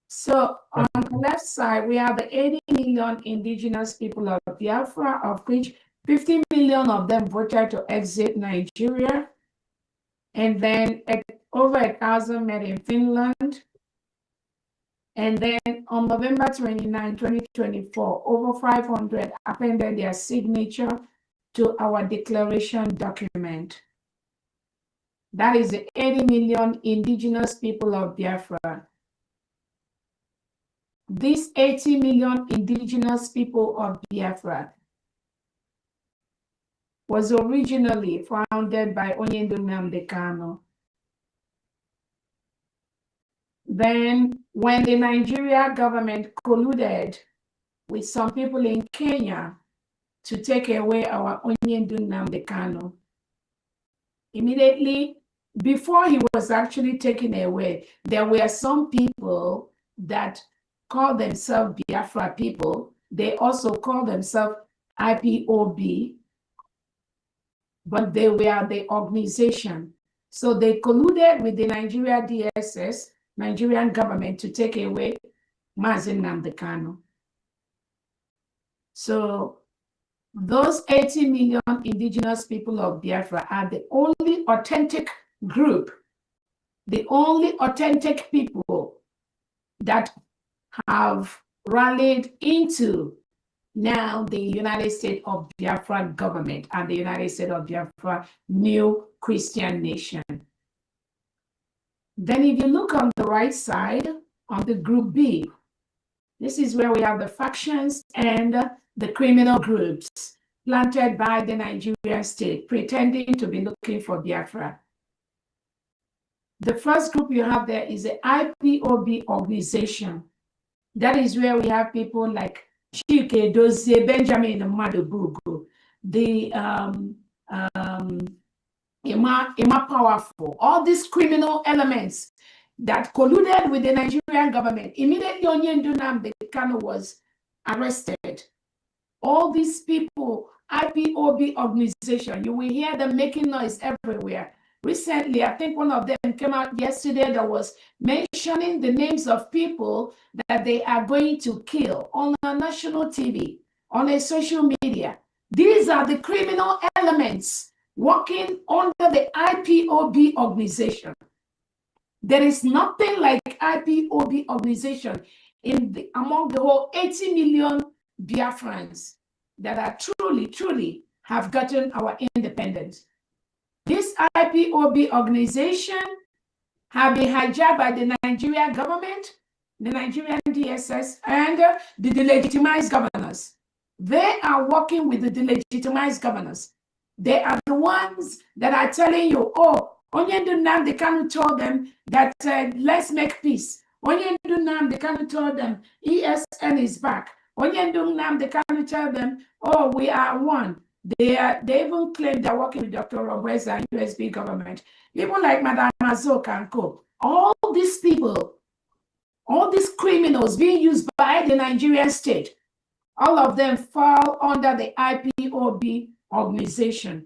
Speaker 2: So on the left side, we have the 80 million indigenous people of Biafra, of which 50 million of them voted to exit Nigeria. And then over 1,000 met in Finland. And then on November 29, 2024, over 500 appended their signature to our declaration document. That is the 80 million indigenous people of Biafra. These 80 million indigenous people of Biafra was originally founded by Onyendu Nnamdi Kanu. Then, when the Nigeria government colluded with some people in Kenya to take away our Onyendu Nnamdi Kanu, immediately, before he was actually taken away, there were some people that called themselves Biafra people. They also called themselves IPOB, but they were the organization. So they colluded with the Nigeria DSS, Nigerian government, to take away Mazi Nnamdi Kanu. So those 80 million indigenous people of Biafra are the only authentic group, the only authentic people that have rallied into now the United States of Biafra government and the United States of Biafra new Christian nation. Then if you look on the right side, on the group B, this is where we have the factions and the criminal groups planted by the Nigerian state, pretending to be looking for Biafra. The first group you have there is the IPOB organization. That is where we have people like Chike Dozie, Benjamin Madubugu, the Emma Powerful, all these criminal elements that colluded with the Nigerian government. Immediately, Onyendu Nnamdi Kanu was arrested. All these people, IPOB organization, you will hear them making noise everywhere. Recently, I think one of them came out yesterday that was mentioning the names of people that they are going to kill on a national TV, on a social media. These are the criminal elements working under the IPOB organization. There is nothing like IPOB organization among the whole 80 million Biafrans that are truly have gotten our independence. This IPOB organization have been hijacked by the Nigerian government, the Nigerian DSS, and the delegitimized governors. They are working with the delegitimized governors. They are the ones that are telling you, oh, Onyendu Nnamdi Kanu told them that let's make peace. Onyendu Nnamdi Kanu told them ESN is back. Onyendu Nnamdi Kanu told them, oh, we are one. They even claim they're working with Dr. Robeza and USB government. People like Madame Azoka and Co. All these people all these criminals being used by the Nigerian state, all of them fall under the IPOB organization.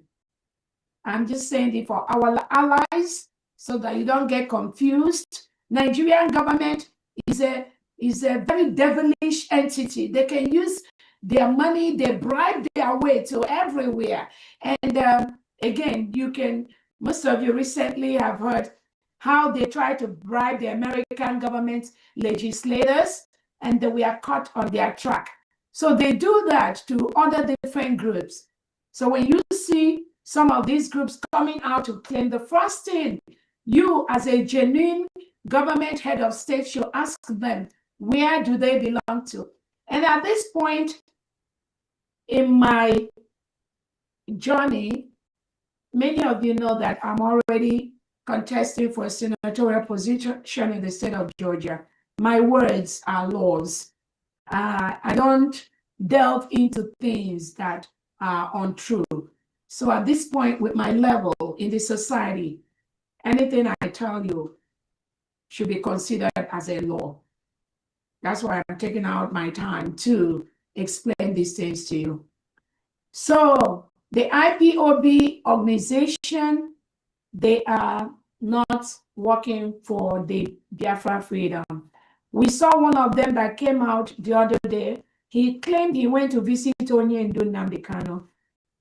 Speaker 2: I'm just saying it for our allies so that you don't get confused. Nigerian government is a very devilish entity. They can use their money, they bribe their way to everywhere. And again, most of you recently have heard how they try to bribe the American government legislators, and we are caught on their track. So they do that to other different groups. So when you see some of these groups coming out to claim, the first thing you as a genuine government head of state should ask them, where do they belong to? And at this point in my journey, many of you know that I'm already contesting for a senatorial position in the state of Georgia. My words are laws. I don't delve into things that are untrue. So at this point, with my level in the society, anything I tell you should be considered as a law. That's why I'm taking out my time to explain these things to you. So the IPOB organization, they are not working for the Biafra freedom. We saw one of them that came out the other day. He claimed he went to visit Onyendu Nnamdi Kanu.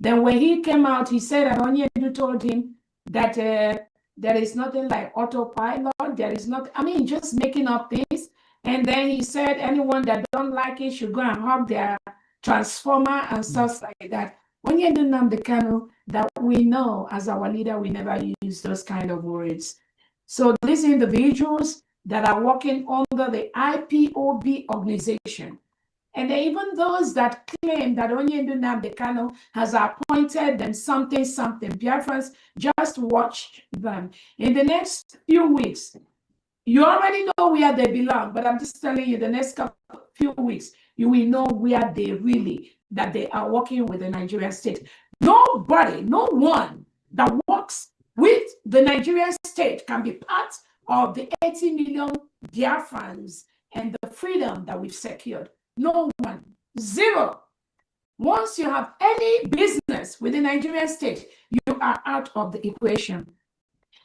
Speaker 2: Then when he came out, he said that Onyendu told him that there is nothing like autopilot. There is not, just making up things. And then he said anyone that don't like it should go and hug their transformer and stuff like that. Onyendu Nnamdi Kanu, that we know as our leader, we never use those kind of words. So these individuals that are working under the IPOB organization, and even those that claim that Onyendu Nnamdi Kanu has appointed them something, Biafrans, just watch them. In the next few weeks, you already know where they belong, but I'm just telling you, the next few weeks, you will know where that they are working with the Nigerian state. Nobody, no one that works with the Nigerian state can be part of the 80 million Biafrans and the freedom that we've secured. No one. Zero. Once you have any business with the Nigerian state, you are out of the equation.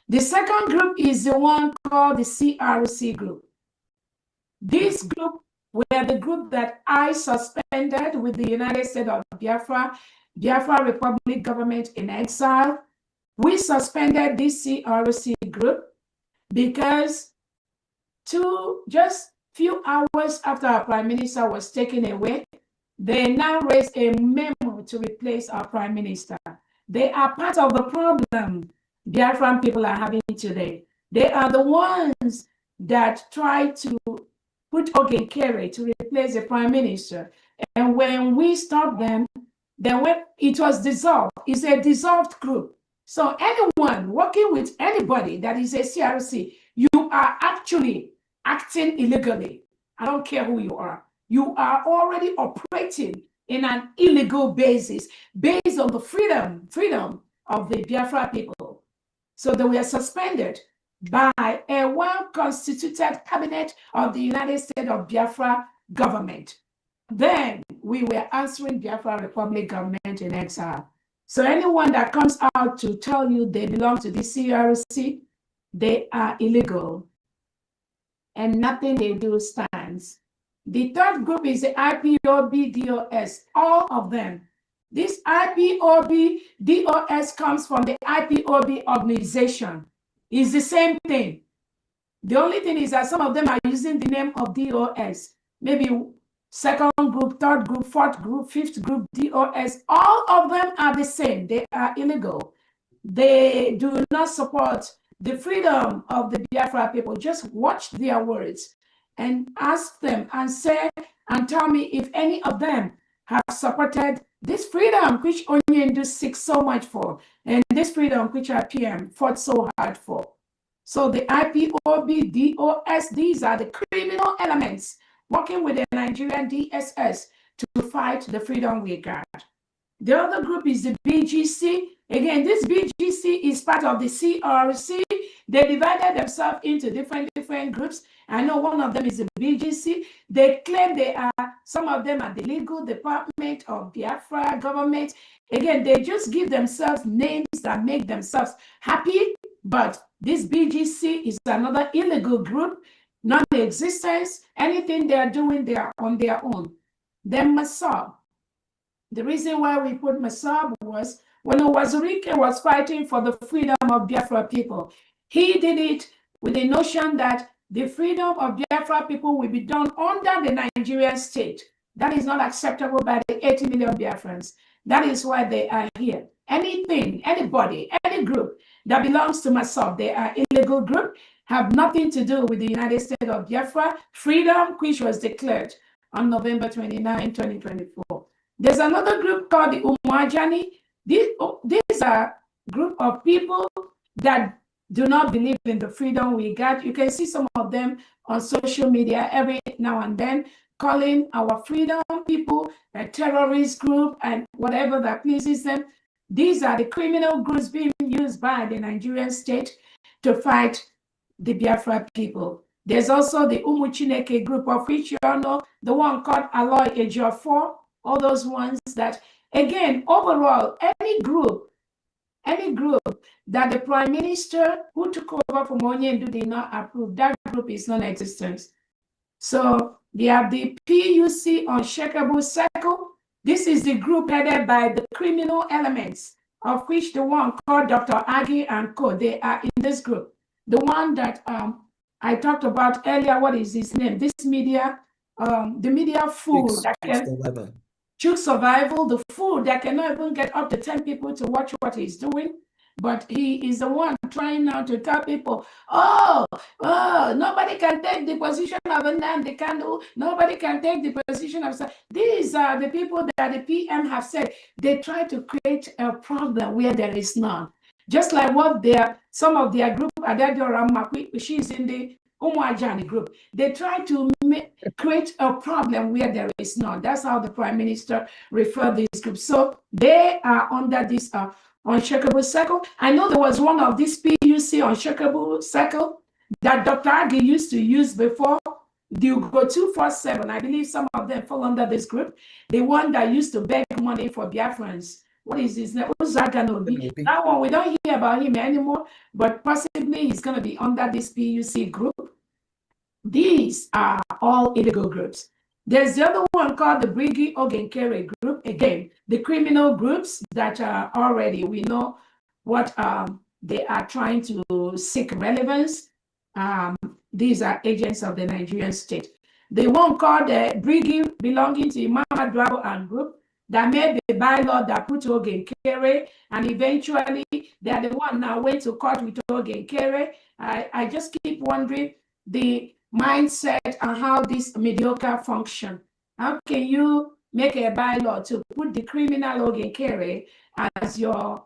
Speaker 2: The second group is the one called the CRC group. This group were the group that I suspended with the United States of Biafra Republic government in exile. We suspended this CRC group because just few hours after our prime minister was taken away, they now raised a memo to replace our prime minister. They are part of the problem Biafran people are having today. They are the ones that try to put Ogenkere to replace the prime minister. And when we stopped them, then when it was dissolved, it's a dissolved group. So anyone working with anybody that is a CRC, you are actually acting illegally. I don't care who you are. You are already operating in an illegal basis based on the freedom of the Biafra people. So they were suspended by a well-constituted cabinet of the United States of Biafra government. Then we were answering Biafra Republic government in exile. So anyone that comes out to tell you they belong to the CRC, they are illegal. And nothing they do stands. The third group is the IPOB DOS, all of them. This IPOB DOS comes from the IPOB organization. It's the same thing. The only thing is that some of them are using the name of DOS. Maybe second group, third group, fourth group, fifth group, DOS. All of them are the same. They are illegal. They do not support the freedom of the Biafra people. Just watch their words and ask them and say and tell me if any of them have supported this freedom which Onyendu seeks so much for, and this freedom which our PM fought so hard for. So the IPOB, DOS, these are the criminal elements working with the Nigerian DSS to fight the freedom we got. The other group is the BGC. Again, this BGC is part of the CRC. They divided themselves into different groups. I know one of them is the BGC. They claim they are, some of them are the legal department of Biafra government. Again, they just give themselves names that make themselves happy. But this BGC is another illegal group, non-existence. Anything they are doing, they are on their own. Then Masab. The reason why we put Masab was when Wazirike was fighting for the freedom of Biafra people. He did it with the notion that the freedom of Biafra people will be done under the Nigerian state. That is not acceptable by the 80 million Biafrans. That is why they are here. Anything, anybody, any group that belongs to Masab, they are illegal group, have nothing to do with the United States of Biafra. Freedom, which was declared on November 29, 2024. There's another group called the Umwajani. These are a group of people that do not believe in the freedom we got. You can see some of them on social media every now and then, calling our freedom people a terrorist group and whatever that pleases them. These are the criminal groups being used by the Nigerian state to fight the Biafra people. There's also the Umuchineke group, of which you all know, the one called Aloy Ejiofor, all those ones that, again, overall, any group that the prime minister who took over from Onyendu did not approve, that group is non-existent. So they have the PUC Unshakable Circle. This is the group headed by the criminal elements, of which the one called Dr. Agi and Co. They are in this group. The one that I talked about earlier, what is his name? This media, the media fool that can choose survival, the fool that cannot even get up to 10 people to watch what he's doing. But he is the one trying now to tell people, nobody can take the position of a Nnamdi Kanu, nobody can take the position of... These are the people that the PM have said. They try to create a problem where there is none. Just like what some of their group, Adadio Ramakwi, she's in the Umuajani group. They try to create a problem where there is none. That's how the Prime Minister referred these groups. So they are under this Unshakable Circle. I know there was one of these PUC Unshakable Circle that Dr. Agi used to use before. The Ugo 247, I believe some of them fall under this group. The one that used to beg money for Biafrans. What is his name? That one, we don't hear about him anymore, but possibly he's going to be under this PUC group. These are all illegal groups. There's the other one called the Brigi Ogenkere group. Again, the criminal groups that are already, we know what they are trying to seek relevance. These are agents of the Nigerian state. The one called the Brigi belonging to Imam Dwabo and group that made the bylaw that put Ogenkere, and eventually they are the one now went to court with Ogenkere. I just keep wondering the mindset and how this mediocre function. How can you make a bylaw to put the criminal Ogenkere as your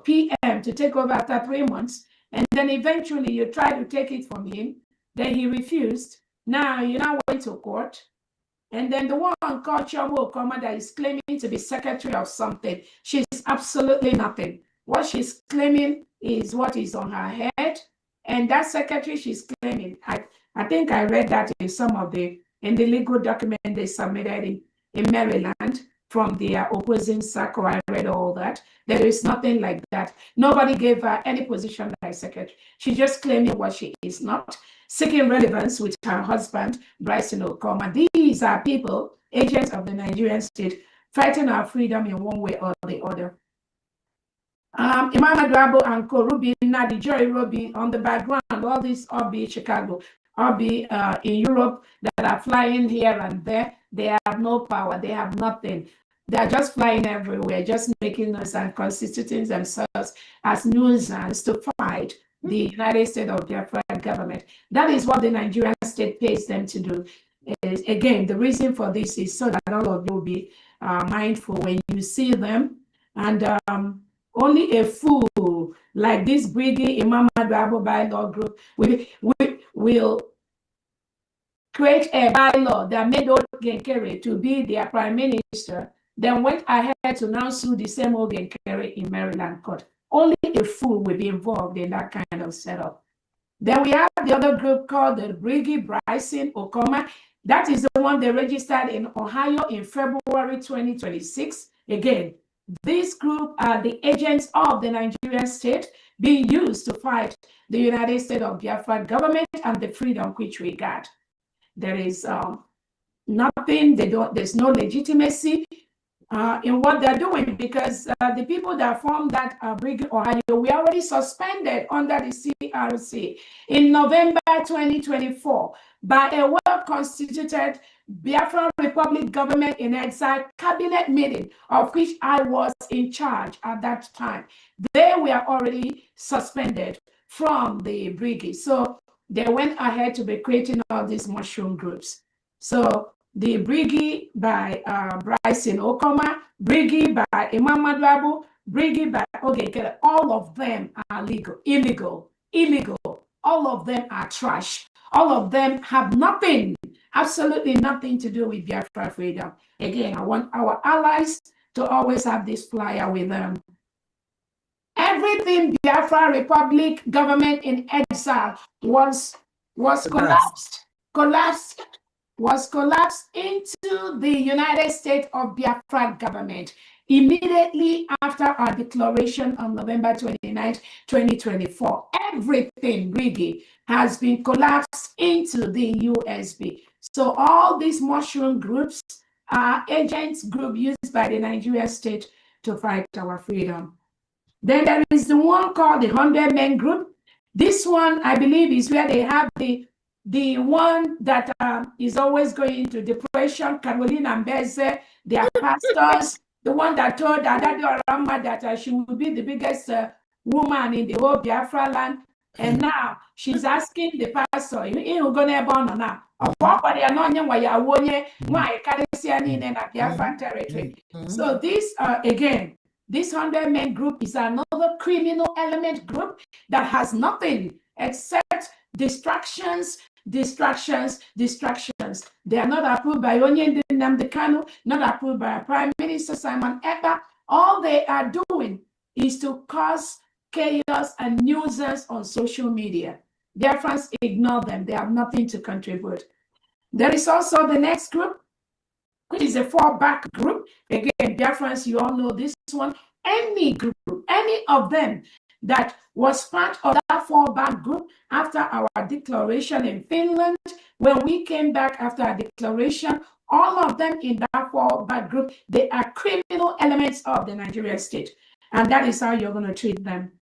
Speaker 2: PM to take over after 3 months, and then eventually you try to take it from him, then he refused. Now you now went to court. And then the one called Chomo Okoma that is claiming to be secretary of something, she's absolutely nothing. What she's claiming is what is on her head. And that secretary she's claiming, I think I read that in some of in the legal document they submitted in Maryland from the opposing circle. I read all that. There is nothing like that. Nobody gave her any position like secretary. She's just claiming what she is not, seeking relevance with her husband, Bryson Okoma. These are people, agents of the Nigerian state, fighting our freedom in one way or the other. Imam Dwabo and Korubi, Nadi, Joy Robi on the background, all these Obi Chicago, Obi in Europe that are flying here and there. They have no power, they have nothing. They are just flying everywhere, just making us and constituting themselves as nuisance to fight the United States of Biafra government. That is what the Nigerian state pays them to do. Again, the reason for this is so that all of you will be mindful when you see them. And only a fool like this Brigi Imam Dwabo bylaw group will create a bylaw that made Ogenkere to be their prime minister, then went ahead to now sue the same Ogenkere in Maryland court. Only a fool will be involved in that kind of setup. Then we have the other group called the Briggy Bryson Okoma. That is the one they registered in Ohio in February 2026. Again, this group are the agents of the Nigerian state being used to fight the United States of Biafra government and the freedom which we got. There is nothing, there's no legitimacy in what they're doing, because the people that formed that Brigade Ohio, we already suspended under the CRC in November 2024 by a well-constituted Biafra Republic government in exile cabinet meeting, of which I was in charge at that time. They were already suspended from the brigade. So they went ahead to be creating all these mushroom groups. So the brigade by Bryson Okoma, brigade by Imam Madrabu, brigade by Ogekere, all of them are illegal. All of them are trash. All of them have nothing, absolutely nothing to do with Biafra freedom. Again, I want our allies to always have this flyer with them. Everything Biafra Republic government in exile was collapsed into the United States of Biafra government immediately after our declaration on November 29, 2024. Everything really has been collapsed into the USB. So all these mushroom groups are agents group used by the Nigerian state to fight our freedom. Then there is the one called the 100 Men Group. This one, I believe, is where they have the one that is always going into depression, Caroline Ambeze, their pastors, the one that told Adado Arama that she would be the biggest woman in the whole Biafra land. And now she's asking the pastor, Biafra territory. So this, again, this 100 Men Group is another criminal element group that has nothing except distractions. They are not approved by Onye Nnamdi Kanu, not approved by Prime Minister Simon Ekpa. All they are doing is to cause chaos and nuisance on social media. Their friends ignore them. They have nothing to contribute. There is also the next group, which is a fallback group. Again, dear friends, you all know this one. Any group, any of them that was part of that fallback group after our declaration in Finland, when we came back after our declaration, all of them in that fallback group, they are criminal elements of the Nigerian state. And that is how you're going to treat them.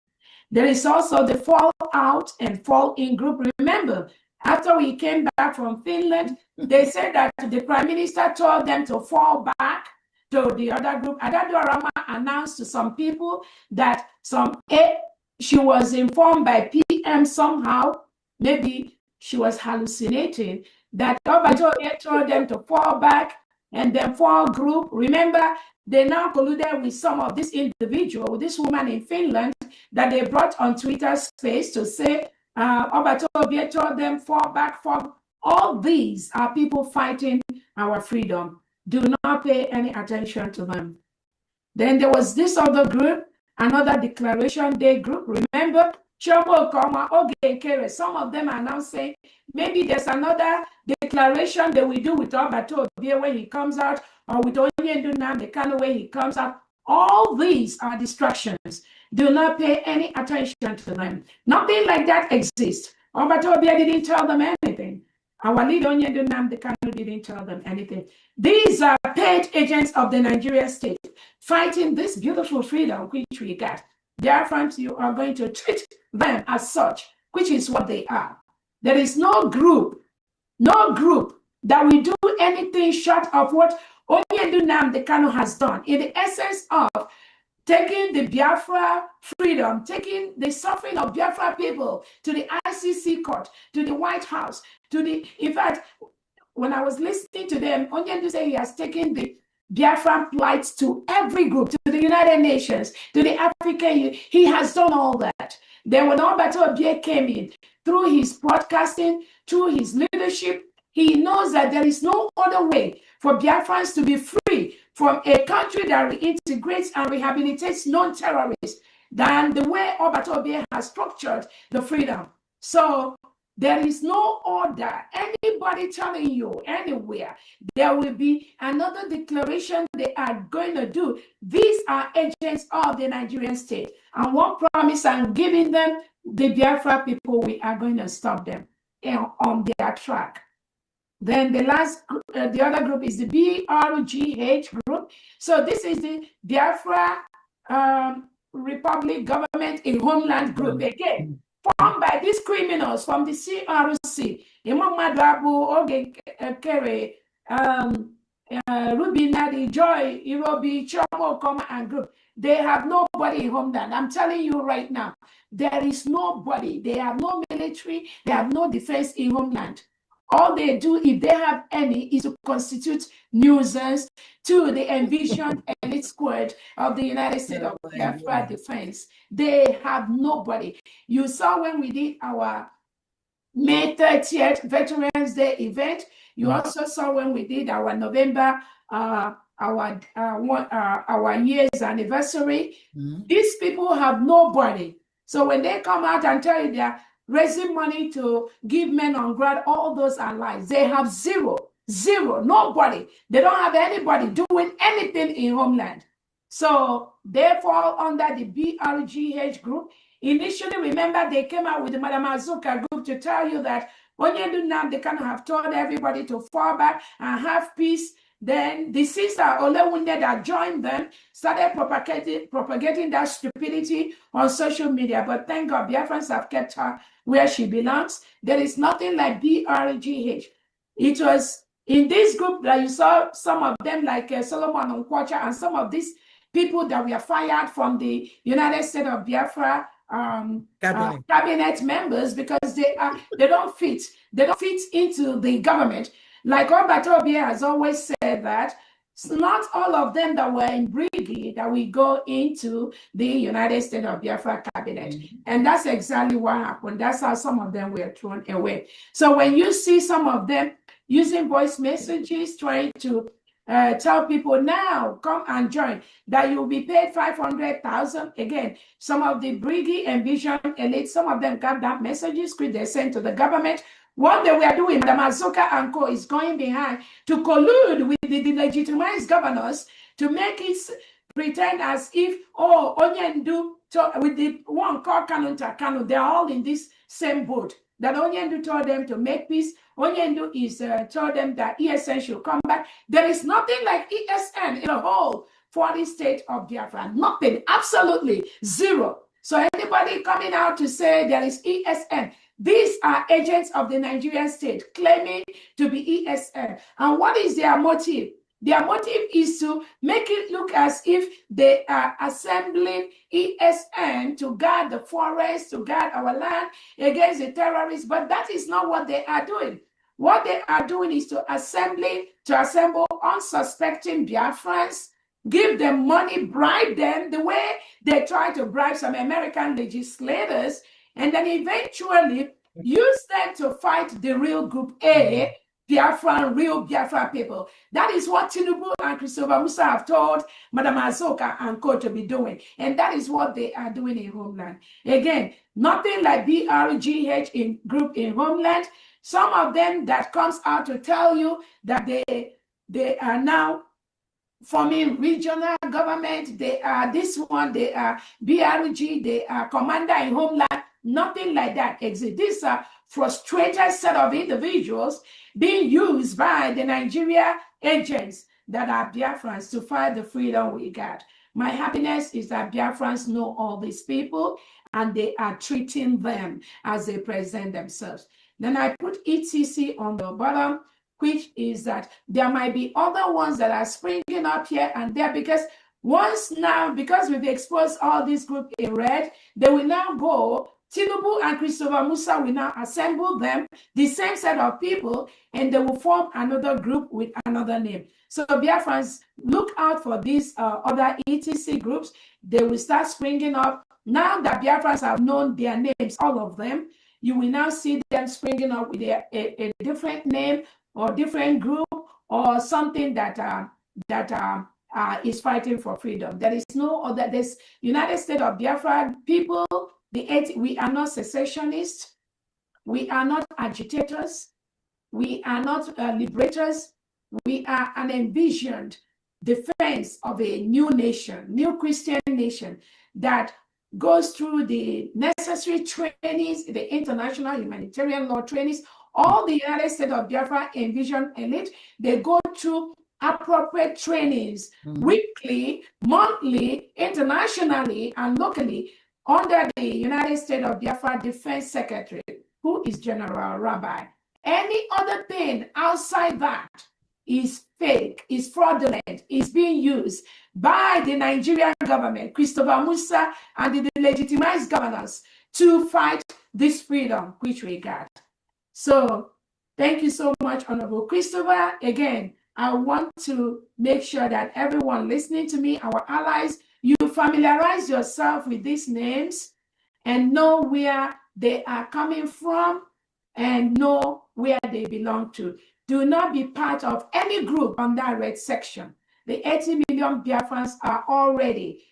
Speaker 2: There is also the fall out and fall in group. Remember, after we came back from Finland, they said that the Prime Minister told them to fall back to the other group. Adado Arama announced to some people that she was informed by PM somehow, maybe she was hallucinating, that Obato told them to fall back and then fall group. Remember, they now colluded with some of this individual, this woman in Finland, that they brought on Twitter space to say, Obato told them fall back, fall. All these are people fighting our freedom. Do not pay any attention to them. Then there was this other group, another Declaration Day group. Remember, Chobo, Koma, Ogekere, some of them are now saying maybe there's another declaration that we do with Obato when he comes out, or with Onye Nnamdi Kanu when he comes out. All these are distractions. Do not pay any attention to them. Nothing like that exists. Obato didn't tell them anything. Our leader Onye Nnamdi Kanu didn't tell them anything. These are paid agents of the Nigerian state fighting this beautiful freedom which we got. Dear friends, you are going to treat them as such, which is what they are. There is no group that will do anything short of what Onye Nnamdi Kanu has done in the essence of taking the Biafra freedom, taking the suffering of Biafra people to the ICC court, to the White House, in fact, when I was listening to them, Onyendu said he has taken the Biafran plight to every group, to the United Nations, to the African Union. He has done all that. Then when Obato Obie came in, through his broadcasting, through his leadership, he knows that there is no other way for Biafrans to be free from a country that reintegrates and rehabilitates non-terrorists than the way Obatobie has structured the freedom. So there is no order. Anybody telling you anywhere there will be another declaration they are going to do. These are agents of the Nigerian state. And one promise I'm giving them, the Biafra people, we are going to stop them on their track. Then the the other group is the BRGH group. So this is the Biafra Republic Government in Homeland group. Again, formed by these criminals from the CRC, Imam Madrabu, Oge Kere, Rubinadi, Joy, Irobi, Chomo, Koma, and group. They have nobody in Homeland. I'm telling you right now, there is nobody. They have no military, they have no defense in Homeland. All they do, if they have any, is to constitute nuisance to the envisioned elite squad of the United States of Biafra defense. They have nobody. You saw when we did our May 30th Veterans Day event. You also saw when we did our November, our year's anniversary. These people have nobody. So when they come out and tell you they're raising money to give men on ground, all those are lies. They have zero, nobody. They don't have anybody doing anything in Homeland. So they fall under the BRGH group. Initially, remember, they came out with the Madam Azuka group to tell you that when you do now, they kind of have told everybody to fall back and have peace. Then the sister Olewunde that joined them started propagating that stupidity on social media. But thank God, Biafrans have kept her where she belongs. There is nothing like BRGH. It was in this group that you saw some of them like Solomon Nkwacha and some of these people that were fired from the United States of Biafra cabinet members because they don't fit into the government. Like Obatobie has always said that not all of them that were in brigade that we go into the United States of Biafra cabinet. And that's exactly what happened. That's how some of them were thrown away. So when you see some of them using voice messages, trying to tell people now, come and join, that you'll be paid 500,000. Again, some of the brigade and vision elite, some of them got that messages, which they sent to the government. What they were doing, Madam Azuka and co is going behind to collude with the delegitimized governors to make it pretend as if, Onyendu, with the one called Kanu, they're all in this same boat. That Onyendu told them to make peace. Onyendu is told them that ESN should come back. There is nothing like ESN in a whole 40 state of Biafra. Nothing, absolutely zero. So anybody coming out to say there is ESN, these are agents of the Nigerian state claiming to be ESN. And what is their motive? Their motive is to make it look as if they are assembling ESN to guard the forest, to guard our land against the terrorists. But that is not what they are doing. What they are doing is to assemble unsuspecting Biafrans, give them money, bribe them the way they try to bribe some American legislators, and then eventually use them to fight the real group A, Biafran, real Biafra people. That is what Tinubu and Christopher Musa have told Madam Azoka and co to be doing. And that is what they are doing in Homeland. Again, nothing like BRGH in group in Homeland. Some of them that comes out to tell you that they are now forming regional government, they are this one, they are BRG, they are commander in Homeland. Nothing like that exists. These are frustrated set of individuals being used by the Nigeria agents that are Biafrans to fight the freedom we got. My happiness is that Biafrans know all these people and they are treating them as they present themselves. Then I put ETC on the bottom, which is that there might be other ones that are springing up here and there because because we've exposed all these groups in red, they will now go. Tinubu and Christopher Musa will now assemble them, the same set of people, and they will form another group with another name. So Biafrans, look out for these other ETC groups. They will start springing up. Now that Biafrans have known their names, all of them, you will now see them springing up with a different name or different group or something that is fighting for freedom. There is no other. This United States of Biafra people, we are not secessionists. We are not agitators. We are not liberators. We are an envisioned defense of a new nation, new Christian nation that goes through the necessary trainings, the international humanitarian law trainings. All the United States of Biafra envision elite, they go through appropriate trainings weekly, monthly, internationally, and locally under the United States of Biafra Defense Secretary, who is General Rabbi. Any other thing outside that is fake, is fraudulent, is being used by the Nigerian government, Christopher Musa, and the legitimized governors to fight this freedom which we got. So thank you so much, Honorable Christopher. Again, I want to make sure that everyone listening to me, our allies, you familiarize yourself with these names and know where they are coming from and know where they belong to. Do not be part of any group on that red section. The 80 million Biafrans are already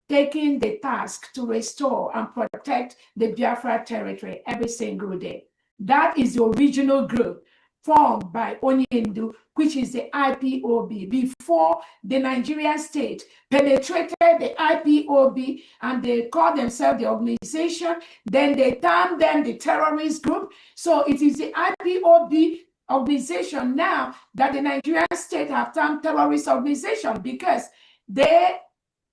Speaker 2: taking the task to restore and protect the Biafra territory every single day. That is the original group formed by Onyendu, which is the IPOB, before the Nigerian state penetrated the IPOB and they called themselves the organization. Then they termed them the terrorist group. So it is the IPOB organization now that the Nigerian state have termed terrorist organization because they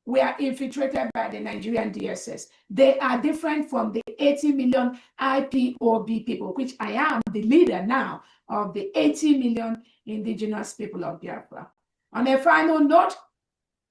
Speaker 2: were infiltrated by the Nigerian DSS. They are different from the 80 million IPOB people, which I am the leader now of the 80 million indigenous people of Biafra. On a final note,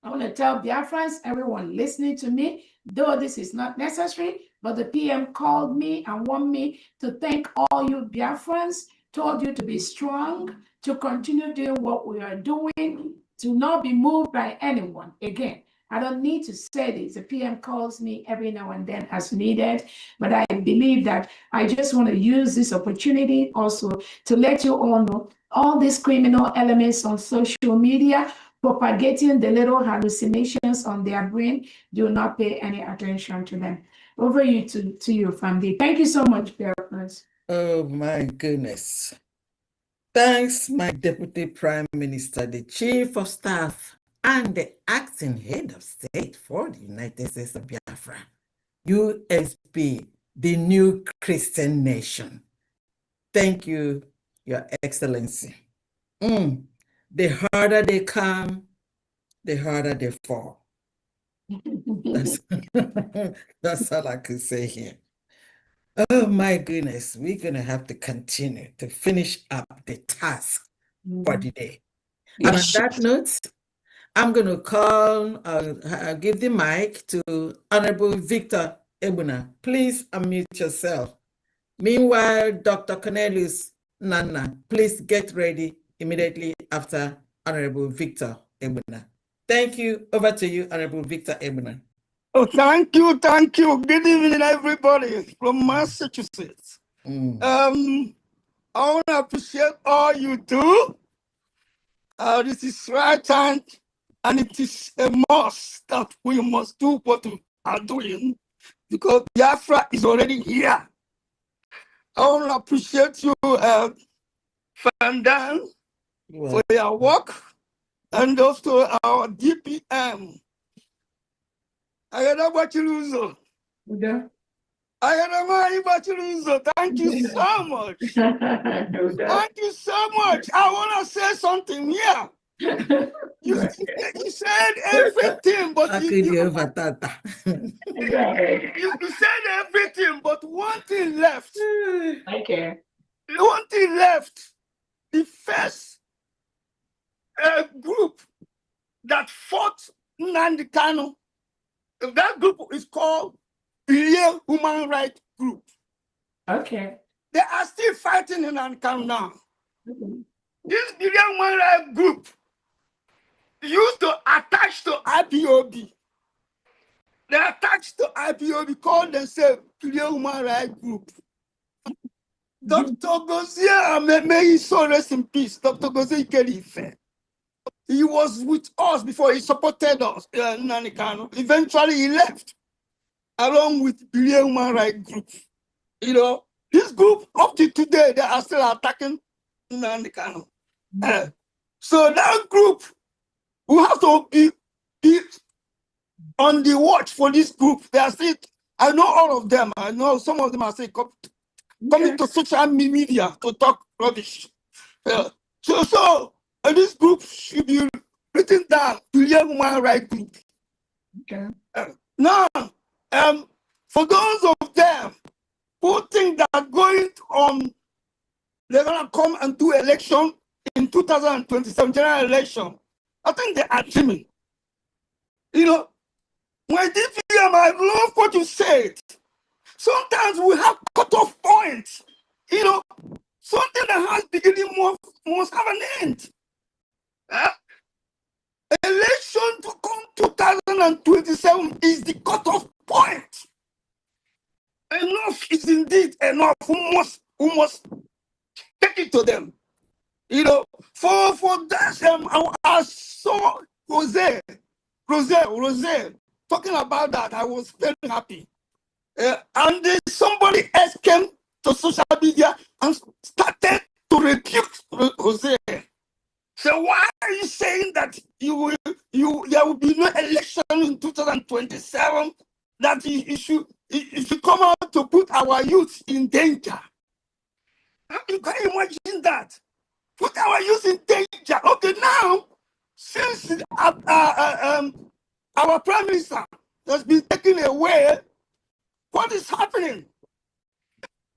Speaker 2: I want to tell Biafrans, everyone listening to me, though this is not necessary, but the PM called me and want me to thank all you Biafrans, told you to be strong, to continue doing what we are doing, to not be moved by anyone. Again, I don't need to say this. The PM calls me every now and then as needed, but I believe that I just want to use this opportunity also to let you all know all these criminal elements on social media propagating the little hallucinations on their brain. Do not pay any attention to them. Over to you, family. Thank you so much, Biafrans.
Speaker 1: Oh my goodness. Thanks, my Deputy Prime Minister, the Chief of Staff, and the acting head of state for the United States of Biafra, USB, the new Christian nation. Thank you, Your Excellency. The harder they come, the harder they fall. That's all I could say here. Oh my goodness, we're going to have to continue to finish up the task for the day. And on that note, I'm going to call, give the mic to Honorable Victor Ebuna. Please unmute yourself. Meanwhile, Dr. Cornelius Nana, please get ready immediately after Honorable Victor Ebuna. Thank you. Over to you, Honorable Victor Ebuna.
Speaker 4: Oh, thank you. Good evening, everybody from Massachusetts. I want to appreciate all you do. This is right time, and it is a must that we must do what we are doing because Biafra is already here. I want to appreciate you, Fandan, for your work, and also our DPM. Thank you so much. Thank you so much. I want to say something here. You said everything, but you said everything, but one thing left.
Speaker 2: Okay.
Speaker 4: One thing left. The first group that fought Nnamdi Kanu, that group is called the Human Rights Group.
Speaker 2: Okay.
Speaker 4: They are still fighting in Ankara now. This Human Rights Group used to attach to IPOB. They attached to IPOB, called themselves the Human Rights Group. Dr. Gozia, may he so rest in peace. Dr. Gozia Ikelife. he was with us before. He supported us. Nnamdi Kanu. Eventually, he left along with the Human Rights Group. You know, this group up to today they are still attacking Nnamdi Kanu. So that group, we have to be on the watch for this group. They are still. I know all of them. I know some of them are still coming to social media to talk rubbish. So this group should be written down to the Human Rights Group.
Speaker 2: Okay.
Speaker 4: Now, for those of them who think that going on, they're gonna come and do election in 2027 general election, I think they are dreaming. You know, my DPM, I love what you said. Sometimes we have cut-off points. You know, something that has beginning must have an end. Election to come 2027 is the cut-off point. Enough is indeed enough. We must take it to them. You know, for that, I saw Rose talking about that. I was very happy. And then somebody else came to social media and started to rebuke Jose. So why are you saying that there will be no election in 2027? That you should come out to put our youth in danger? You can imagine that. Put our youth in danger. Okay, now since our prime minister has been taken away, what is happening?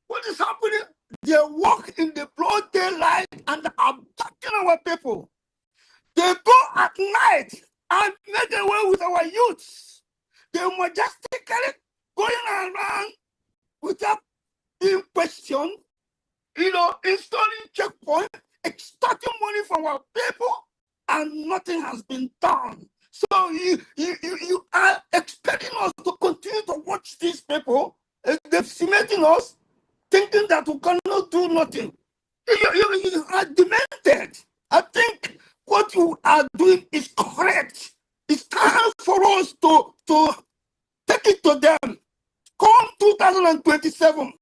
Speaker 4: What is happening? They walk in the broad daylight and are attacking our people. They go at night and make away with our youths. They majestically going around without being questioned, you know, installing checkpoints, extorting money from our people, and nothing has been done. So you are expecting us to continue to watch these people decimating us, thinking that we cannot do nothing. You are demented. I think what you are doing is correct. It's time for us to take it to them. Come 2027.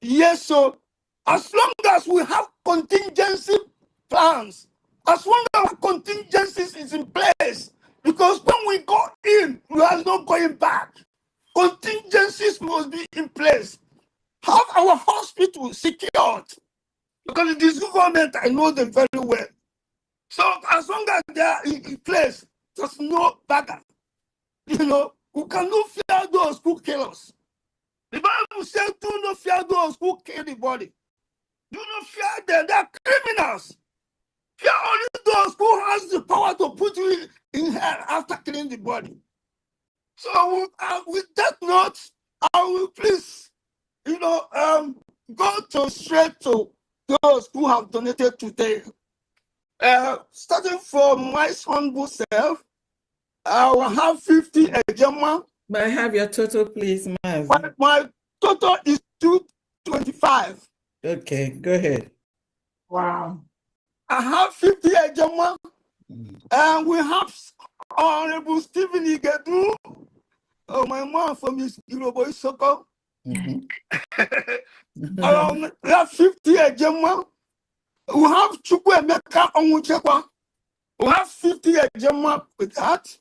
Speaker 4: Yes, so as long as we have contingency plans, as long as contingencies is in place, because when we go in, we are not going back. Contingencies must be in place. Have our hospital secured, because it is government, I know them very well. So as long as they are in place, there's no bagger. You know, we cannot fear those who kill us. The Bible says, do not fear those who kill the body. Do not fear them, they are criminals. Fear only those who has the power to put you in hell after killing the body. So with that note, I will please, you know, go straight to those who have donated today. Starting from my humble self, I will have 50 Ejema.
Speaker 1: May I have your total, please, Maz?
Speaker 4: My total is 225.
Speaker 1: Okay, go ahead.
Speaker 2: Wow.
Speaker 4: I have 50 Ejema, and we have Honorable Stephen Igedru. Oh, my mom from his Yoruba Soko. We have 50 Ejema. We have Chukwemeka Onwuchekwa. We have 50 Ejema with that.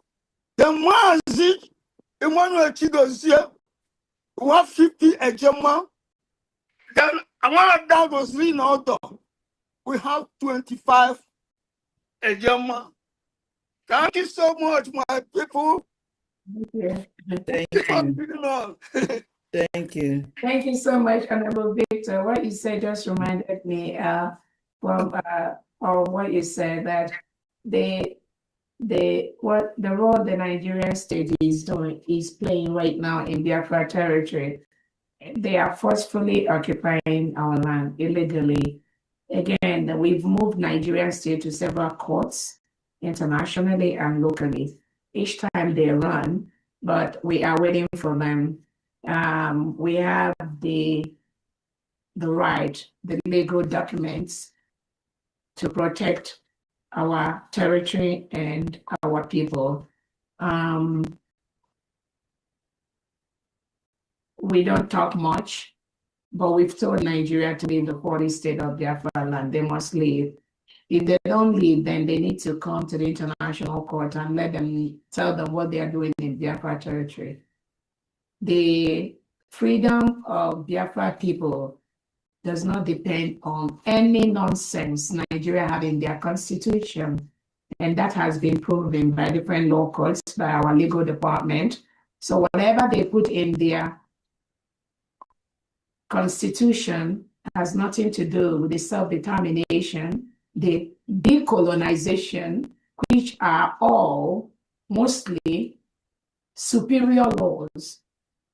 Speaker 4: Then Mazi Emmanuel Chigozie. We have 50 Ejema. Then Amara Dagos Rinodo. We have 25 Ejema. Thank you so much, my people.
Speaker 2: Thank you.
Speaker 1: Thank you.
Speaker 2: Thank you so much, Honorable Victor. What you said just reminded me of what you said, that the role the Nigerian state is playing right now in Biafra territory. They are forcefully occupying our land illegally. Again, we've moved Nigerian state to several courts, internationally and locally. Each time they run, but we are waiting for them. We have the right, the legal documents to protect our territory and our people. We don't talk much, but we've told Nigeria to leave the 40 state of Biafra land. They must leave. If they don't leave, then they need to come to the international court and let them tell them what they are doing in Biafra territory. The freedom of Biafra people does not depend on any nonsense Nigeria have in their constitution. And that has been proven by different law courts, by our legal department. So whatever they put in their constitution has nothing to do with the self-determination, the decolonization, which are all mostly superior laws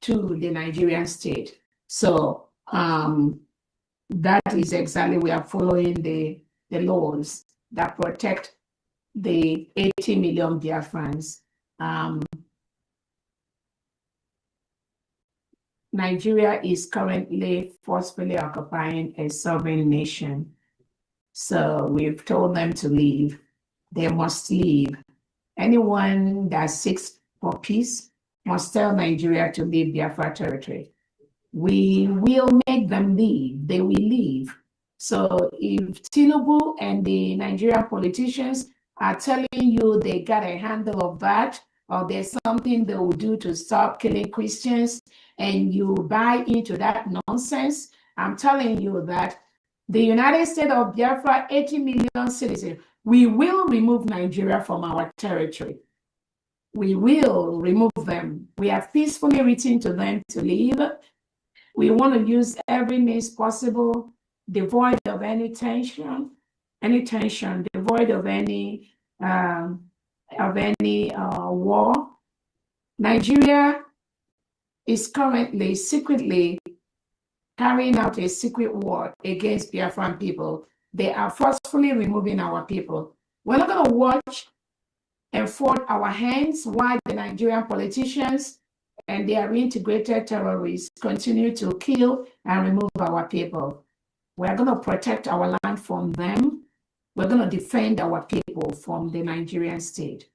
Speaker 2: to the Nigerian state. So that is exactly, we are following the laws that protect the 80 million Biafrans. Nigeria is currently forcefully occupying a sovereign nation. So we've told them to leave. They must leave. Anyone that seeks for peace must tell Nigeria to leave Biafra territory. We will make them leave. They will leave. So if Tinubu and the Nigerian politicians are telling you they got a handle of that, or there's something they will do to stop killing Christians, and you buy into that nonsense, I'm telling you that the United States of Biafra, 80 million citizens, we will remove Nigeria from our territory. We will remove them. We have peacefully written to them to leave. We want to use every means possible, devoid of any tension, devoid of any war. Nigeria is currently secretly carrying out a secret war against Biafran people. They are forcefully removing our people. We're not going to watch and fold our hands while the Nigerian politicians and their reintegrated terrorists continue to kill and remove our people. We're going to protect our land from them. We're going to defend our people from the Nigerian state.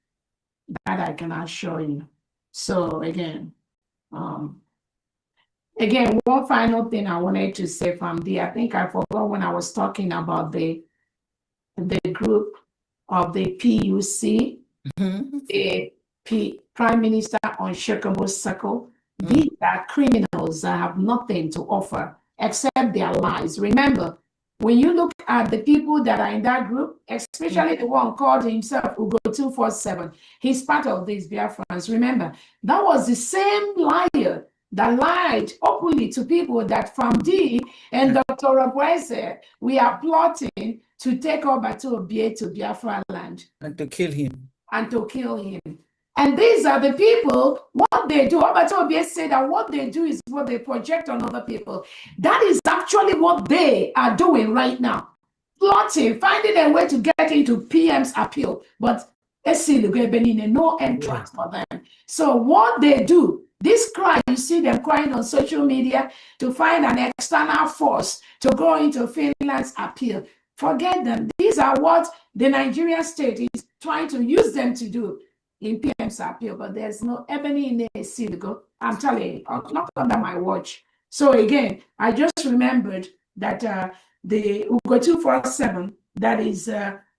Speaker 2: That I can assure you. So again, one final thing I wanted to say from there, I think I forgot when I was talking about the group of the PUC, the Prime Minister Unshakable Circle. These are criminals that have nothing to offer except their lies. Remember, when you look at the people that are in that group, especially the one called himself Ugo 247, he's part of these Biafrans. Remember, that was the same liar that lied openly to people that from D and Dr. Robweze, we are plotting to take over to Obie to Biafra land.
Speaker 1: And to kill him.
Speaker 2: And these are the people, what they do. Obie said that what they do is what they project on other people. That is actually what they are doing right now. Plotting, finding a way to get into PM's appeal. But no entrance for them. So what they do, this cry, you see them crying on social media to find an external force to go into Finland's appeal. Forget them. These are what the Nigerian state is trying to use them to do in PM's appeal, but there's no ebony in the sea to go. I'm telling you, not under my watch. So again, I just remembered that the Ugo 247, that is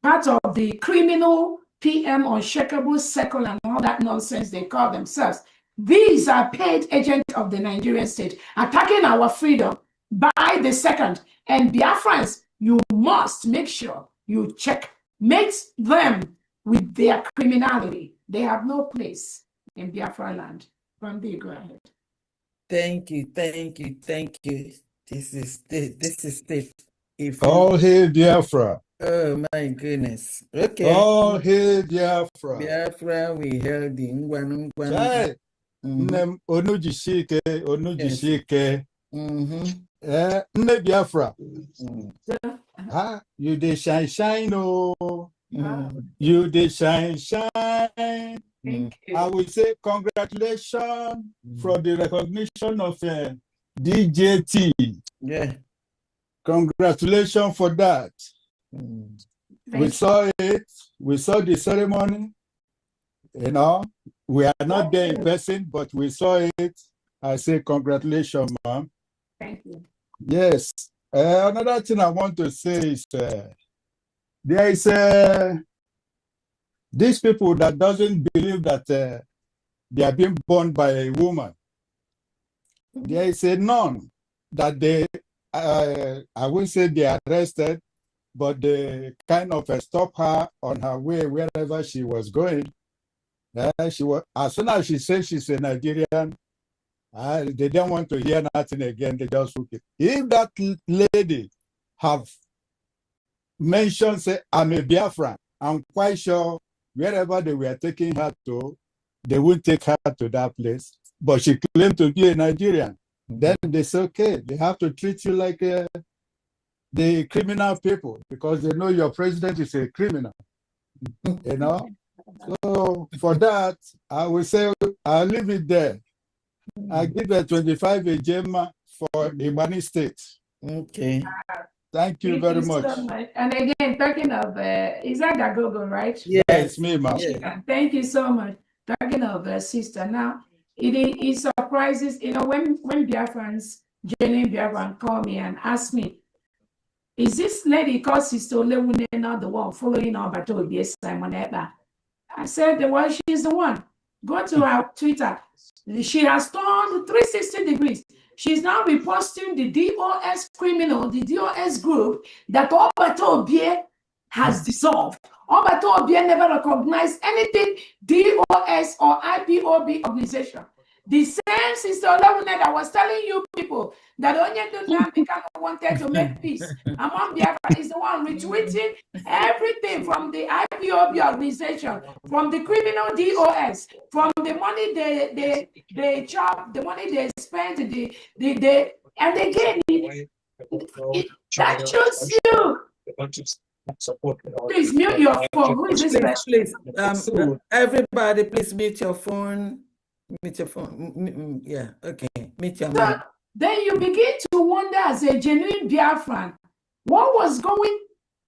Speaker 2: part of the criminal PM Unshakable Circle and all that nonsense they call themselves. These are paid agents of the Nigerian state, attacking our freedom by the second. And Biafrans, you must make sure you checkmate them with their criminality. They have no place in Biafra land. From there, go ahead.
Speaker 1: Thank you. This is it.
Speaker 6: All hail Biafra.
Speaker 1: Oh my goodness. Okay.
Speaker 6: All hail Biafra.
Speaker 1: Biafra, we held the Ngwanu.
Speaker 6: Onujishike. Nne Biafra. You dey shine, oh. You dey shine. I will say congratulations for the recognition of DJT.
Speaker 1: Yeah.
Speaker 6: Congratulations for that. We saw it. We saw the ceremony. You know, we are not there in person, but we saw it. I say congratulations, ma'am.
Speaker 2: Thank you.
Speaker 6: Yes. Another thing I want to say is there is these people that doesn't believe that they are being born by a woman. There is a nun that they, I won't say they arrested, but they kind of stopped her on her way wherever she was going. She was, as soon as she said she's a Nigerian, they don't want to hear nothing again. They just took it. If that lady have mentioned, say, I'm a Biafran, I'm quite sure wherever they were taking her to, they won't take her to that place. But she claimed to be a Nigerian. Then they say, okay, they have to treat you like the criminal people because they know your president is a criminal. You know? So for that, I will say, I'll leave it there. I give a 25 a Gemma for Imani State.
Speaker 1: Okay.
Speaker 6: Thank you very
Speaker 2: So
Speaker 6: much.
Speaker 2: much. And again, talking of, is that Dagogo, right?
Speaker 6: Yes, me, ma'am.
Speaker 2: Yeah. Thank you so much. Talking of sister, now, it surprises, you know, when Biafrans, genuine Biafran call me and ask me, is this lady called Sister Olewune not the one following up at Obi Simon Eba? I said, well, she's the one. Go to her Twitter. She has turned 360 degrees. She's now reposting the DOS criminal, the DOS group that Obato Obie has dissolved. Obato Obie never recognized anything DOS or IPOB organization. The same Sister Olewune that was telling you people that Onyedunamika wanted to make peace among Biafra is the one retweeting everything from the IPOB organization, from the criminal DOS, from the money they chop, the money they spend, and again, that shows you. Please mute your phone. Who is this?
Speaker 1: Please, everybody, please mute your phone. Mute your phone. Yeah, okay. Mute your mic.
Speaker 2: Then you begin to wonder, as a genuine Biafran, what was going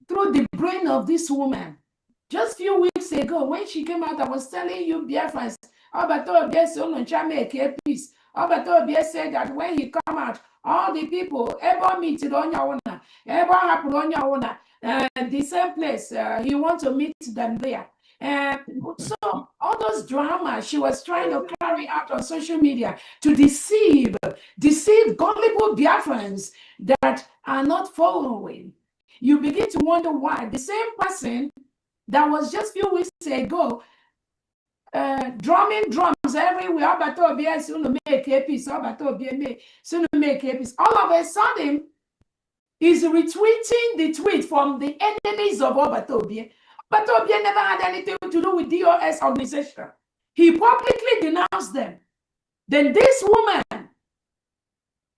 Speaker 2: through the brain of this woman. Just a few weeks ago, when she came out, I was telling you, Biafrans, Obato Obie said that when he come out, all the people, ever meet Onya, ever happen Onya, the same place, he wants to meet them there. And so all those dramas she was trying to carry out on social media to deceive gullible Biafrans that are not following. You begin to wonder why the same person that was just a few weeks ago drumming drums everywhere, all of a sudden is retweeting the tweet from the enemies of Obatobie. Obatobie never had anything to do with DOS organization. He publicly denounced them. Then this woman,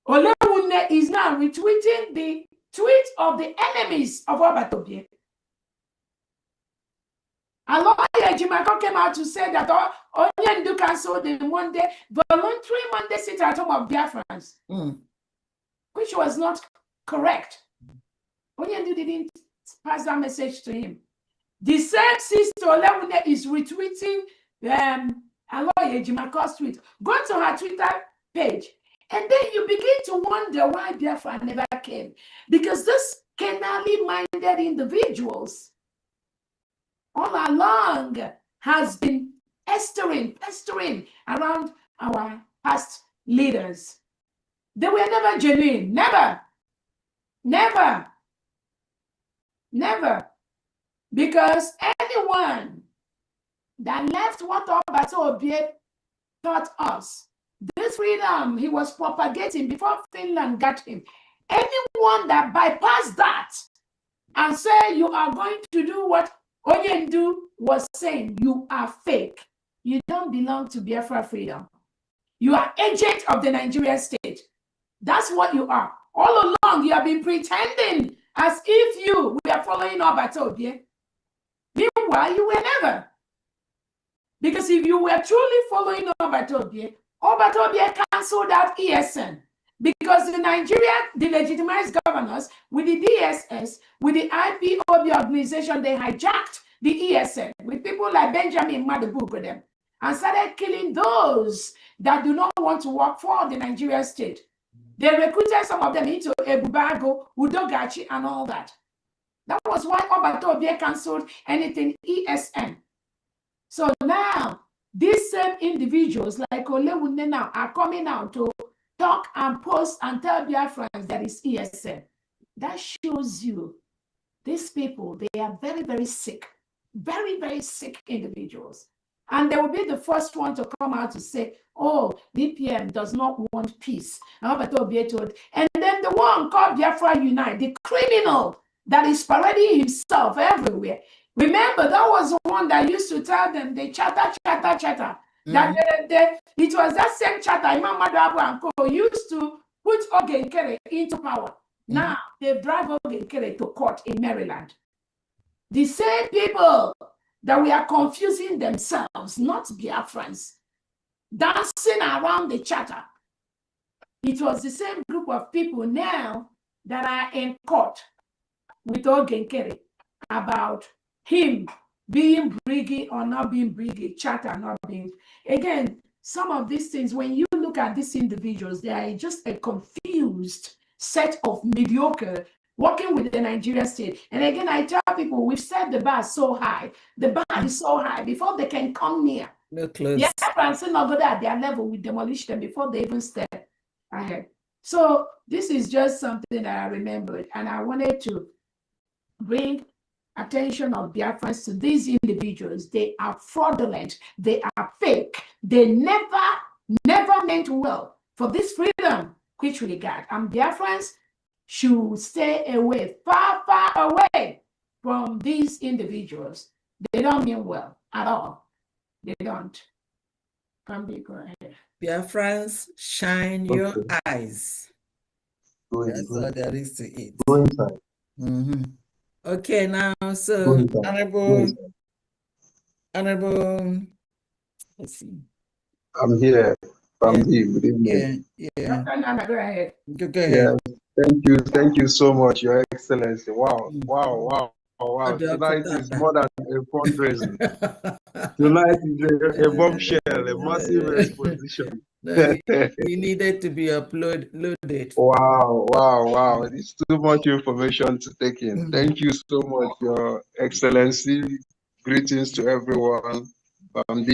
Speaker 2: Olewune, is now retweeting the tweet of the enemies of Obatobie. A lawyer, Jimako, came out to say that Onyendu canceled the voluntary Monday sit at home of Biafrans, which was not correct. Onyendu didn't pass that message to him. The same Sister Olewune is retweeting Aloye Jimako's tweet. Go to her Twitter page, and then you begin to wonder why Biafra never came. Because this canally minded individuals all along has been pestering around our past leaders. They were never genuine. Never. Because anyone that left what Obato Obie taught us, this freedom he was propagating before Finland got him, anyone that bypassed that and say you are going to do what Onyendu was saying, you are fake. You don't belong to Biafra freedom. You are agent of the Nigerian state. That's what you are. All along, you have been pretending as if you were following Obato Obie. Meanwhile, you were never. Because if you were truly following Obato Obie canceled out ESN. Because in Nigeria, the legitimized governors with the DSS, with the IPOB organization, they hijacked the ESN with people like Benjamin Madabuko with them and started killing those that do not want to work for the Nigerian state. They recruited some of them into Ebubago, Udogachi, and all that. That was why Obatobie cancelled anything ESN. So now, these same individuals like Olewunde now are coming out to talk and post and tell Biafrans that is ESN. That shows you these people, they are very, very sick, very, very sick individuals. And they will be the first one to come out to say, oh, DPM does not want peace. And then the one called Biafra Unite, the criminal that is parading himself everywhere. Remember, that was the one that used to tell them, they chatter. That it was that same chatter Imam Madabu and Co used to put Ogenkere into power. Now, they drive Ogenkere to court in Maryland. The same people that we are confusing themselves, not Biafrans, dancing around the chatter. It was the same group of people now that are in court with Ogenkere about him being briggy or not being briggy, chatter not being. Again, some of these things, when you look at these individuals, they are just a confused set of mediocre working with the Nigerian state. And again, I tell people, we've set the bar so high. The bar is so high before they can come near.
Speaker 1: No close.
Speaker 2: Yeah, France not go at their level, we demolish them before they even step ahead. So this is just something that I remembered, and I wanted to bring attention of Biafrans to these individuals. They are fraudulent. They are fake. They never meant well for this freedom which we got. And Biafrans should stay away, far away from these individuals. They don't mean well at all. They don't. Go ahead.
Speaker 1: Biafrans, shine your eyes. That's all there is to it.
Speaker 12: Go inside.
Speaker 1: Okay, now, so honorable, let's see.
Speaker 7: I'm here. Good evening.
Speaker 1: Yeah.
Speaker 2: Go ahead.
Speaker 1: Go ahead.
Speaker 7: Thank you so much, Your Excellency. Wow. Tonight is more than a fundraising. Tonight is a bombshell, a massive exposition.
Speaker 1: You needed to be loaded.
Speaker 7: Wow. It's too much information to take in. Thank you so much, Your Excellency. Greetings to everyone. And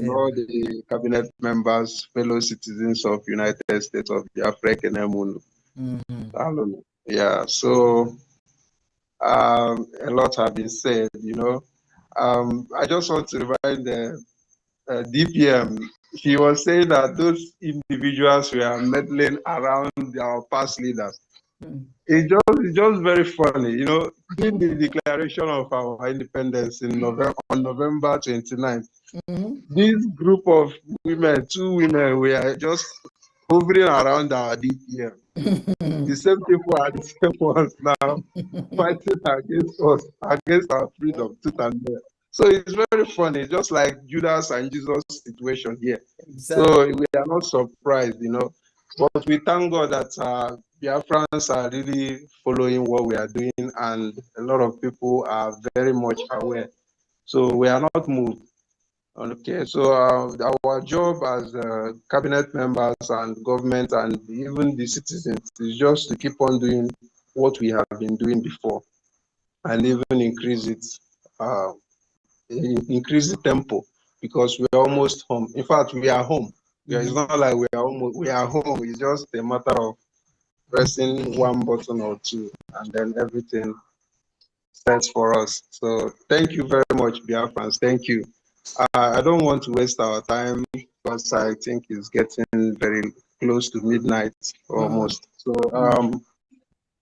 Speaker 7: all the cabinet members, fellow citizens of United States of Biafra. Yeah, so a lot have been said, I just want to remind the DPM. He was saying that those individuals were meddling around our past leaders. It's just very funny, in the declaration of our independence on November 29th. This group of women, 2 women, were just hovering around our DPM. The same people are the same ones now fighting against us, against our freedom, tooth and nail. So it's very funny, just like Judas and Jesus' situation here. Exactly. So we are not surprised, but we thank God that Biafrans are really following what we are doing, and a lot of people are very much aware. So we are not moved. Okay, so our job as cabinet members and government and even the citizens is just to keep on doing what we have been doing before, and even increase it, increase the tempo, because we're almost home. In fact, we are home. It's not like we are home. It's just a matter of pressing one button or two, and then everything sets for us. So thank you very much, Biafrans. Thank you. I don't want to waste our time because I think it's getting very close to midnight almost. So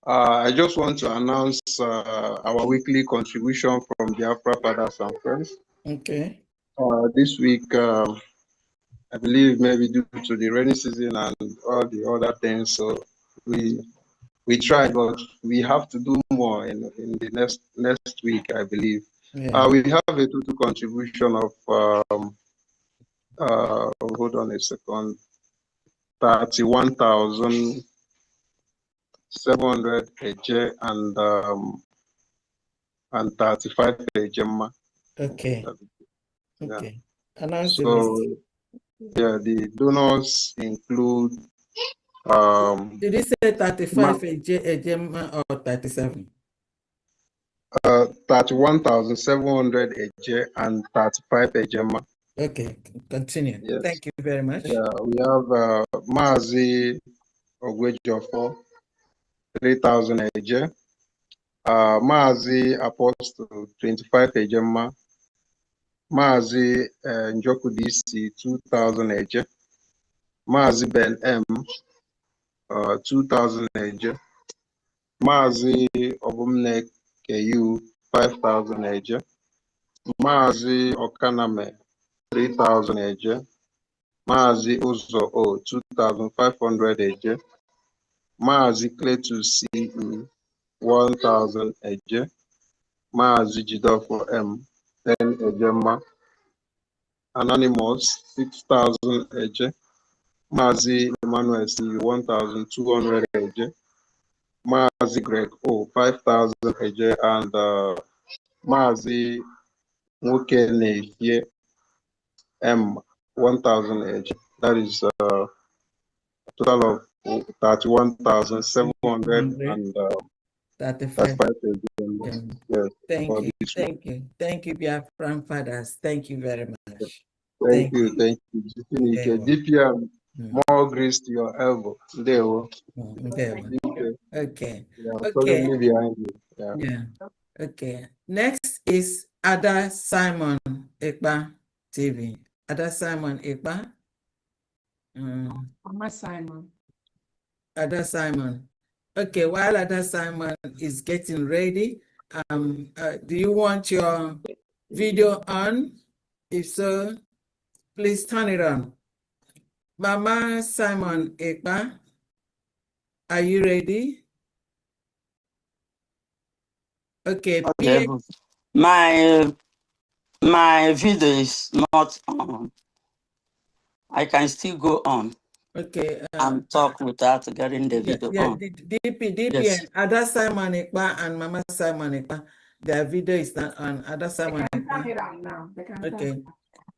Speaker 7: I just want to announce our weekly contribution from Biafra Fathers and Friends.
Speaker 1: Okay.
Speaker 7: This week, I believe maybe due to the rainy season and all the other things, so we tried, but we have to do more in the next week, I believe. Yeah. We have a total contribution of hold on a second. 31,700 eje and 35 ejema.
Speaker 1: Okay.
Speaker 7: Yeah.
Speaker 1: Okay. Announce the
Speaker 7: So
Speaker 1: list.
Speaker 7: yeah, the donors include
Speaker 1: Did you say 35 ejema or 37?
Speaker 7: 31,700 eje and 35 ejema.
Speaker 1: Okay, continue.
Speaker 7: Yes.
Speaker 1: Thank you very much.
Speaker 7: Yeah, we have Mazi Ogwejofo, 3,000 eje. Mazi Apostle, 25 ejema. Mazi Njoku DC, 2,000 eje. Mazi Ben M, 2,000 eje. Mazi Obumne KU, 5,000 eje. Mazi Okaname, 3,000 eje. Mazi Uzo O, 2,500 eje. Mazi Cletus CE, 1,000 eje. Mazi Jidofo M, 10 ejema. Anonymous, 6,000 eje. Mazi Emmanuel C, 1,200 eje. Mazi Greg O, 5,000 eje. And Mazi Nwoke M, 1,000 eje. That is a total of 31,700 and
Speaker 1: 35.
Speaker 7: Yes.
Speaker 1: Thank you. Thank you. Thank you, Biafran fathers. Thank you very much.
Speaker 7: Thank you. DPM, more grace to your elbow. There.
Speaker 1: Okay.
Speaker 7: Okay. Behind you.
Speaker 1: Yeah. Okay. Next is Ada Simon Ekpa TV. Ada Simon Ekpa.
Speaker 2: Mama Simon.
Speaker 1: Ada Simon. Okay, while Ada Simon is getting ready, do you want your video on? If so, please turn it on. Mama Simon Ekpa, are you ready? Okay.
Speaker 8: My video is not on. I can still go on.
Speaker 1: Okay.
Speaker 8: And talk without getting the video on.
Speaker 1: DPN,
Speaker 8: Yes.
Speaker 1: Ada Simon Ekpa and Mama Simon Ekpa, their video is not on. Ada Simon Ekpa.
Speaker 2: Turn it on now.
Speaker 1: Okay.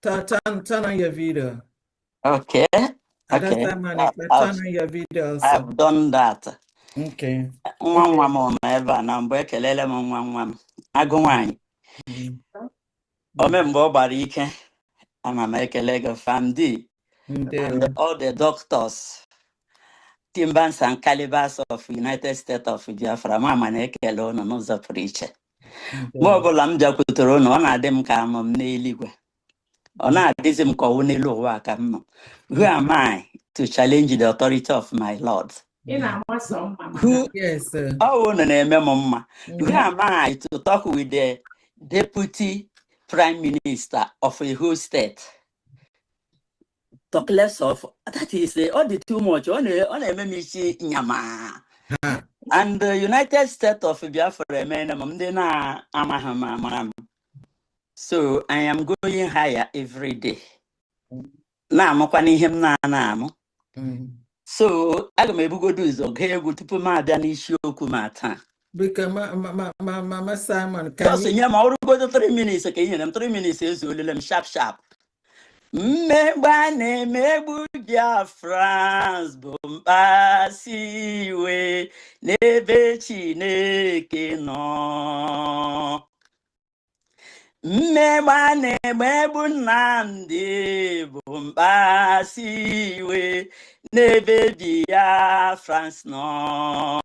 Speaker 1: Turn on your video.
Speaker 8: Okay.
Speaker 1: Ada
Speaker 8: Okay.
Speaker 1: Simon Ekpa, turn on your video also.
Speaker 8: I've done that.
Speaker 1: Okay.
Speaker 8: Nwa m ebe na mgbe ekelele m nwa m agụ nwanyị ome mgbe ọ gbara ike ana m ekele gị famdi and all the doctors timbers and calibers of United States of Biafra mama na-ekele unu n'ụzọ pụrụ iche mgbe ọbụla m bịakwutere unu ọ na-adị m ka amụ m n'eluigwe ọ na-adịzi m ka ọwụ n'elu ụwa ka m nọ. Who am I to challenge the authority of my Lord? Who am I to talk with the deputy prime minister of a whole state? Talk less of that is all the too much on nyama. And the United States of Biafra, so I am going higher every day. Now I'm so I may go do is okay, go to put my Danish Yokumata.
Speaker 1: Because Mama Simon,
Speaker 8: can you go to 3 minutes? Okay, and 3 minutes is sharp. Mebane mebuja France bombasi we nebechi neke no. Mebane mebu nandi bombasi we nebedia France no.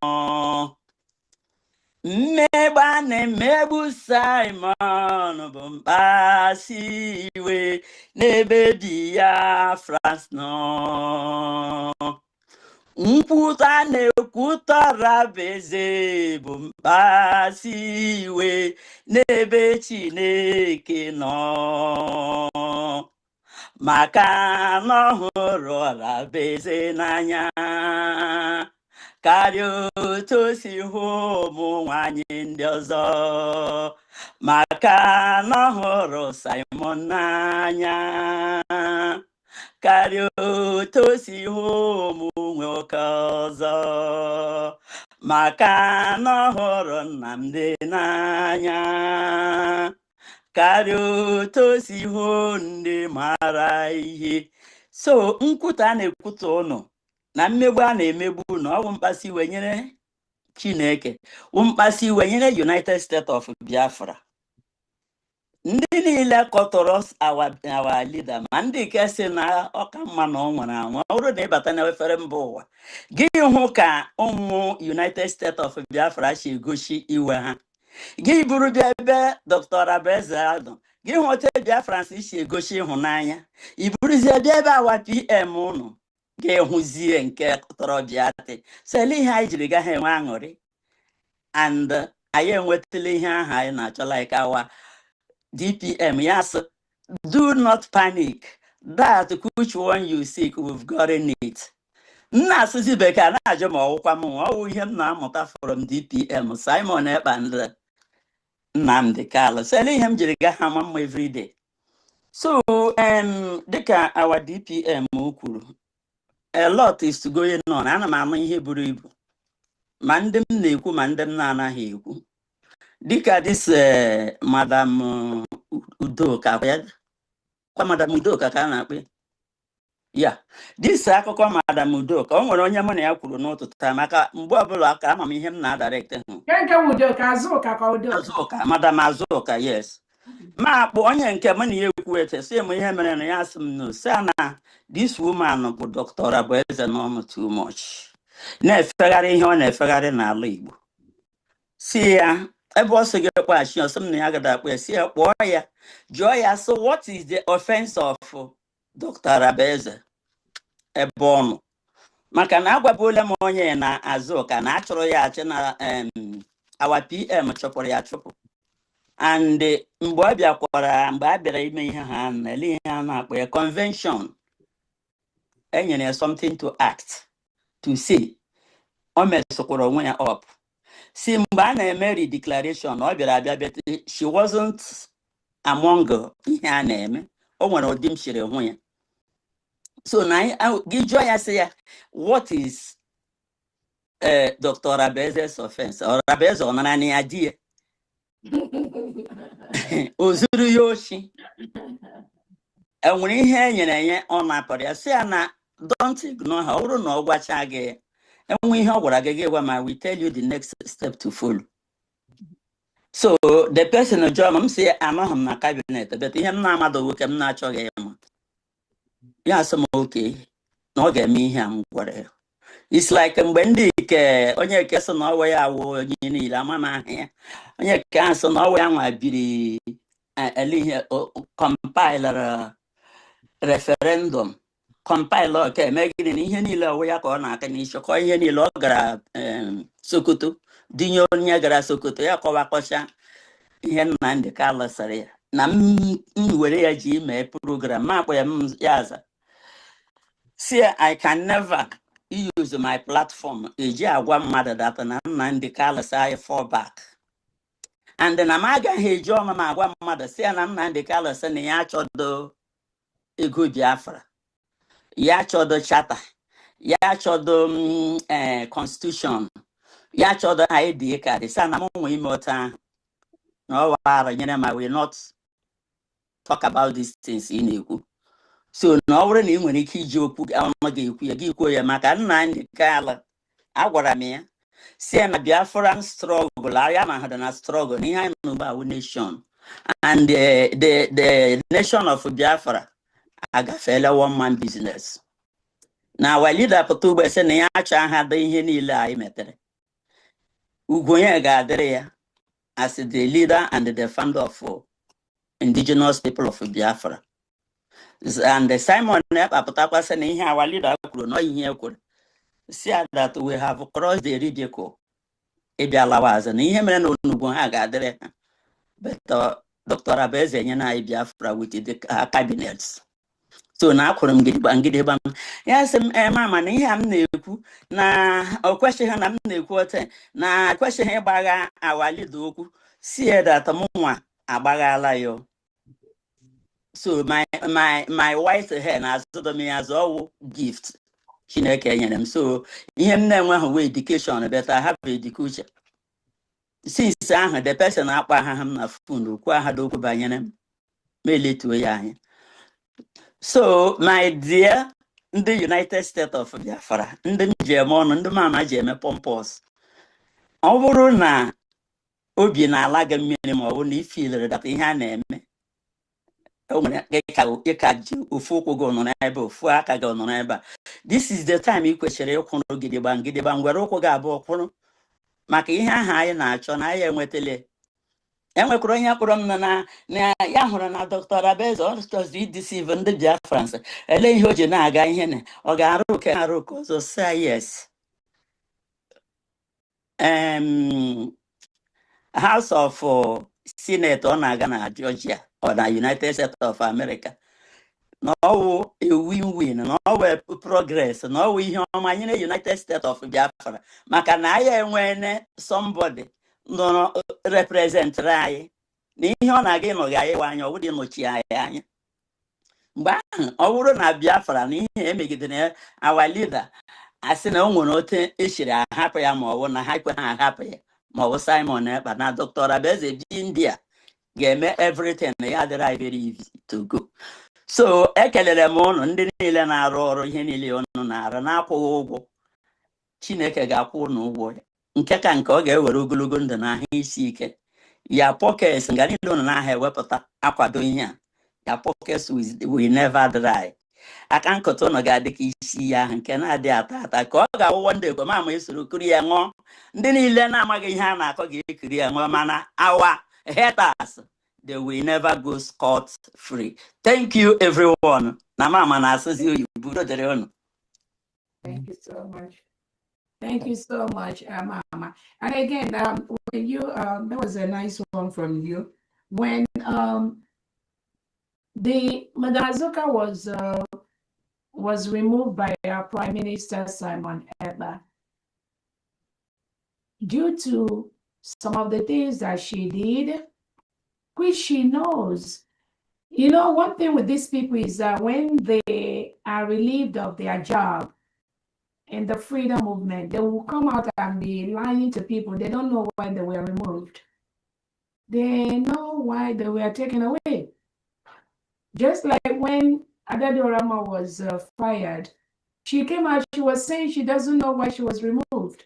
Speaker 8: Mebane mebu Simon bombasi we nebedia France no. Mputa ne kutara beze bombasi we nebechi neke no. Maka no horo la beze nanya. Kario tosi homo wanyi ndiozo. Maka no horo Simon nanya. karịa otu o si hụ ụmụ nwoke ọzọ maka na ọ hụrụ Nnamdi n'anya karịa otu o si hụ ndị mara ihe. So nkwutọ a na-ekwutọ ụnụ na mmegbu a na-emegbu na ọ bụ mkpasi iwe nyere Chineke, mkpasi iwe nyere United States of Biafra. Ndị niile kọtọrọ our leader ma ndị nke si na ọka mma na ọ nwere anwụ, ọ bụrụ na ịbata na efere mba ụwa gị hụ ka ụmụ United States of Biafra si egosi iwe ha, gị buru bịa ebe Dr. Abeze Adụ gị hụ otu Biafra si egosi ịhụnanya, iburuzie bịa ebe awa PM ụnụ ga-ehụzie nke tọrọ bịatị sele ihe anyị jiri gaghị enwe aṅụrị and anyị enwetala ihe ahụ anyị na-achọ like awa DPM. Yes, do not panic. That which one you seek, we've gotten it. Nna asụsụ bekee na-ajụ ma ọwụkwa m ọwụ ihe m na-amụta from DPM Simon Ekpa and Nnamdi Kanu. Sele ihe m jiri gaa ha mma everyday. So dịka our DPM kwuru, a lot is going on. Ana m ama ihe buru ibu ma ndị m na-ekwu ma ndị m na-anaghị ekwu. Dịka this Madam Udoka, kwa Madam Udoka ka a na-akpọ ya, this akụkọ Madam Udoka, o nwere onye mụ na ya kwuru n'ụtụtụ taa maka mgbe ọbụla aka ama m ihe m na-adirect hụ. Azụka, Madam Azụka, yes. Ma akpụ onye nke mụ na ya ekwu ete si m ihe mere na ya asị m no, si na this woman bụ Dr. Abeze n'ọnụ too much, na-efegharị ihe ọ na-efegharị n'ala Igbo. Si ya ebe ọ sị gị kpọghachi ọsọ m na ya gada akpọ ya, si ya kpọọ ya jụọ ya, so what is the offense of Dr. Abeze ebe ọnụ? Maka na agwabuola m onye na Azụka na achọrọ ya achị na our PM chọpụrụ ya chụpụ, and mgbe ọ bịakwara mgbe a bịara ime ihe ha na-ele ihe a na-akpọ ya convention, enyere ya something to act to say o mesịkwara onwe ya up. Si mgbe a na-eme declaration ọ bịara abịa bịa, she wasn't among ihe a na-eme, o nwere ụdị m shiri hụ ya. So na gị jụọ ya sị ya what is Dr. Abeze's offense? Abeze ọ nara na ya di ya o zuru ya oshi, enwere ihe e nyere enye ọ na-apụrụ ya. Si ya na don't ignore ha, ọ bụrụ na ọ gwacha gị enwe ihe ọ gwara gị gị gwa ma we tell you the next step to follow. So the person jụọ m si anọghị m na cabinet but ihe m na-amadụ nwoke m na-achọghị ịma ya asị m oke na ọ ga-eme ihe a m gwara ya. It's like mgbe ndị ike onye eke sị na ọwa ya awụ onye niile ama m aha ya, onye eke ahụ sị na ọwa ya nwa biri ihe compilere referendum compile ka emegide na ihe niile ọwụ ya ka ọ na-aka n'isi kọ ihe niile ọ gara Sokoto dinye onye gara Sokoto ya kọwakọcha ihe Nnamdi Kanu sịrị ya na m were ya ji mee program ma akpọ ya ya aza. See, I can never use my platform eji agwa mmadụ data na Nnamdi Kanu say I fall back, and na m agaghị eji ọma ma agwa mmadụ si ya na Nnamdi Kanu sị na ya achọdo ego Biafra, ya achọdo charter, ya achọdo constitution, ya achọdo ID card. Sa na m nwe ime otu ahụ na ọ wara nyere ma we not talk about these things ị na-ekwu. So na ọ bụrụ na ị nwere ike iji okwu ọnụ gị ekwu ya gị kwuo ya, maka Nnamdi Kanu agwara m ya si ya na Biafran struggle ya na hada na struggle na ihe anyị nọ n'ugbu nation, and the nation of Biafra agafeela one man business. Na our leader pụta ugbo sị na ya achọ aha dị ihe niile anyị metere, ugwu onye ga-adịrị ya as the leader and the founder of indigenous people of Biafra. And Simon Ekpa pụtakwa sị na ihe our leader kwuru na ihe kwuru si that we have crossed the ridicule ịbịalawazi na ihe mere na onugbu ha ga-adịrị ha. But Dr. Abeze nye na anyị Biafra with the cabinets. So na akwụrụ m gidigba m ya sị m mama na ihe a m na-ekwu na o kwesịghị na m na-ekwu ote na kwesịghị ịgbagha our leader okwu si that mụnwa agbaghala ya. So my white hair na azụdo m ya as all gift. Chineke nyere m. So ihe m na-enweghị education, but I have education. Since the person akpa aha m na phone okwu aha dokwu banyere m meletuo ya anya. So my dear, in the United States of Biafra, in the German, in the mama German pompous. Ọ na obi na alaga mmiri ma ọ na ifeel that ihe a na-eme ịka ji ofu ụkwụ gị nọ n'ebe ofu aka gị nọ n'ebe a. This is the time ị kwesịrị ịkwụrụ gidigba ngwere ụkwụ gị abụọ kwụrụ maka ihe ahụ anyị na-achọ na anyị enwetele. Enwekwara onye kpọrọ m na ya hụrụ na Dr. Abeze ọ chọziri ideceive ndị Biafrans. Ele ihe o ji na-aga ihe na ọ ga-arụ oke arụ oke ọzọ say yes. House of Senate ọ na-aga na Georgia or na United States of America. No a win-win, no progress, no ihe ọma nye na United States of Biafra. Maka na anyị enwene somebody no represent anyị. Na ihe ọ na-aga ịnọghị anyị anya, ọ bụrụ ịnọchi anyị anya. Mgbe ahụ, ọ bụrụ na Biafra na ihe emegidere our leader, asị na o nwere ote eshiri ahapụ ya ma ọ bụ na ha ekwe ha ahapụ ya. Ma ọ bụ Simon Ekpa na Dr. Abeze bi India ga-eme everything ya dịrị very easy to go. So ekelere m ụnụ ndị niile na-arụ ọrụ ihe niile ụnụ na-arụ na-akwụghị ụgwọ. Chineke ga-akwụ ụnụ ụgwọ nke ka nke ọ ga-ewere ogologo ndụ na ahụ isi ike. Ya pockets nga niile ụnụ na-aha ewepụta akwado ihe a. Ya pockets will never dry. Aka nkụta ụnụ ga-adị ka isi ya ahụ nke na-adị ata ka ọ ga-awụwọ ndị ekwe ma esoro kiri ya ṅụọ. Ndị niile na-amaghị ihe a na-akọ ga-ekiri ya ṅụọ mana our haters, they will never go scot-free. Thank you, everyone. Na mama na asụsụ oyibo dere ọnụ.
Speaker 2: Thank you so much. Thank you so much, Mama. And again, when you that was a nice one from you. When the Madam Azuka was removed by our Prime Minister Simon Ekpa due to some of the things that she did, which she knows. You know, one thing with these people is that when they are relieved of their job in the freedom movement, they will come out and be lying to people. They don't know why they were removed. They know why they were taken away. Just like when Adadiorama was fired, she came out, she was saying she doesn't know why she was removed.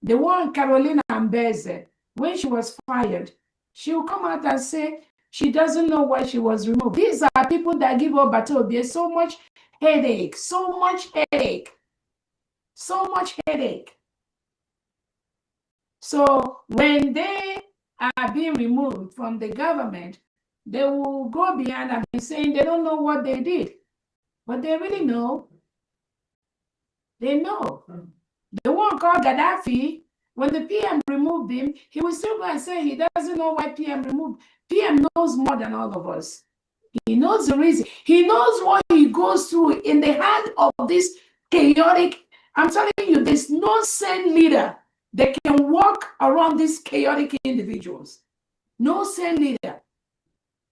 Speaker 2: The one Carolina Ambeze, when she was fired, she will come out and say she doesn't know why she was removed. These are people that give up Batobia so much headache, so much headache, so much headache. So when they are being removed from the government, they will go behind and be saying they don't know what they did. But they really know. They know. The one called Gaddafi, when the PM removed him, he was still going to say he doesn't know why PM removed. PM knows more than all of us. He knows the reason. He knows what he goes through in the hand of this chaotic. I'm telling you, there's no sane leader that can walk around these chaotic individuals. No sane leader.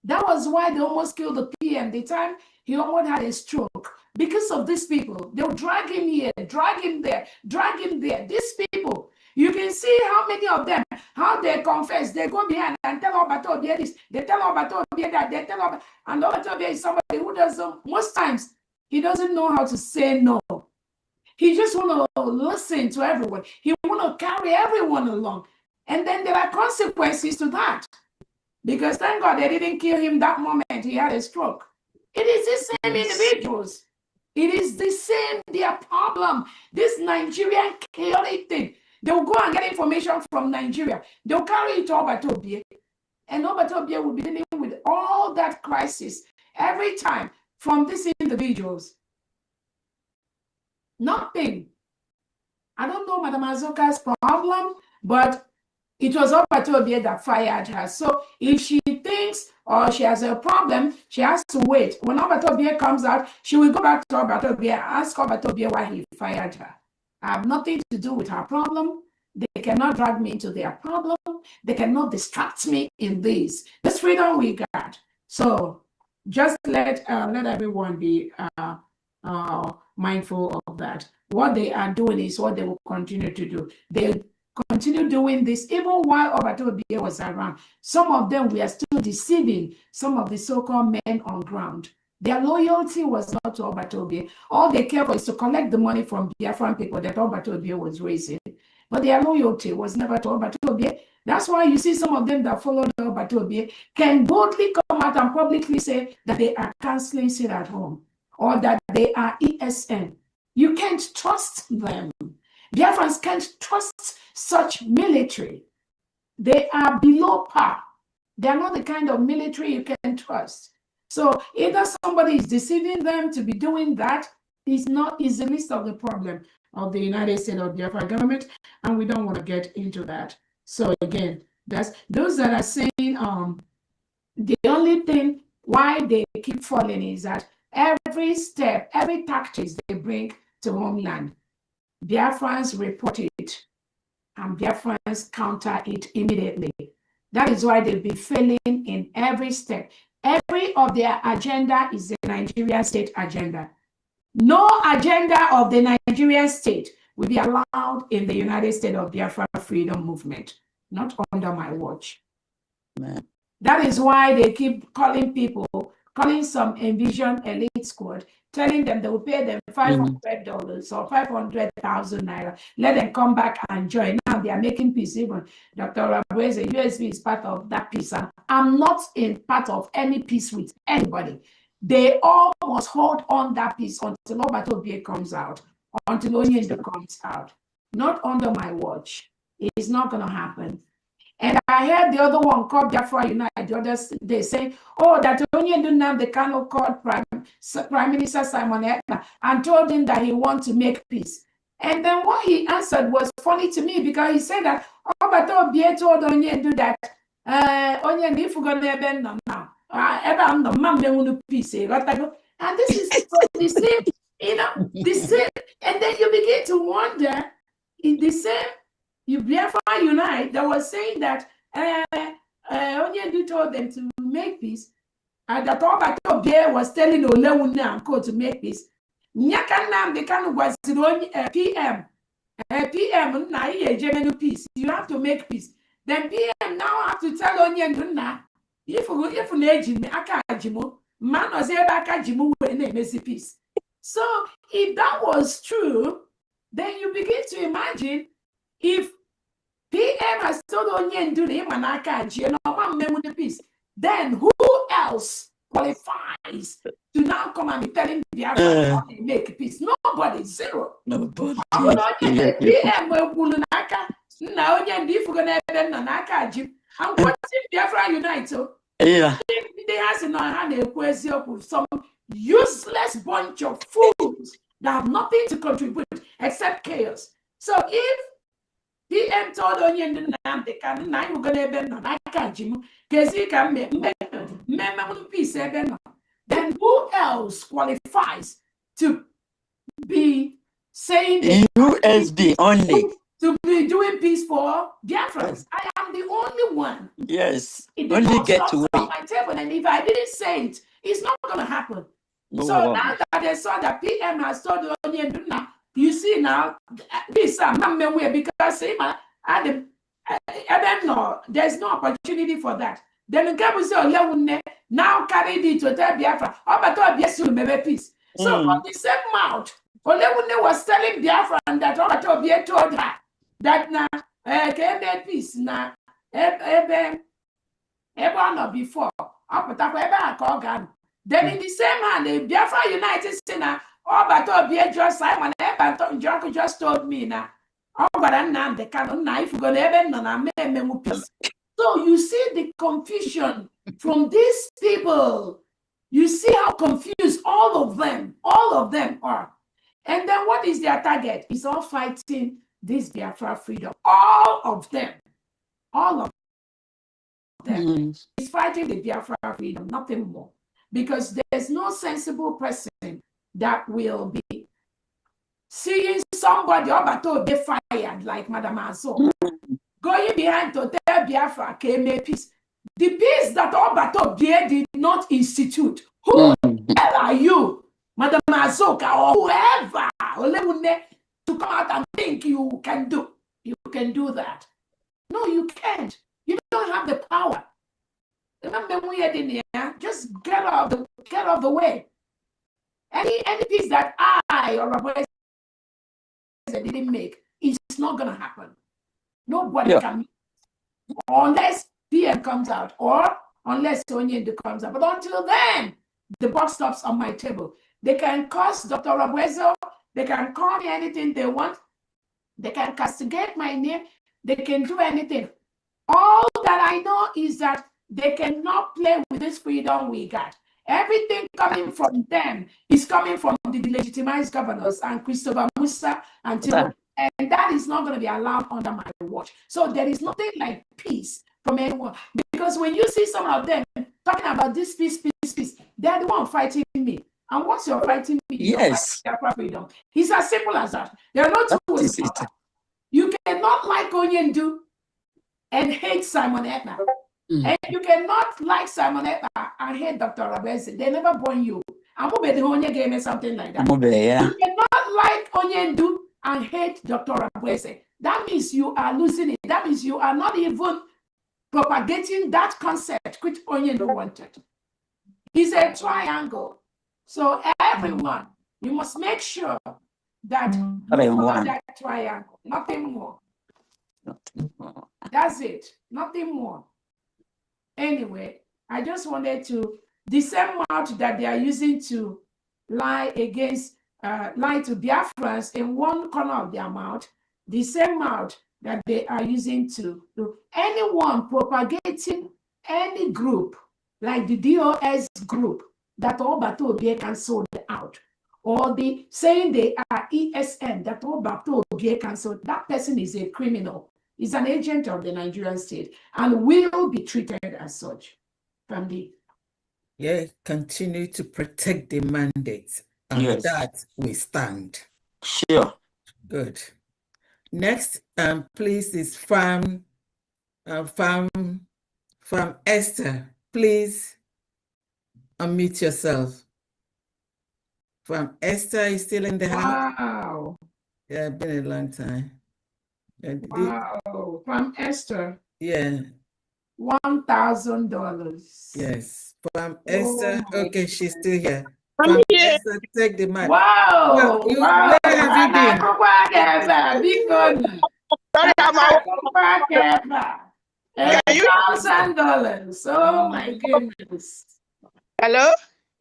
Speaker 2: That was why they almost killed the PM the time he almost had a stroke. Because of these people. They'll drag him here, drag him there, drag him there. These people, you can see how many of them, how they confess. They go behind and tell Obato this, they tell Obato that, they tell Obato, and Obato is somebody who doesn't, most times, he doesn't know how to say no. He just want to listen to everyone. He want to carry everyone along. And then there are consequences to that. Because thank God they didn't kill him that moment he had a stroke. It is the same individuals. It is the same, their problem. This Nigerian chaotic thing. They'll go and get information from Nigeria. They'll carry it to Obatobie. And Obatobie will be dealing with all that crisis every time from these individuals. Nothing. I don't know Madam Azuka's problem, but it was Obatobie that fired her. So if she thinks or she has a problem, she has to wait. When Obatobie comes out, she will go back to Obatobie and ask Obatobie why he fired her. I have nothing to do with her problem. They cannot drag me into their problem. They cannot distract me in this. This freedom we got. So just let everyone be mindful of that. What they are doing is what they will continue to do. They continue doing this even while Obatobie was around. Some of them were still deceiving some of the so-called men on ground. Their loyalty was not to Obatobie. All they cared for is to collect the money from Biafran people that Obatobie was raising. But their loyalty was never to Obatobie. That's why you see some of them that followed Obatobie can boldly come out and publicly say that they are canceling sit at home or that they are ESN. You can't trust them. Biafrans can't trust such military. They are below par. They are not the kind of military you can trust. So either somebody is deceiving them to be doing that is the least of the problem of the United States or Biafra government, and we don't want to get into that. So again, that's those that are saying the only thing why they keep falling is that every step, every tactics they bring to homeland, Biafrans report it and Biafrans counter it immediately. That is why they'll be failing in every step. Every of their agenda is the Nigerian state agenda. No agenda of the Nigerian state will be allowed in the United States of Biafra Freedom Movement, not under my watch. Man. That is why they keep calling some Envision Elite Squad, telling them they will pay them $500 or 500,000 naira. Let them come back and join. Now they are making peace. Even Dr. Rabueze, USB is part of that peace. And I'm not in part of any peace with anybody. They all must hold on that peace until Obatobie comes out, until Onyendo comes out. Not under my watch. It's not going to happen. And I heard the other one called Biafra United. The others, they say, oh, that Onyendo Nnamdi Kanu called Prime Minister Simon Ekpa and told him that he wants to make peace. And then what he answered was funny to me because he said that Obatobie told Onyendo that Onyendo, if we're going to have now, peace. And this is the same, the same. And then you begin to wonder, in the same, Biafra Unite that was saying that Onyendo told them to make peace, and that Obatobie was telling Olewunne and Co to make peace. Nyaka Nnamdi Kanu was PM. PM na Ijemenu peace. You have to make peace. Then PM now have to tell Onyendo na if na aka ajimo man was ebe aka jimu na emesi peace. So if that was true, then you begin to imagine if PM has told Onyendo na aka ajie na ọma mmemu the peace, then who else qualifies to now come and be telling Biafra how they make peace? Nobody, zero. Nobody. PM will naka na Onyendo if we're gonna have na aka ajim. And what's in Biafra Unite? Yeah. They has in our hand some useless bunch of fools that have nothing to contribute except chaos. So if PM told Onyendo Nnamdi Kanu na you gonna be no aka jimu kezi ka me peace then who else qualifies to be saying
Speaker 8: USD only
Speaker 2: to be doing peace for Biafrans? I am the only one.
Speaker 8: Yes,
Speaker 2: it
Speaker 8: only get to
Speaker 2: on my table, and if I didn't say it, it's not going to happen. No so now that they saw that PM has told Onyendo now, you see now this because there's no opportunity for that. Then Olewunne now carried it to tell Biafra, Obatobie peace. So from the same mouth, Olewunne was telling Biafra that Obatobie told her that na peace na no before then in the same hand the Biafra United say na Obatobie just Simon Ekpa just told me na Nnamdi Kanu na if you go na peace. So you see the confusion from these people. You see how confused all of them are. And then what is their target? It's all fighting this Biafra freedom. All of them. Is fighting the Biafra freedom, nothing more. Because there's no sensible person that will be seeing somebody Obatobie fired like Madam Anso, going behind to tell Biafra came peace. The peace that Obatobie did not institute, Azoka or whoever, to come out and think you can do that. No, you can't. You don't have the power. Remember when you're in here, just get out of the way. Any piece that I or a person didn't make, it's not gonna happen. Nobody can, unless PM comes out or unless Onyendo comes out. But until then, the box stops on my table. They can curse Dr. Rabuezo, they can call me anything they want, they can castigate my name, they can do anything. All that I know is that they cannot play with this freedom we got. Everything coming from them is coming from the legitimized governors and Christopher Musa and Tilo. And that is not going to be allowed under my watch. So there is nothing like peace from anyone. Because when you see some of them talking about this peace, they're the one fighting me. And once you're fighting me,
Speaker 8: yes,
Speaker 2: you're fighting freedom. It's as simple as that. There are no two ways. You cannot like Onyendu and hate Simon Ekpa. And you cannot like Simon Ekpa and hate Dr. Rabese. They never born you. And Mubede gave me something like that. You cannot like Onyendu and hate Dr. Rabese. That means you are losing it. That means you are not even propagating that concept which Onyendu wanted. It's a triangle. So everyone, you must make sure that you follow that triangle. Nothing more. That's it. Nothing more. Anyway, I just wanted to, the same mouth that they are using to lie against, lie to Biafrans in one corner of their mouth, the same mouth that they are using to anyone propagating any group, like the DOS group that Obato Obie can sold out, or the saying they are ESN that Obato Obie cancelled, that person is a criminal. Is an agent of the Nigerian state and will be treated as such. From the
Speaker 1: continue to protect the mandates, and that we stand.
Speaker 8: Sure.
Speaker 1: Good. Next, please, is Farm Esther. Please unmute yourself. Farm Esther is still in the house.
Speaker 2: Wow.
Speaker 1: Yeah, been a long time.
Speaker 2: Wow, from Esther.
Speaker 1: Yeah.
Speaker 2: $1,000.
Speaker 1: Yes, from Esther. Okay, she's still here.
Speaker 2: I'm
Speaker 1: From
Speaker 2: here.
Speaker 1: Esther, take the mic.
Speaker 2: Wow.
Speaker 1: Where have you been?
Speaker 2: Sorry, $1,000. Oh my goodness. Hello?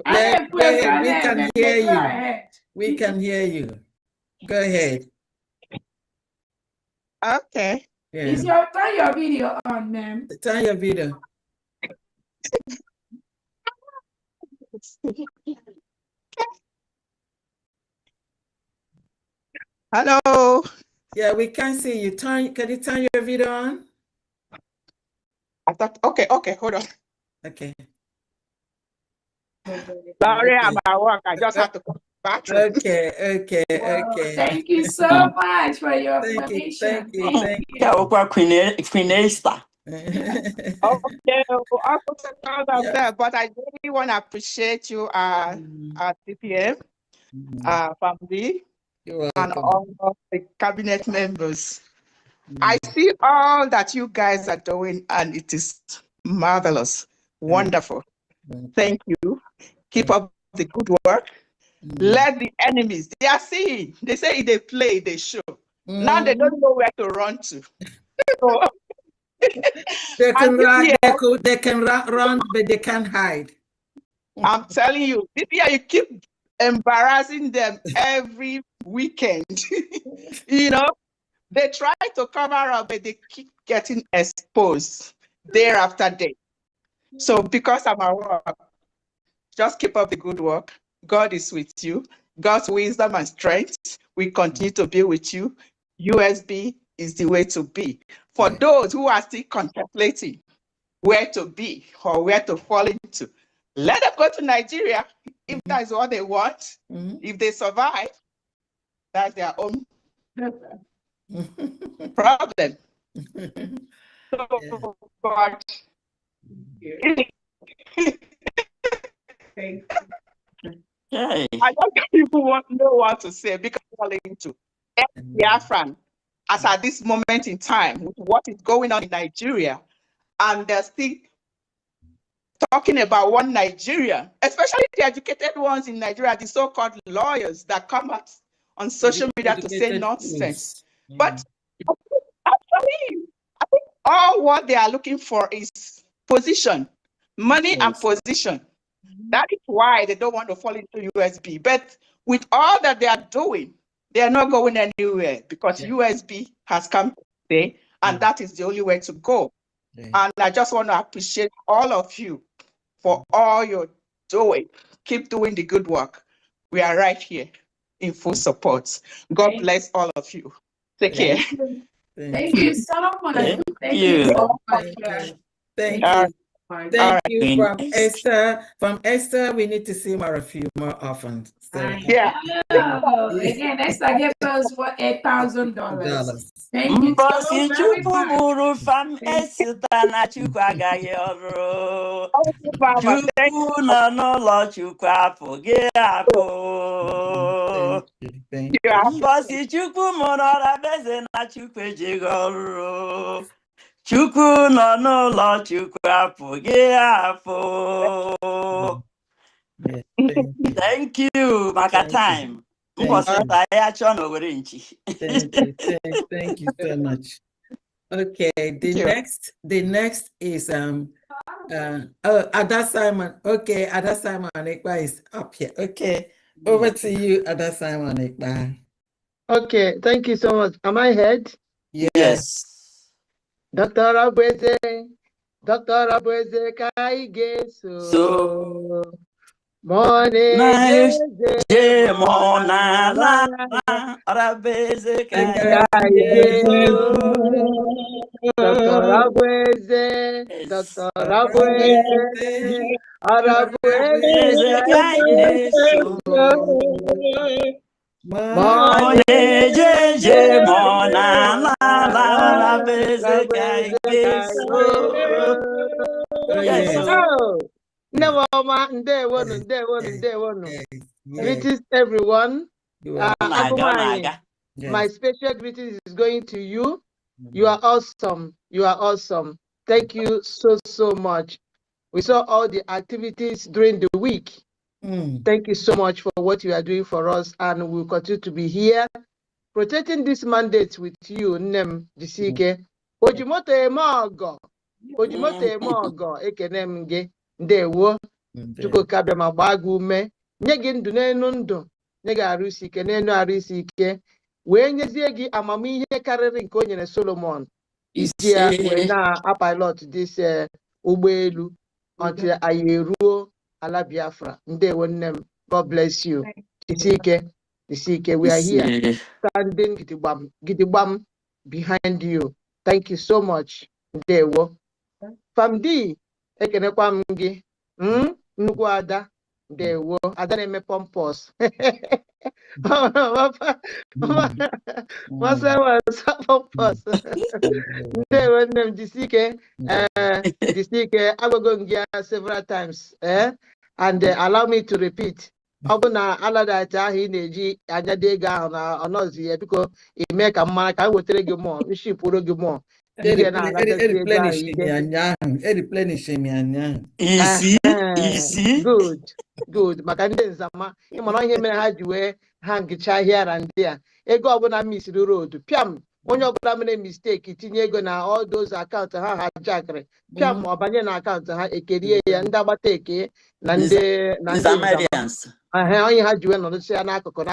Speaker 1: Yeah, go ahead. We can hear you. We can hear you. Go ahead.
Speaker 2: Okay.
Speaker 1: Yeah.
Speaker 2: Turn your video on, ma'am.
Speaker 1: Turn your video.
Speaker 2: Hello.
Speaker 1: Yeah, we can see you. Can you turn your video on?
Speaker 2: I thought, okay, hold on.
Speaker 1: Okay.
Speaker 2: Sorry, I'm at work. I just have to come back.
Speaker 1: Okay.
Speaker 2: Thank you so much for your information.
Speaker 1: Thank you.
Speaker 8: Queen Esther.
Speaker 2: Okay, also proud of that, but I really want to appreciate you, CPM, family, and all of the cabinet members. I see all that you guys are doing, and it is marvelous, wonderful. Thank you. Keep up the good work. Let the enemies, they are seeing, they say they play, they show. Now they don't know where to run to. So,
Speaker 1: they can run, but they can't hide.
Speaker 2: I'm telling you, this year you keep embarrassing them every weekend. You know, they try to cover up, but they keep getting exposed day after day. So because I'm at work, just keep up the good work. God is with you. God's wisdom and strength will continue to be with you. USB is the way to be. For those who are still contemplating where to be or where to fall into, let them go to Nigeria if that is what they want. If they survive, that's their own problem. So, God,
Speaker 8: Hey.
Speaker 10: I don't even know what to say because I'm calling to Biafran as at this moment in time with what is going on in Nigeria, and they're still talking about one Nigeria, especially the educated ones in Nigeria, the so-called lawyers that come out on social media to say nonsense. But actually, I think all what they are looking for is position, money and position. That is why they don't want to fall into USB. But with all that they are doing, they are not going anywhere because USB has come today, and that is the only way to go. And I just want to appreciate all of you for all you're doing. Keep doing the good work. We are right here in full support. God bless all of you. Take care.
Speaker 2: Thank you so much. Thank you so much.
Speaker 1: Thank you. Thank you. From Esther, we need to see more of you more often. So,
Speaker 2: Again, Esther gave us what, $8,000. Thank you so very much.
Speaker 8: Fam Esther na Chukwu agaghị ọrụ. Chukwu nọ n'ụlọ Chukwu apụghị apụ. Mbọsị Chukwu mụrụ Ọrabeze na Chukwu ejighị ọrụ. Chukwu nọ n'ụlọ Chukwu apụghị apụ. Thank you, maka time.
Speaker 1: Thank you so much. Okay, the next is Ada Simon. Okay, Ada Simon Ekpa is up here. Okay, over to you, Ada Simon Ekpa.
Speaker 22: Okay, thank you so much. Am I heard?
Speaker 8: Yes.
Speaker 22: Dr. Abueze Kaigeso. Morning,
Speaker 8: Mona, Arabeze
Speaker 22: Dr. Abueze, Arabueze Kaigeso. Greetings, everyone. My special greetings is going to you. You are awesome. You are awesome. Thank you so much. We saw all the activities during the week. Thank you so much for what you are doing for us, and we'll continue to be here protecting this mandate with you. Nem Jisike. Ojimoto Emogo. Ekenem ge. Ndewo. Chuko kabe magbagu ume. Nye gị ndụ n'elu ndụ, nye gị arụ isi ike n'elu arụ isi ike, wee nyezie gị amamihe karịrị nke o nyere Solomon iji ya wee na-apilot this ụgbọelu until anyị eruo ala Biafra. Ndewo nne m. God bless you. Isi ike. We are here standing gidigbam behind you. Thank you so much. Ndewo. Famdi, ekenekwa m gị. Nnukwu ada. Ndewo. Ada na-eme pompous. Pompous. Ndewo nne m. Jisike. Jisike. Agwago m gị several times. And allow me to repeat. Ọ bụ na aladata ahụ ị na-eji anyado ego ahụ na ọnọzi ya, biko ime ka mmara ka m wetara gị mmụọ, nshipụrụ gị mmụọ. Good. Maka ndị nzama ịmara ihe mere ha ji wee ha ngịcha ahịara ndị a. Ego ọbụla misiri road pịam, onye ọbụla mere mistake tinye ego na all those akaụntụ ha jakịrị pịam ọ banye na akaụntụ ha ekerie ya, ndị agbata eke na ndị onye ha ji wee nọdụsị ya n'akụkụ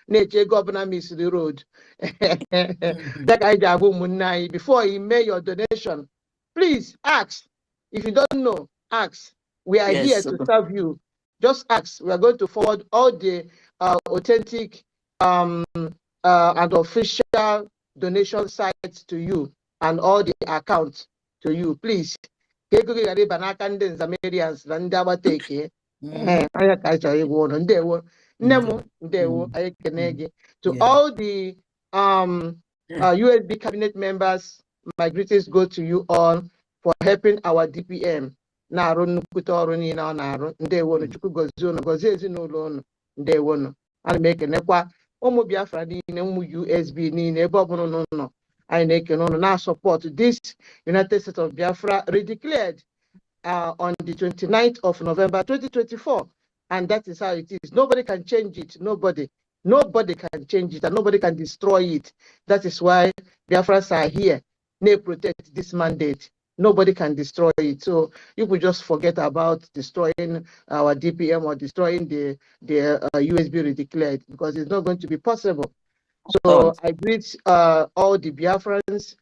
Speaker 22: na-eche ego ọbụla misiri road. Dịka anyị ji agwa ụmụnne anyị, before you make your donation, please ask. If you don't know, ask. We are here to serve you. Just ask. We are going to forward all the authentic and official donation sites to you and all the accounts to you. Please. To all the USB cabinet members, my greetings go to you all for helping our DPM. Na-arụ nnukwu ọrụ niile ọ na-arụ. Ndewo, Chukwu gozie unu, gozie ezinụlọ unu. ndewonu. Ana m ekenekwa ụmụ Biafra niile, ụmụ USB niile, ebe ọbụla unu nọ. Anyị na-ekene unu na support this United States of Biafra redeclared on the 29th of November 2024. And that is how it is. Nobody can change it. Nobody can change it, and nobody can destroy it. That is why Biafrans are here. They protect this mandate. Nobody can destroy it. So you could just forget about destroying our DPM or destroying the USB redeclared, because it's not going to be possible. So I greet all the Biafrans,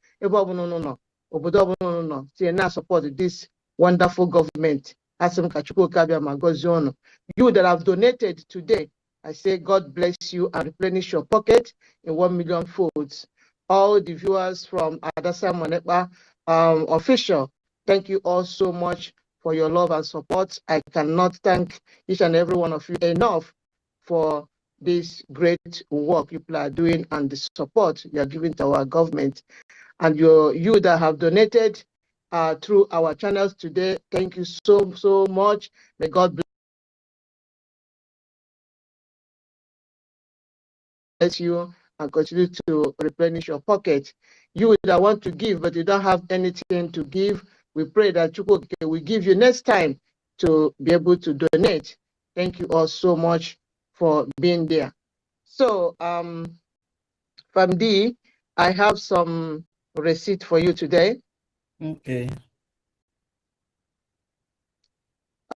Speaker 22: to support this wonderful government. You that have donated today, I say God bless you and replenish your pocket in 1 million folds. All the viewers from Adasa Monepa official, thank you all so much for your love and support. I cannot thank each and every one of you enough for this great work people are doing and the support you are giving to our government. And you that have donated through our channels today, thank you so much. May God bless you and continue to replenish your pocket. You that want to give but you don't have anything to give, we pray that you will give you next time to be able to donate. Thank you all so much for being there. So from D, I have some receipt for you today.
Speaker 1: Okay.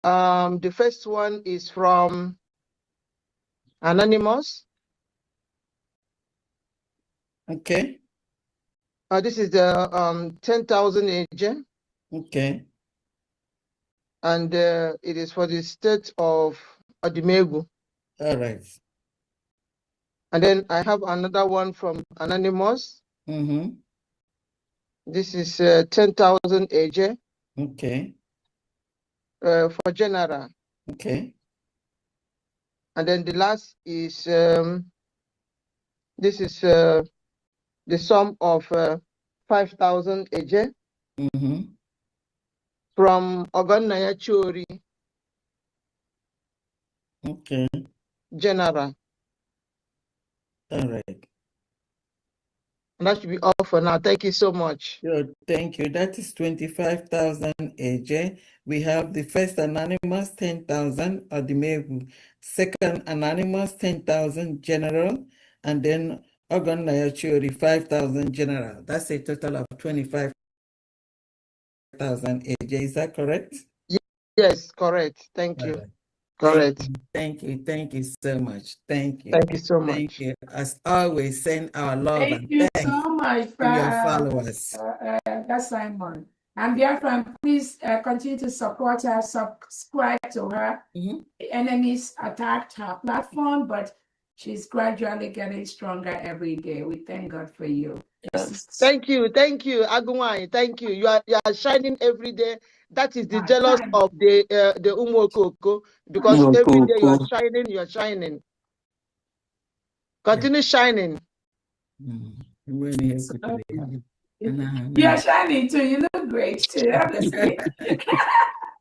Speaker 22: The first one is from Anonymous.
Speaker 1: Okay.
Speaker 22: This is the 10,000 AJ.
Speaker 1: Okay.
Speaker 22: And it is for the state of Odimegu.
Speaker 1: All right.
Speaker 22: And then I have another one from Anonymous.
Speaker 1: Mm-hmm.
Speaker 22: This is 10,000 AJ.
Speaker 1: Okay.
Speaker 22: For general.
Speaker 1: Okay.
Speaker 22: And then the last is this is the sum of 5,000 AJ.
Speaker 1: Mm-hmm.
Speaker 22: From Ogonaya Chori.
Speaker 1: Okay.
Speaker 22: General.
Speaker 1: All right.
Speaker 22: And that should be all for now. Thank you so much.
Speaker 1: Good. Thank you. That is 25,000 AJ. We have the first anonymous 10,000 Odimegu, second anonymous 10,000 general, and then Ogon Nayachuri 5,000 general. That's a total of 25,000 AJ. Is that correct?
Speaker 22: Yes, correct. Thank you.
Speaker 1: Right.
Speaker 22: Correct.
Speaker 1: Thank you. Thank you so much. Thank you.
Speaker 22: Thank you so much.
Speaker 1: Thank you. As always, send our love
Speaker 2: Thank you
Speaker 1: and thanks
Speaker 2: so much
Speaker 1: to your followers.
Speaker 2: that's Simon. And Biafra, please continue to support her, subscribe to her.
Speaker 1: Mm-hmm.
Speaker 2: The enemies attacked her platform, but she's gradually getting stronger every day. We thank God for you.
Speaker 22: Yes. Thank you, Agumai. Thank you. You are shining every day. That is the jealous of the Umokoko, because every day you are shining. Continue shining.
Speaker 2: You are shining too. You look great too, honestly.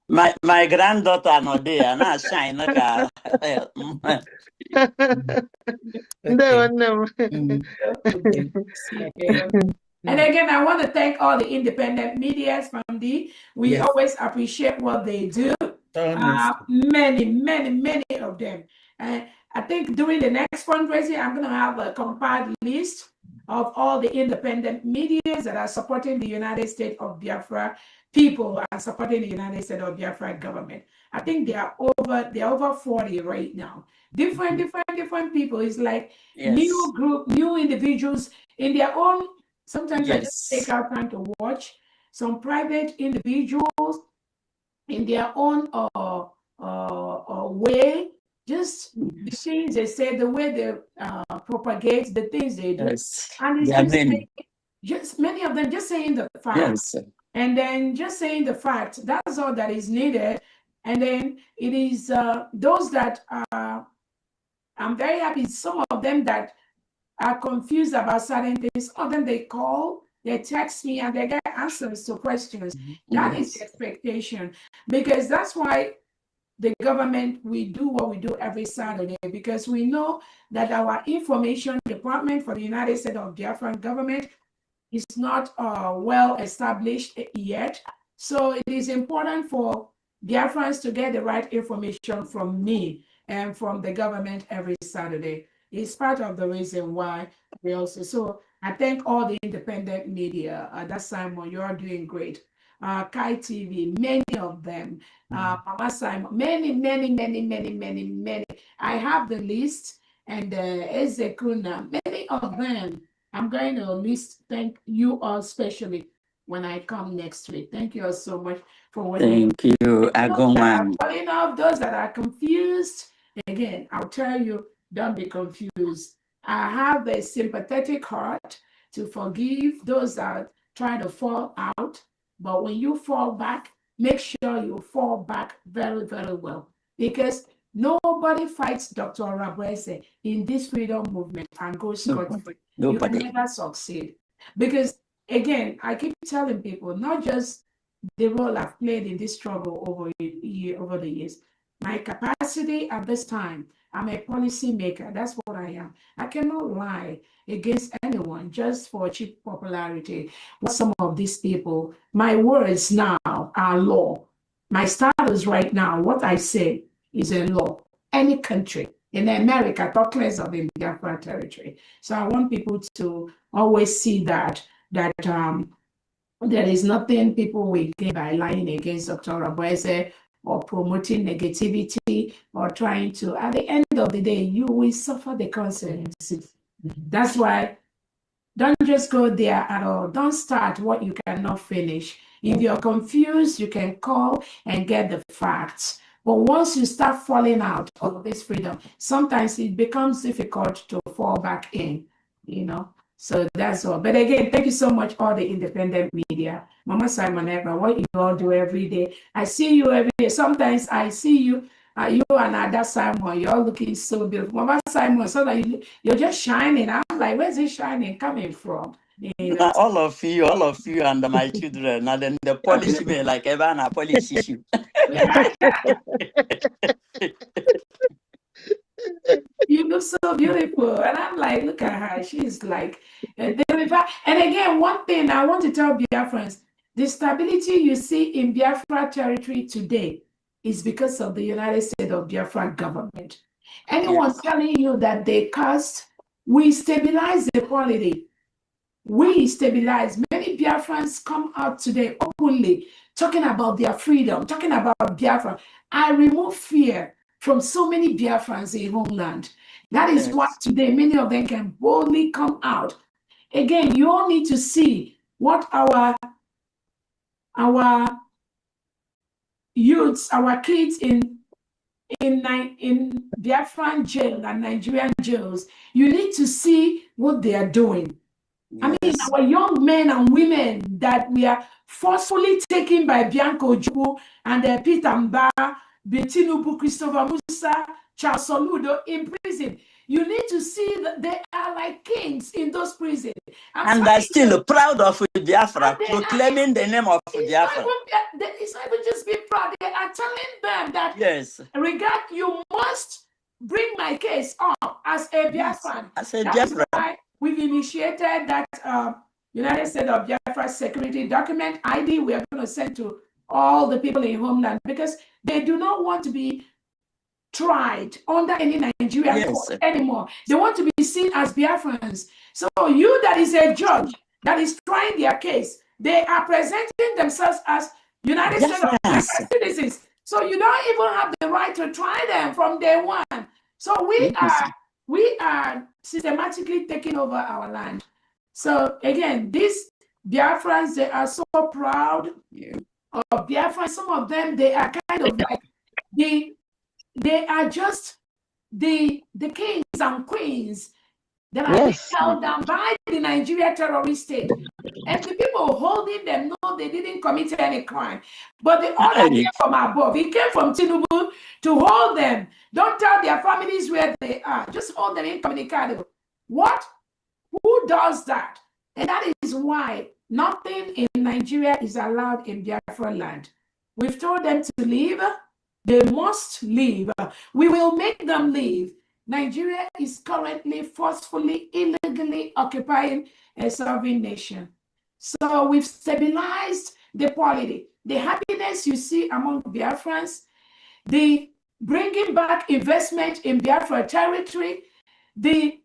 Speaker 8: My granddaughter no there, not shine like a
Speaker 2: And again, I want to thank all the independent media from we always appreciate what they do. Many of them. And I think during the next fundraising, I'm going to have a compiled list of all the independent media that are supporting the United States of Biafra people and supporting the United States of Biafra government. I think they are over 40 right now. Different people. It's like new group, new individuals in their own. Sometimes I just take out time to watch some private individuals in their own way. Just the things they say, the way they propagate the things they do, and it's just many of them just saying the facts, and then just saying the fact. That's all that is needed. And then it is those that are. I'm very happy. Some of them that are confused about certain things. Some of them they call, they text me, and they get answers to questions. That is the expectation, because that's why the government, we do what we do every Saturday because we know that our information department for the United States of Biafran government is not well established yet. So it is important for Biafrans to get the right information from me and from the government every Saturday. It's part of the reason why we also, so I thank all the independent media. That's Simon, you're doing great. Kai TV, many of them, Mama Simon, many. I have the list, and Ezekuna, many of them. I'm going to list, thank you all especially when I come next week. Thank you all so much for what
Speaker 8: Thank you, Agumam.
Speaker 2: Calling off those that are confused. Again, I'll tell you, don't be confused. I have a sympathetic heart to forgive those that try to fall out. But when you fall back, make sure you fall back very, very well. Because nobody fights Dr. Rabwese in this freedom movement and goes scot-free. You will never succeed. Because, again, I keep telling people, not just the role I've played in this struggle over the years. My capacity at this time, I'm a policy maker. That's what I am. I cannot lie against anyone just for cheap popularity. What some of these people, my words now are law. My status right now, what I say is a law. Any country in America talk less of in Biafra territory. So I want people to always see that there is nothing people will gain by lying against Dr. Rabwese or promoting negativity or trying to, at the end of the day, you will suffer the consequences. That's why don't just go there at all. Don't start what you cannot finish. If you're confused, you can call and get the facts. But once you start falling out of this freedom, sometimes it becomes difficult to fall back in, So that's all. But again, thank you so much, all the independent media. Mama Simon Eva, what you all do every day. I see you every day. Sometimes I see you, you and Ada Simon, you're looking so beautiful. Mama Simon, so that you're just shining. I'm like, where's this shining coming from?
Speaker 8: All of you and my children, and then the polish me like ever and I polish you.
Speaker 2: You look so beautiful. And I'm like, look at her. She's like, and again, one thing I want to tell Biafrans, the stability you see in Biafra territory today is because of the United States of Biafra government. Anyone telling you that they cost, we stabilize the quality. We stabilize. Many Biafrans come out today openly talking about their freedom, talking about Biafra. I remove fear from so many Biafrans in homeland. That is why today many of them can boldly come out. Again, you all need to see what our youths, our kids in Biafran jail and Nigerian jails, you need to see what they are doing. I mean, our young men and women that we are forcefully taken by Bianco Ojukwu and Peter Mba, Betinubu, Christopher Musa, Charles Soludo in prison. You need to see that they are like kings in those prisons.
Speaker 8: And they're still proud of Biafra, proclaiming the name of Biafra.
Speaker 2: It's not even just being proud. They are telling them that, regard, you must bring my case up as a Biafran.
Speaker 8: As a Biafran.
Speaker 2: We've initiated that United States of Biafra security document ID we are going to send to all the people in homeland because they do not want to be tried under any Nigerian court anymore. They want to be seen as Biafrans. So you that is a judge that is trying their case, they are presenting themselves as United States of Biafra citizens. So you don't even have the right to try them from day one. So we are systematically taking over our land. So again, these Biafrans, they are so proud of Biafra. Some of them, they are kind of like, they are just the kings and queens that are being held down by the Nigeria terrorist state. And the people holding them know they didn't commit any crime. But the order came from above. It came from Tinubu to hold them. Don't tell their families where they are. Just hold them incommunicado. What? Who does that? And that is why nothing in Nigeria is allowed in Biafra land. We've told them to leave. They must leave. We will make them leave. Nigeria is currently forcefully, illegally occupying a sovereign nation. So we've stabilized the polity. The happiness you see among Biafrans, the bringing back investment in Biafra territory, the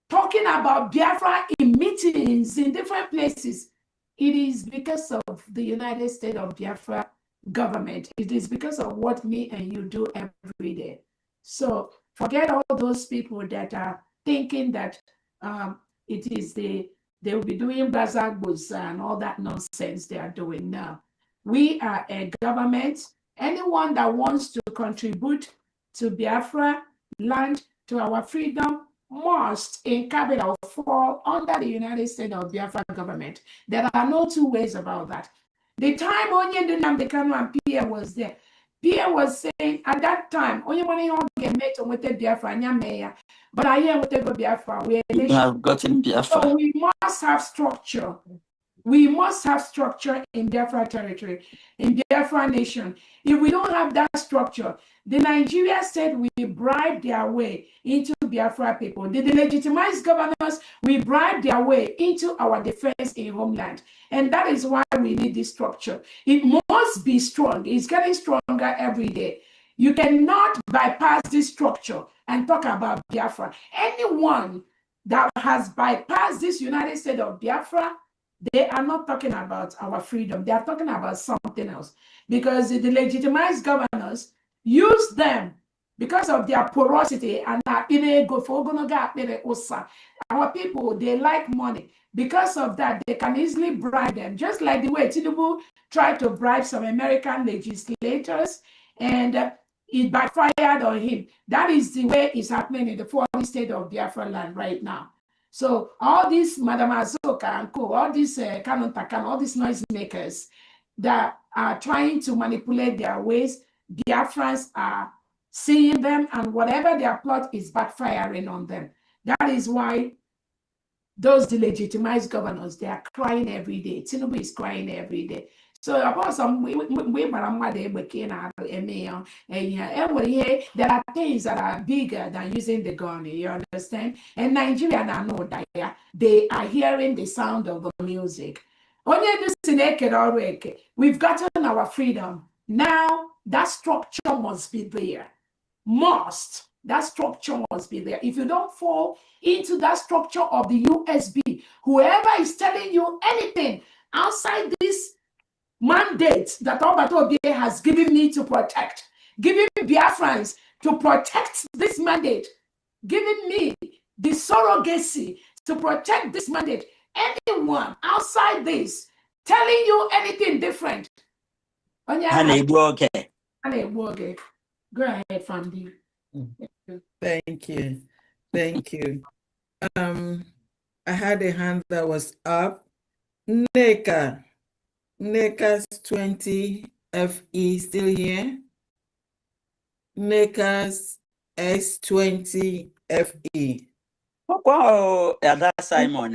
Speaker 2: talking about Biafra in meetings in different places, it is because of the United States of Biafra government. It is because of what me and you do every day. So forget all those people that are thinking that it is they will be doing bazaar goods and all that nonsense they are doing now. We are a government. Anyone that wants to contribute to Biafra land, to our freedom, must in capital fall under the United States of Biafra government. There are no two ways about that. The time Onye Nnamdi Kanu and Pierre was there, Pierre was saying at that time, Onye money all get met with the Biafra, but I hear with the Biafra, we
Speaker 8: have gotten Biafra.
Speaker 2: So we must have structure. We must have structure in Biafra territory, in Biafra nation. If we don't have that structure, the Nigeria state will bribe their way into Biafra people. The legitimized governors will bribe their way into our defense in homeland. And that is why we need this structure. It must be strong. It's getting stronger every day. You cannot bypass this structure and talk about Biafra. Anyone that has bypassed this United States of Biafra, they are not talking about our freedom. They are talking about something else. Because the legitimized governors use them because of their porosity and our people, they like money. Because of that, they can easily bribe them. Just like the way Tinubu tried to bribe some American legislators and it backfired on him. That is the way it's happening in the 40 state of Biafra land right now. So all these Madam Azoka and co, all these Canon Takan, all these noisemakers that are trying to manipulate their ways, Biafrans are seeing them, and whatever their plot is backfiring on them. That is why those delegitimized governors, they are crying every day. Tinubu is crying every day. So about some there are things that are bigger than using the gun, you understand? And Nigeria know that they are hearing the sound of the music. We've gotten our freedom. Now that structure must be there. That structure must be there. If you don't fall into that structure of the USB, whoever is telling you anything outside this mandate that Obato has given me to protect, giving Biafrans to protect this mandate, giving me the surrogacy to protect this mandate. Anyone outside this telling you anything different,
Speaker 8: okay.
Speaker 2: Go ahead, Famdi.
Speaker 1: Thank you. Thank you. I had a hand that was up. NECA's 20 FE still here? NECA's S20 FE.
Speaker 8: Wow, that's Simon.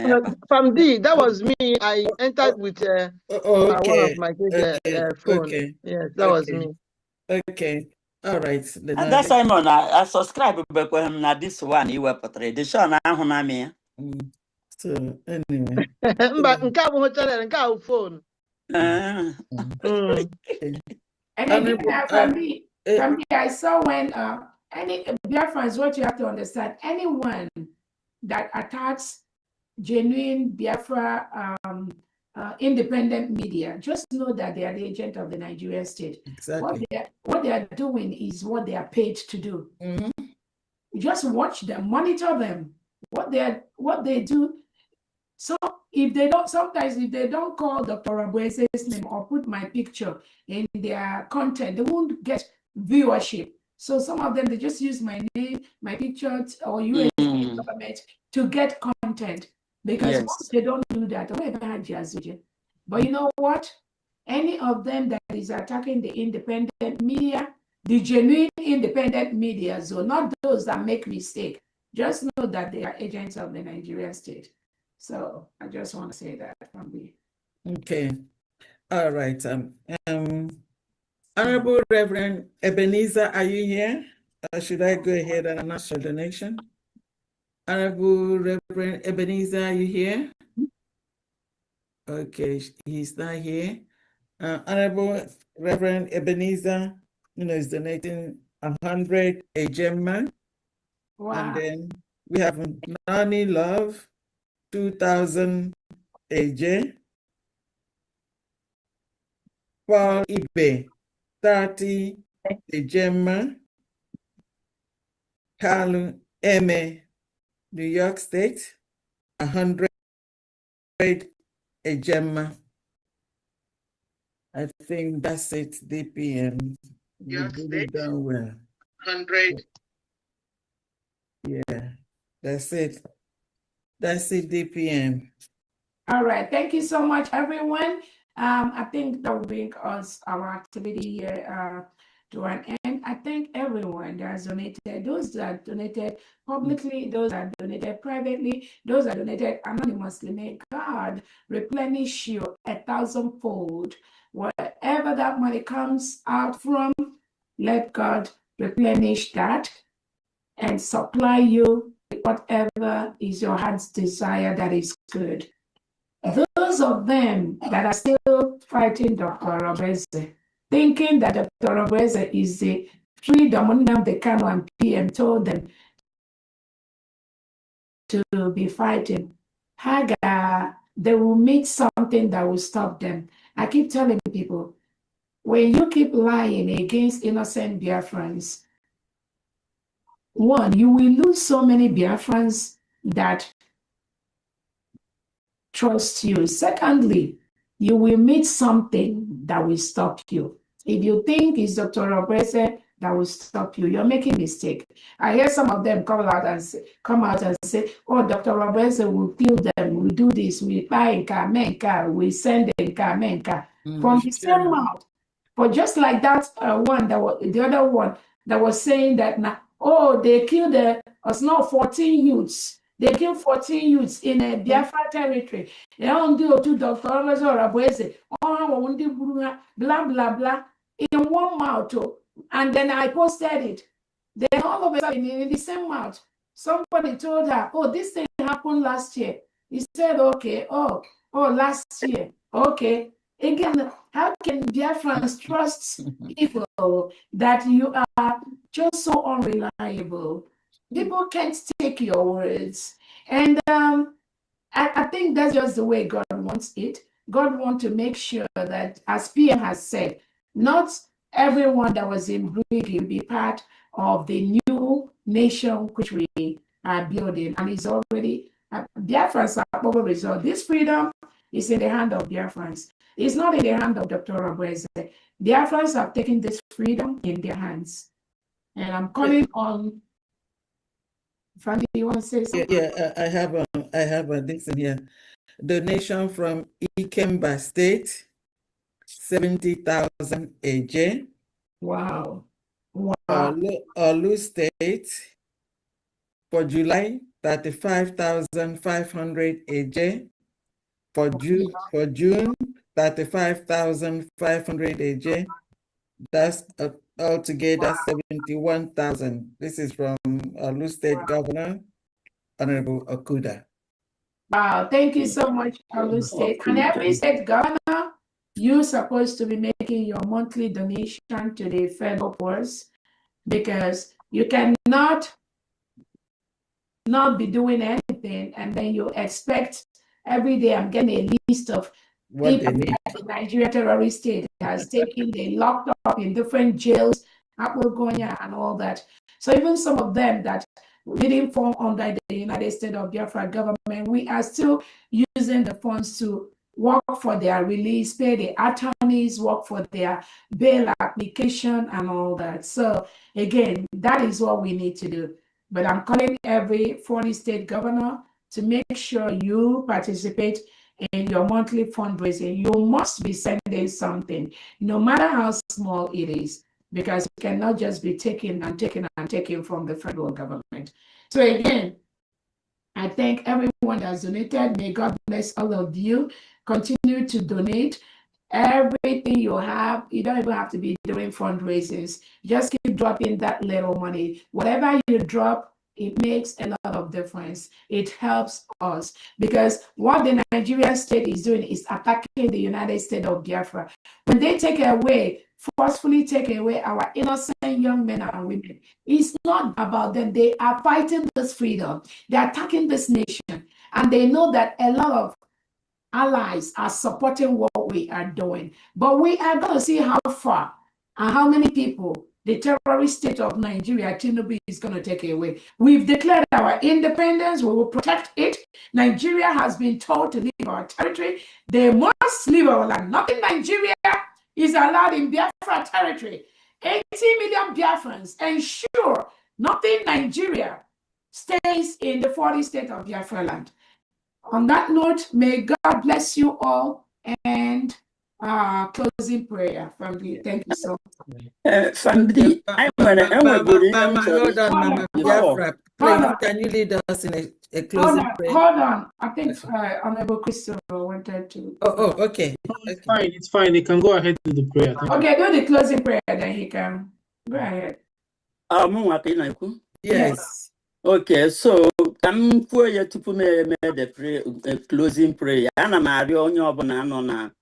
Speaker 22: From D, that was me. I entered with one of my phone.
Speaker 1: Okay.
Speaker 22: Yes, that was me.
Speaker 1: Okay. All right.
Speaker 8: That's Simon. I subscribe to this one. You were portrayed. The show now, me.
Speaker 1: So anyway.
Speaker 22: Phone.
Speaker 2: And again, from me, I saw when any Biafrans, what you have to understand, anyone that attacks genuine Biafra independent media, just know that they are the agent of the Nigerian state.
Speaker 1: Exactly.
Speaker 2: What they are doing is what they are paid to do. Just watch them, monitor them, what they do. So if they don't, sometimes if they don't call Dr. Rabuese's name or put my picture in their content, they won't get viewership. So some of them, they just use my name, my picture, or US government to get content. Because once they don't do that, but you know what? Any of them that is attacking the independent media, the genuine independent media, so not those that make mistake, just know that they are agents of the Nigerian state. So I just want to say that from me.
Speaker 1: Okay. All right. Honorable Reverend Ebenezer, are you here? Or should I go ahead and announce your donation? Honorable Reverend Ebenezer, are you here? Okay, he's not here. Honorable Reverend Ebenezer, is donating 100 Ejema.
Speaker 2: Wow.
Speaker 1: And then we have Nani Love, 2,000 AJ. Paul Ibe, 30 Ejema. Carl Eme, New York State, 100 Ejema. I think that's it, DPM. You did it done well.
Speaker 22: 100.
Speaker 1: Yeah, that's it. That's it, DPM.
Speaker 2: All right, thank you so much, everyone. I think that will bring us our activity here to an end. I thank everyone that has donated, those that donated publicly, those that donated privately, those that donated anonymously. May God replenish you 1,000-fold. Wherever that money comes out from, let God replenish that and supply you with whatever is your heart's desire that is good. Those of them that are still fighting Dr. Obese, thinking that Dr. Obese is the freedom the Kano and PM told them to be fighting, Haga, they will meet something that will stop them. I keep telling people, when you keep lying against innocent Biafrans, one, you will lose so many Biafrans that trust you. Secondly, you will meet something that will stop you. If you think it's Dr. Obese that will stop you, you're making a mistake. I hear some of them come out and say, oh, Dr. Obese will kill them, we do this, we buy Menka, we send Menka. From the same mouth. But just like that one, that was the other one that was saying that now, oh, they killed us now 14 youths. They killed 14 youths in a Biafra territory. They don't do to Dr. Obese or Abueze. Blah, blah, blah. In one mouth. And then I posted it. Then all of a sudden, in the same mouth, somebody told her, oh, this thing happened last year. He said, okay, oh, last year. Okay. Again, how can Biafrans trust people that you are just so unreliable? People can't take your words. And I think that's just the way God wants it. God wants to make sure that, as PM has said, not everyone that was in Brigi will be part of the new nation which we are building. And it's already, Biafrans are over result. This freedom is in the hand of Biafrans. It's not in the hand of Dr. Obese. Biafrans have taken this freedom in their hands. And I'm calling on Fanny, you want to say something?
Speaker 1: Yeah, I have a this in here. Donation from Ikemba State, 70,000 AJ.
Speaker 2: Wow.
Speaker 1: Olu State, for July, 35,500 AJ. For June, 35,500 AJ. That's altogether 71,000. This is from Olu State Governor, Honorable Okuda.
Speaker 2: Wow, thank you so much, Olu State. And every state governor, you're supposed to be making your monthly donation to the federal force, because you cannot not be doing anything and then you expect every day I'm getting a list of people that the Nigeria terrorist state has taken, they locked up in different jails, Apolgonia and all that. So even some of them that didn't fall under the United States of Biafra government, we are still using the funds to work for their release, pay the attorneys, work for their bail application and all that. So again, that is what we need to do. But I'm calling every 40 state governor to make sure you participate in your monthly fundraising. You must be sending something, no matter how small it is, because you cannot just be taking and taking and taking from the federal government. So again, I thank everyone that has donated. May God bless all of you. Continue to donate. Everything you have, you don't even have to be doing fundraisers. Just keep dropping that little money. Whatever you drop, it makes a lot of difference. It helps us because what the Nigerian state is doing is attacking the United States of Biafra. When they forcefully take away our innocent young men and women, it's not about them. They are fighting this freedom. They're attacking this nation. And they know that a lot of allies are supporting what we are doing. But we are going to see how far and how many people the terrorist state of Nigeria, Tinubu, is going to take away. We've declared our independence. We will protect it. Nigeria has been told to leave our territory. They must leave our land. Nothing Nigeria is allowed in Biafra territory. 80 million Biafrans ensure nothing Nigeria stays in the 40 state of Biafra land. On that note, may God bless you all, and closing prayer from me. Thank you so much.
Speaker 1: Hold on, Mama Biafra. Please, can you lead us in a closing prayer?
Speaker 2: Hold on. I think Honorable Crystal wanted to.
Speaker 1: Oh, okay.
Speaker 17: It's fine. It's fine. You can go ahead with the prayer.
Speaker 2: Okay, do the closing prayer, then he can go ahead.
Speaker 1: Yes.
Speaker 8: Okay, so I'm for you to put me the closing prayer. And I'm on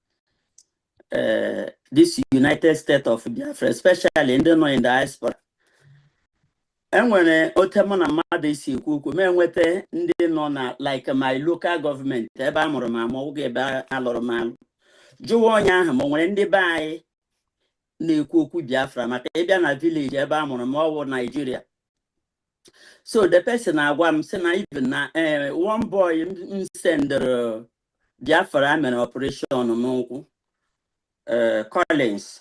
Speaker 8: this United States of Biafra, especially in the diaspora. And when Otamana mother is like my local government, when they buy Biafra, village, Nigeria. So the person I want to even one boy send Biafra an operation on Collins.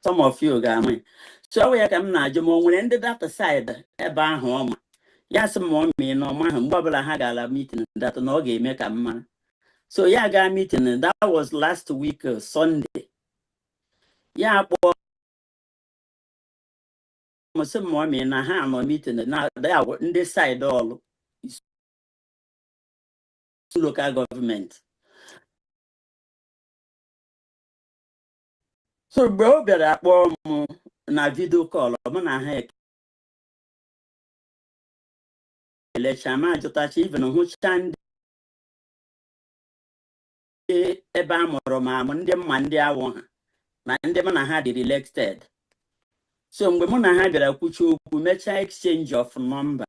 Speaker 8: Some of you got me. So we come now, Jamo, when ended that aside about home. Yes, mommy, no man, Bubble Hagala meeting that no game make a man. So yeah, got meeting, and that was last week, Sunday. Yeah, boy. Some mommy and I have no meeting now. They are in this side all local government. So bro, better na video call. I'm na heck. Election man to touch even who stand eba moroma ndị mande awon na ndị mana ha dị elected. So mgbe mụ na ha bịara kwuchi okwu mecha exchange of number.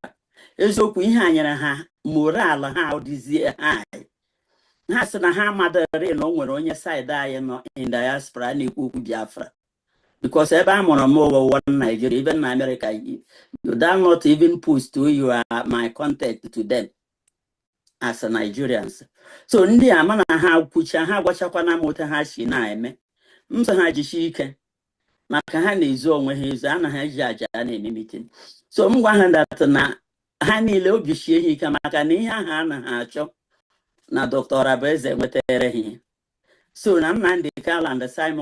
Speaker 8: Eziokwu ihe anyere ha moral ha ọdịzie high. Ha sị na ha amadịrị na o nwere onye side anyị nọ in diaspora na-ekwu okwu Biafra. Because ebe a mụrụ m over one Nigeria, even in America, you do not even post to you my contact to them as a Nigerians. So ndị a mana ha kwucha ha gwachakwa na moto ha shi na eme. Mso ha jishi ike. Maka ha na-ezu onwe ha ezu, ana ha ji aja na-eme meeting. So m gwa ha that na ha niile obi shie ha ike maka na ihe aha na ha achọ na Dr. Abeze nwetere ha. So na Nnamdi Kanu and Simon